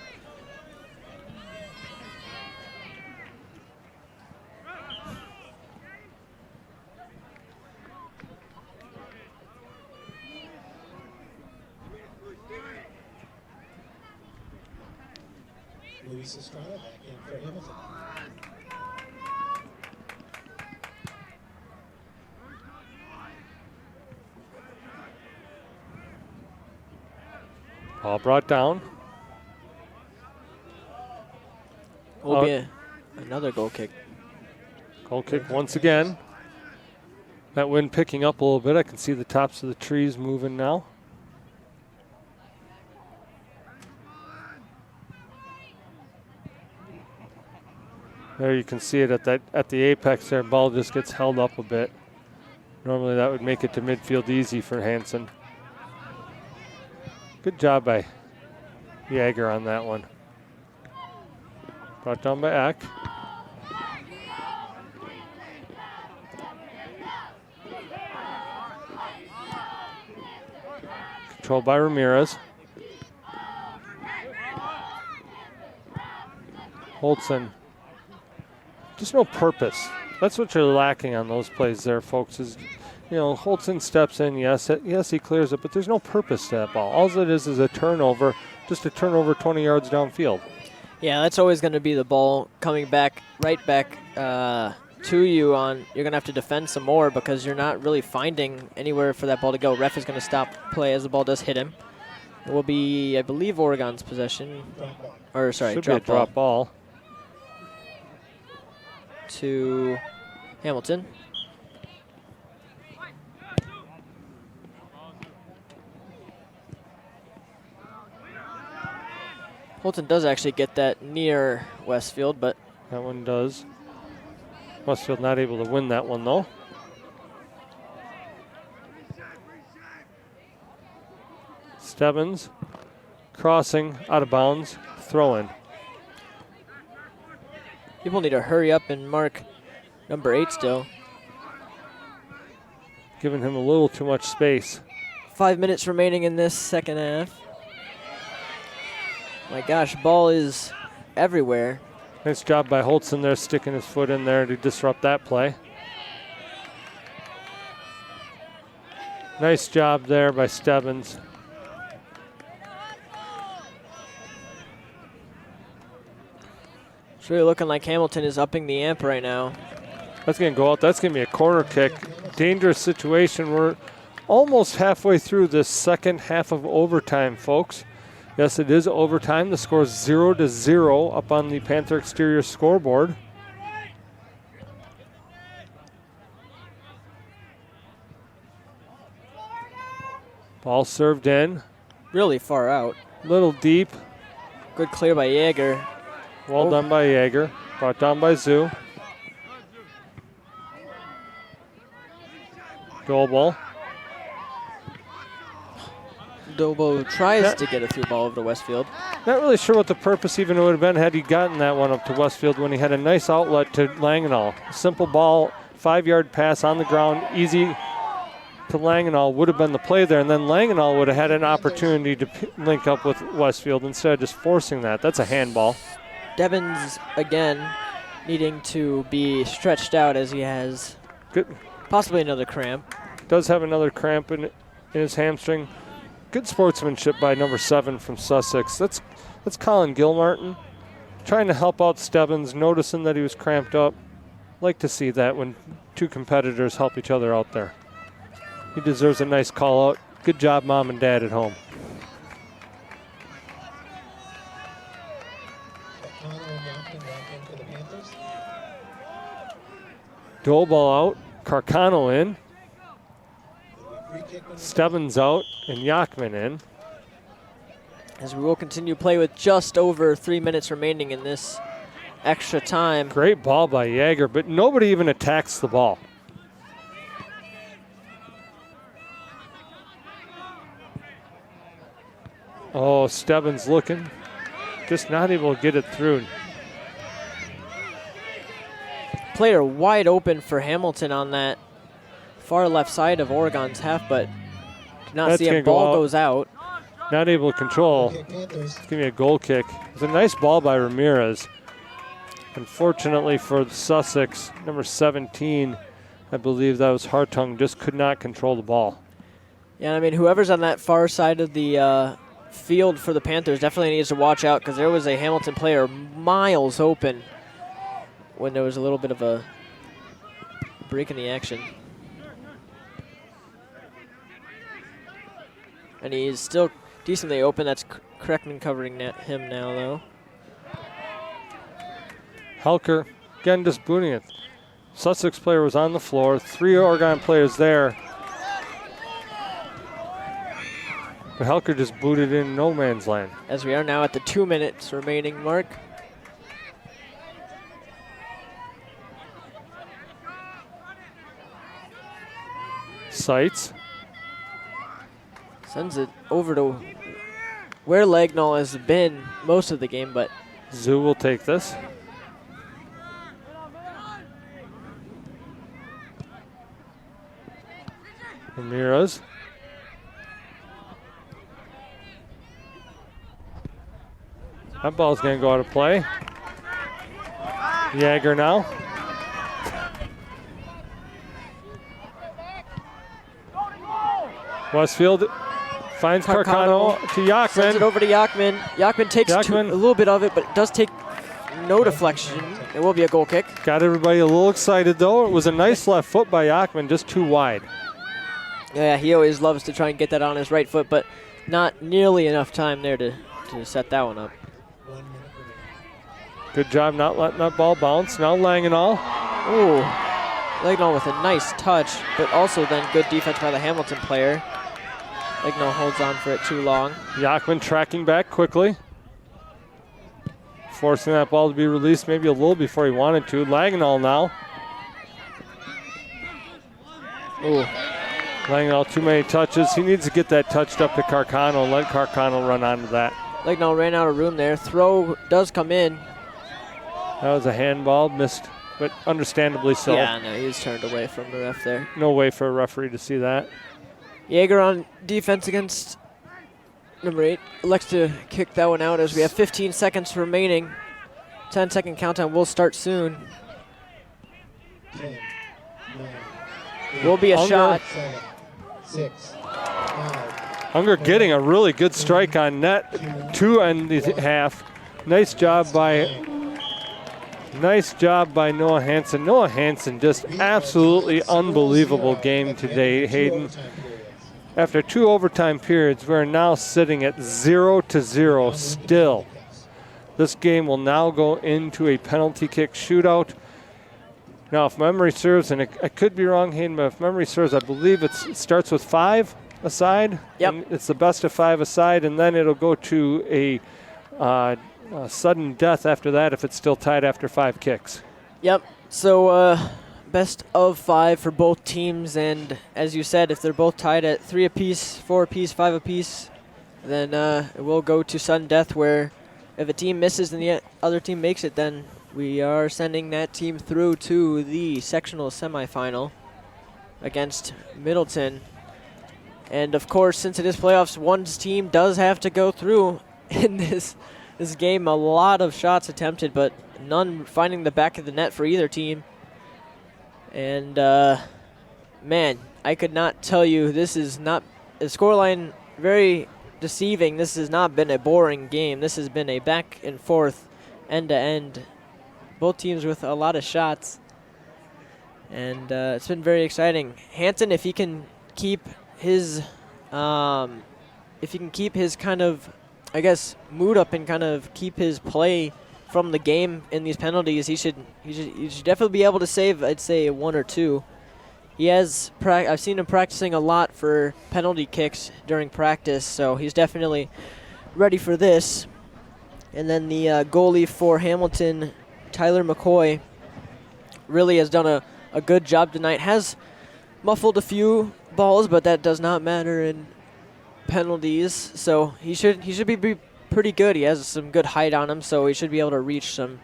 Luis Estrada back in for Hamilton. Ball brought down. Will be another goal kick. Goal kick once again. That wind picking up a little bit. I can see the tops of the trees moving now. There you can see it at the apex there. Ball just gets held up a bit. Normally that would make it to midfield easy for Hansen. Good job by Jaeger on that one. Brought down by Eck. Controlled by Ramirez. Holtzen. Just no purpose. That's what you're lacking on those plays there, folks, is, you know, Holtzen steps in, yes, he clears it, but there's no purpose to that ball. All it is a turnover, just a turnover 20 yards downfield. Yeah, that's always going to be the ball coming back, right back to you on. You're going to have to defend some more because you're not really finding anywhere for that ball to go. Ref is going to stop play as the ball does hit him. It will be, I believe, Oregon's possession. Or, sorry, Should be a drop ball. To Hamilton. Holton does actually get that near Westfield, but that one does. Westfield not able to win that one, though. Stebbins crossing out of bounds, throw in. People need to hurry up and mark number 8 still. Giving him a little too much space. 5 minutes remaining in this second half. My gosh, ball is everywhere. Nice job by Holtzen there, sticking his foot in there to disrupt that play. Nice job there by Stebbins. It's really looking like Hamilton is upping the amp right now. That's going to go out. That's going to be a corner kick. Dangerous situation. We're almost halfway through this second half of overtime, folks. Yes, it is overtime. The score is 0-0 up on the Panther exterior scoreboard. Ball served in. Really far out. Little deep. Good clear by Yeager. Well done by Yeager. Brought down by Zoo. Doble. Dobo tries to get a through ball over to Westfield. Not really sure what the purpose even would have been had he gotten that one up to Westfield when he had a nice outlet to Langenau. Simple ball, 5-yard pass on the ground, easy to Langenau would have been the play there, and then Langenau would have had an opportunity to link up with Westfield instead of just forcing that. That's a handball. Devins, again, needing to be stretched out as he has possibly another cramp. Does have another cramp in his hamstring. Good sportsmanship by number 7 from Sussex. That's Colin Gilmartin trying to help out Stebbins, noticing that he was cramped up. Like to see that when two competitors help each other out there. He deserves a nice call out. Good job, Mom and Dad at home. Doleball out, Carcano in. Stebbins out and Yachman in. As we will continue play with just over 3 minutes remaining in this extra time. Great ball by Yeager, but nobody even attacks the ball. Oh, Stebbins looking, just not able to get it through. Player wide open for Hamilton on that far left side of Oregon's half, but did not see a ball goes out. Not able to control. It's going to be a goal kick. It's a nice ball by Ramirez. Unfortunately for Sussex, number 17, I believe that was Hartung, just could not control the ball. Yeah, I mean, whoever's on that far side of the field for the Panthers definitely needs to watch out because there was a Hamilton player miles open when there was a little bit of a break in the action. And he's still decently open. That's Kreckman covering him now, though. Helker, again, just booting it. Sussex player was on the floor. 3 Oregon players there. But Helker just booted in no man's land. As we are now at the 2 minutes remaining mark. Sights. Sends it over to where Lagnall has been most of the game, but Zoo will take this. Ramirez. That ball's going to go out of play. Jagger now. Westfield finds Carcano to Yachman. Sends it over to Yachman. Yachman takes a little bit of it, but it does take no deflection. It will be a goal kick. Got everybody a little excited, though. It was a nice left foot by Yachman, just too wide. Yeah, he always loves to try and get that on his right foot, but not nearly enough time there to set that one up. Good job not letting that ball bounce. Now Langenall. Ooh, Langenall with a nice touch, but also then good defense by the Hamilton player. Langenall holds on for it too long. Yachman tracking back quickly. Forcing that ball to be released maybe a little before he wanted to. Langenall now. Ooh. Langenall, too many touches. He needs to get that touched up to Carcano and let Carcano run onto that. Langenall ran out of room there. Throw does come in. That was a handball, missed, but understandably so. Yeah, no, he was turned away from the ref there. No way for a referee to see that. Jaeger on defense against number 8. Elects to kick that one out as we have 15 seconds remaining. 10-second countdown will start soon. 10, 9, will be a shot. 7, 6, 5. Unger getting a really good strike on net. 2 and a half. Nice job by Noah Hansen. Noah Hansen, just absolutely unbelievable game today, Hayden. After 2 overtime periods, we're now sitting at 0-0 still. This game will now go into a penalty kick shootout. Now, if memory serves, and I could be wrong, Hayden, but if memory serves, I believe it starts with 5 aside. Yep. And it's the best of 5 aside, and then it'll go to a sudden death after that if it's still tied after 5 kicks. Yep. So best of 5 for both teams, and as you said, if they're both tied at 3 apiece, 4 apiece, 5 apiece, then it will go to sudden death, where if a team misses and the other team makes it, then we are sending that team through to the sectional semifinal against Middleton. And of course, since it is playoffs, one team does have to go through in this game. A lot of shots attempted, but none finding the back of the net for either team. And man, I could not tell you, this is not the scoreline, very deceiving. This has not been a boring game. This has been a back and forth, end to end. Both teams with a lot of shots, and it's been very exciting. Hansen, if he can keep his kind of, I guess, mood up and kind of keep his play from the game in these penalties, he should definitely be able to save, I'd say, 1 or 2. He has I've seen him practicing a lot for penalty kicks during practice, so he's definitely ready for this. And then the goalie for Hamilton, Tyler McCoy, really has done a good job tonight. Has muffled a few balls, but that does not matter in penalties. So he should be pretty good. He has some good height on him, so he should be able to reach some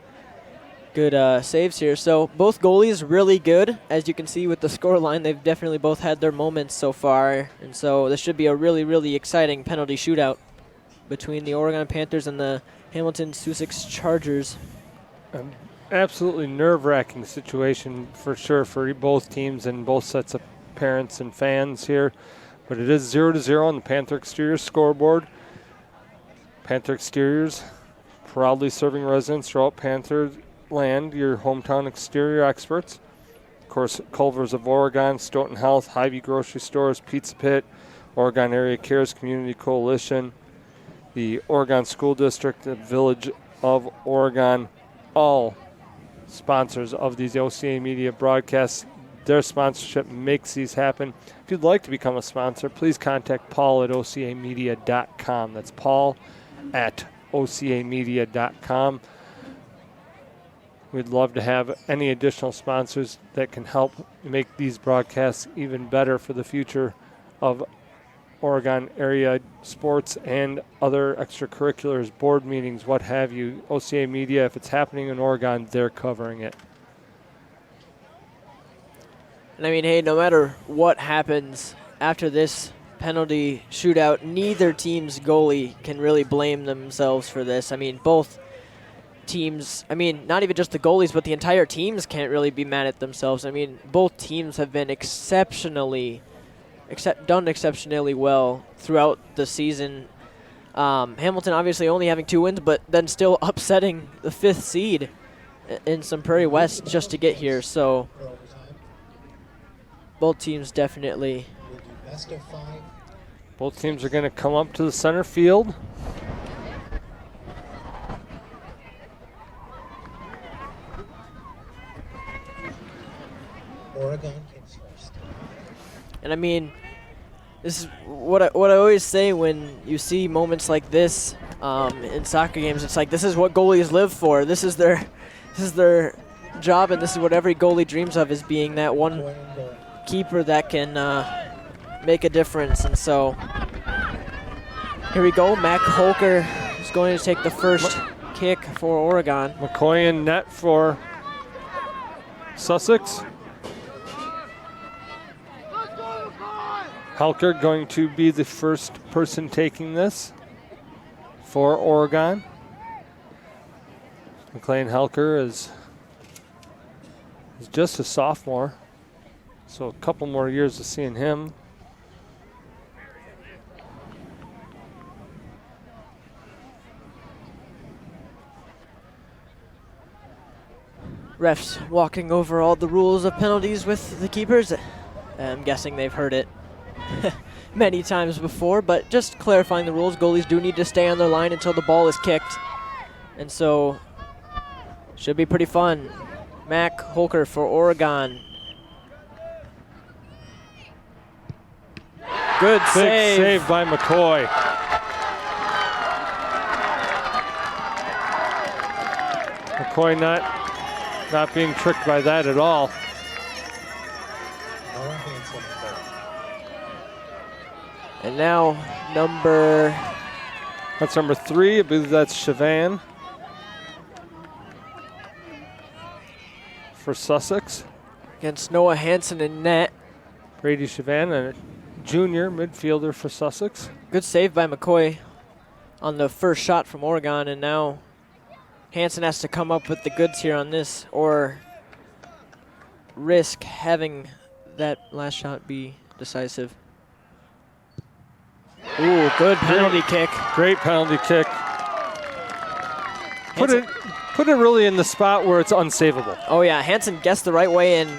good saves here. So both goalies really good, as you can see with the score line. They've definitely both had their moments so far, and so this should be a really, really exciting penalty shootout between the Oregon Panthers and the Hamilton Sussex Chargers. Absolutely nerve-wracking situation for sure for both teams and both sets of parents and fans here. But it is 0-0 on the Panther Exteriors scoreboard. Panther Exteriors proudly serving residents throughout Panther land, your hometown exterior experts. Of course, Culver's of Oregon, Stoughton Health, Hy-Vee Grocery Stores, Pizza Pit, Oregon Area Cares Community Coalition, the Oregon School District, the Village of Oregon, all sponsors of these OCA Media broadcasts. Their sponsorship makes these happen. If you'd like to become a sponsor, please contact Paul at ocamedia.com. That's Paul at ocamedia.com. We'd love to have any additional sponsors that can help make these broadcasts even better for the future of Oregon area sports and other extracurriculars, board meetings, what have you. OCA Media, if it's happening in Oregon, they're covering it. And I mean, hey, no matter what happens after this penalty shootout, neither team's goalie can really blame themselves for this. I mean, both teams, I mean, not even just the goalies, but the entire teams can't really be mad at themselves. I mean, both teams have been done exceptionally well throughout the season. Hamilton obviously only having 2 wins, but then still upsetting the 5th seed in Sun Prairie West just to get here. So both teams definitely. Both teams are going to come up to the center field. Oregon comes first. And I mean, this is what I always say when you see moments like this in soccer games. It's like, this is what goalies live for. This is their job, and this is what every goalie dreams of, is being that one keeper that can make a difference. And so here we go. Mac Holker is going to take the first kick for Oregon. McCoy in net for Sussex. Halker going to be the first person taking this for Oregon. McLean Halker is just a sophomore, so a couple more years of seeing him. Refs walking over all the rules of penalties with the keepers. I'm guessing they've heard it many times before, but just clarifying the rules. Goalies do need to stay on their line until the ball is kicked, and so should be pretty fun. Mac Holker for Oregon. Good save. Big save by McCoy. McCoy not being tricked by that at all. And now that's number 3. I believe that's Chavan for Sussex. Against Noah Hansen in net. Brady Chavan, a junior midfielder for Sussex. Good save by McCoy on the first shot from Oregon, and now Hansen has to come up with the goods here on this, or risk having that last shot be decisive. Ooh, good penalty kick. Great penalty kick. Put it really in the spot where it's unsavable. Oh yeah, Hansen guessed the right way and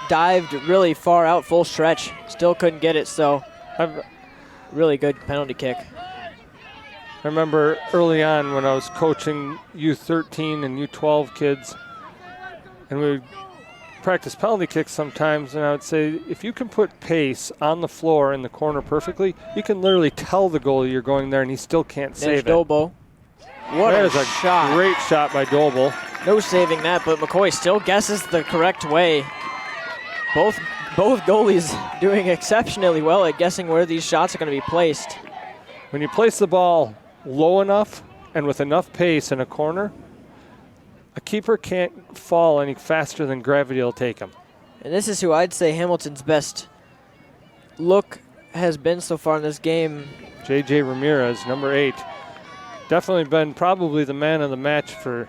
dived really far out, full stretch. Still couldn't get it, so really good penalty kick. I remember early on when I was coaching U13 and U12 kids, and we would practice penalty kicks sometimes, and I would say, if you can put pace on the floor in the corner perfectly, you can literally tell the goalie you're going there, and he still can't save it. Dolbo. What that a is a shot. Great shot by Dolbo. No saving that, but McCoy still guesses the correct way. Both goalies doing exceptionally well at guessing where these shots are going to be placed. When you place the ball low enough and with enough pace in a corner, a keeper can't fall any faster than gravity will take him. And this is who I'd say Hamilton's best look has been so far in this game. J.J. Ramirez, number 8. Definitely been probably the man of the match for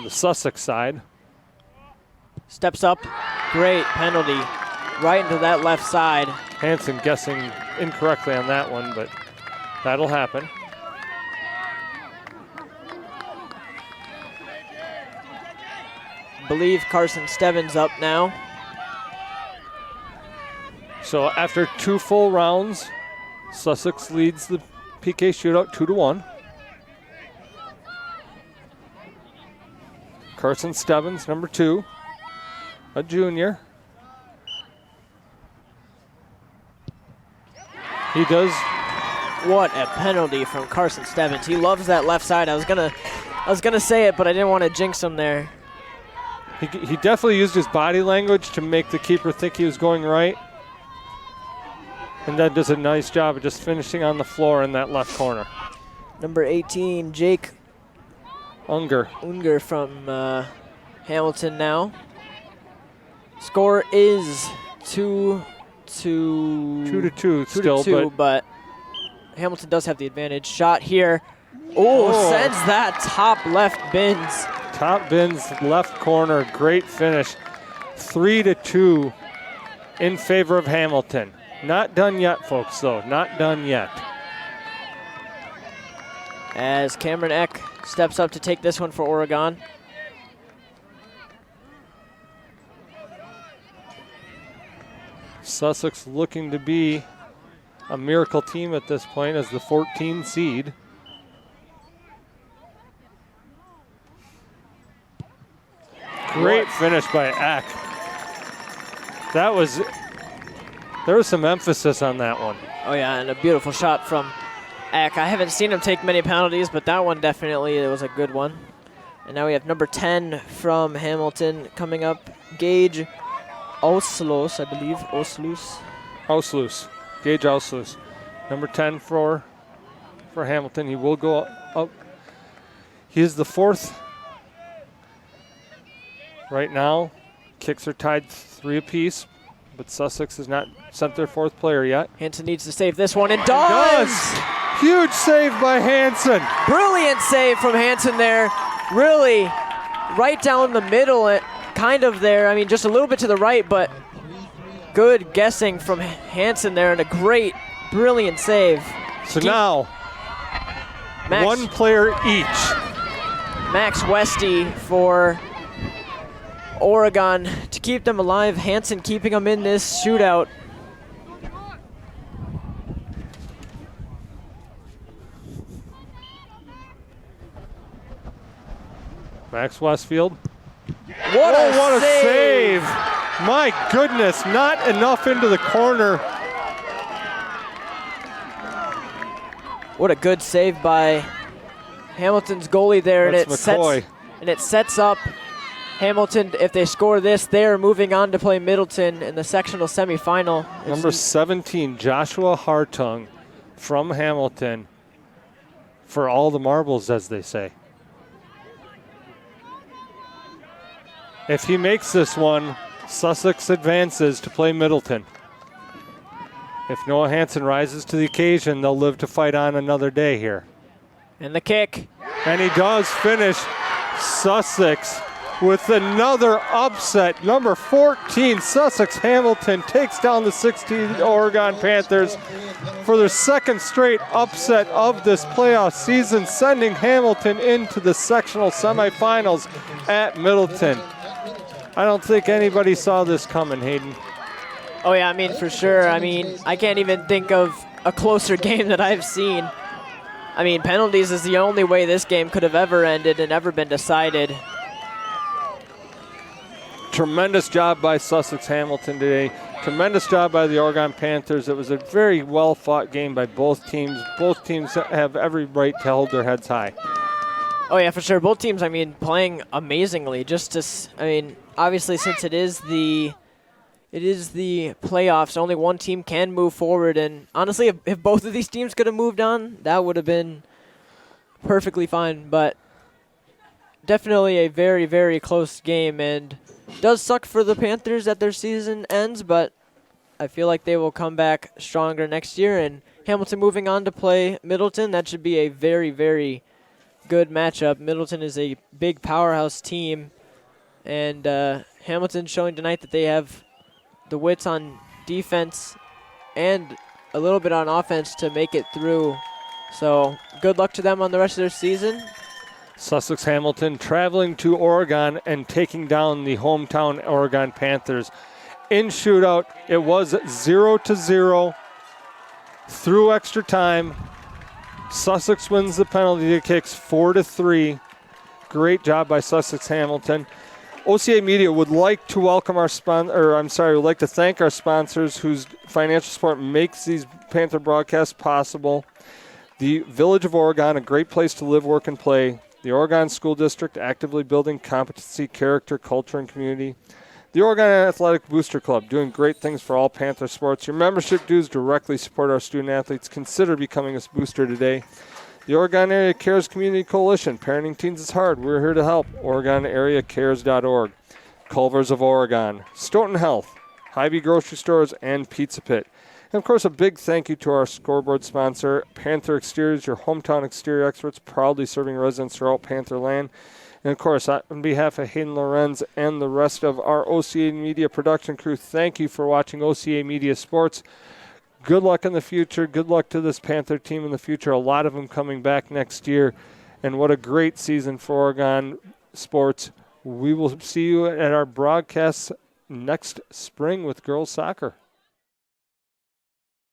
the Sussex side. Steps up, great penalty, right into that left side. Hansen guessing incorrectly on that one, but that'll happen. Believe Carson Stebbins up now. So after 2 full rounds, Sussex leads the PK shootout 2-1. Carson Stebbins, number 2, a junior. He does. What a penalty from Carson Stebbins. He loves that left side. I was gonna say it, but I didn't want to jinx him there. He definitely used his body language to make the keeper think he was going right. And that does a nice job of just finishing on the floor in that left corner. Number 18, Jake Unger from Hamilton now. Score is 2-2 still, but Hamilton does have the advantage. Shot here Oh, sends that top left bins. Top bins, left corner, great finish. 3-2 in favor of Hamilton. Not done yet, folks, though. Not done yet. As Cameron Eck steps up to take this one for Oregon. Sussex looking to be a miracle team at this point as the 14 seed. Great finish by Eck. There was some emphasis on that one. Oh yeah, and a beautiful shot from Eck. I haven't seen him take many penalties, but that one definitely was a good one. And now we have number 10 from Hamilton coming up, Gage Ausloos, I believe. Ausloos. Gage Ausloos. Number 10 for Hamilton. He will go up. He is the fourth right now. Kicks are tied 3 apiece, but Sussex has not sent their fourth player yet. Hansen needs to save this one, and does! Huge save by Hansen. Brilliant save from Hansen there. Really right down the middle, kind of there. I mean, just a little bit to the right, but good guessing from Hansen there, and a great, brilliant save. So now, one player each. Max Westy for Oregon to keep them alive. Hansen keeping them in this shootout. Max Westfield. What a save! My goodness, not enough into the corner. What a good save by Hamilton's goalie there. That's and it sets up Hamilton. If they score this, they're moving on to play Middleton in the sectional semifinal. Number 17, Joshua Hartung from Hamilton, for all the marbles, as they say. If he makes this one, Sussex advances to play Middleton. If Noah Hansen rises to the occasion, they'll live to fight on another day here. And the kick. And he does finish. Sussex with another upset. Number 14, Sussex Hamilton takes down the 16 Oregon Panthers for their second straight upset of this playoff season, sending Hamilton into the sectional semifinals at Middleton. I don't think anybody saw this coming, Hayden. Oh yeah, I mean, for sure. I mean, I can't even think of a closer game that I've seen. I mean, penalties is the only way this game could have ever ended and ever been decided. Tremendous job by Sussex Hamilton today. Tremendous job by the Oregon Panthers. It was a very well-fought game by both teams. Both teams have every right to hold their heads high. Oh yeah, for sure. Both teams, I mean, playing amazingly. Obviously, since it is the playoffs, only one team can move forward. And honestly, if both of these teams could have moved on, that would have been perfectly fine. But definitely a very, very close game. And does suck for the Panthers that their season ends, but I feel like they will come back stronger next year. And Hamilton moving on to play Middleton, that should be a very, very good matchup. Middleton is a big powerhouse team. And Hamilton showing tonight that they have the wits on defense and a little bit on offense to make it through. So good luck to them on the rest of their season. Sussex Hamilton traveling to Oregon and taking down the hometown Oregon Panthers. In shootout, it was 0-0 through extra time. Sussex wins the penalty kicks 4-3. Great job by Sussex Hamilton. OCA Media would like to welcome would like to thank our sponsors whose financial support makes these Panther broadcasts possible. The Village of Oregon, a great place to live, work, and play. The Oregon School District, actively building competency, character, culture, and community. The Oregon Athletic Booster Club, doing great things for all Panther sports. Your membership dues directly support our student athletes. Consider becoming a booster today. The Oregon Area Cares Community Coalition. Parenting teens is hard. We're here to help. OregonAreaCares.org. Culvers of Oregon. Stoughton Health. Hy-Vee Grocery Stores and Pizza Pit. And, of course, a big thank you to our scoreboard sponsor, Panther Exteriors, your hometown exterior experts, proudly serving residents throughout Panther land. And, of course, on behalf of Hayden Lorenz and the rest of our OCA Media production crew, thank you for watching OCA Media Sports. Good luck in the future. Good luck to this Panther team in the future. A lot of them coming back next year. And what a great season for Oregon sports. We will see you at our broadcasts next spring with girls soccer.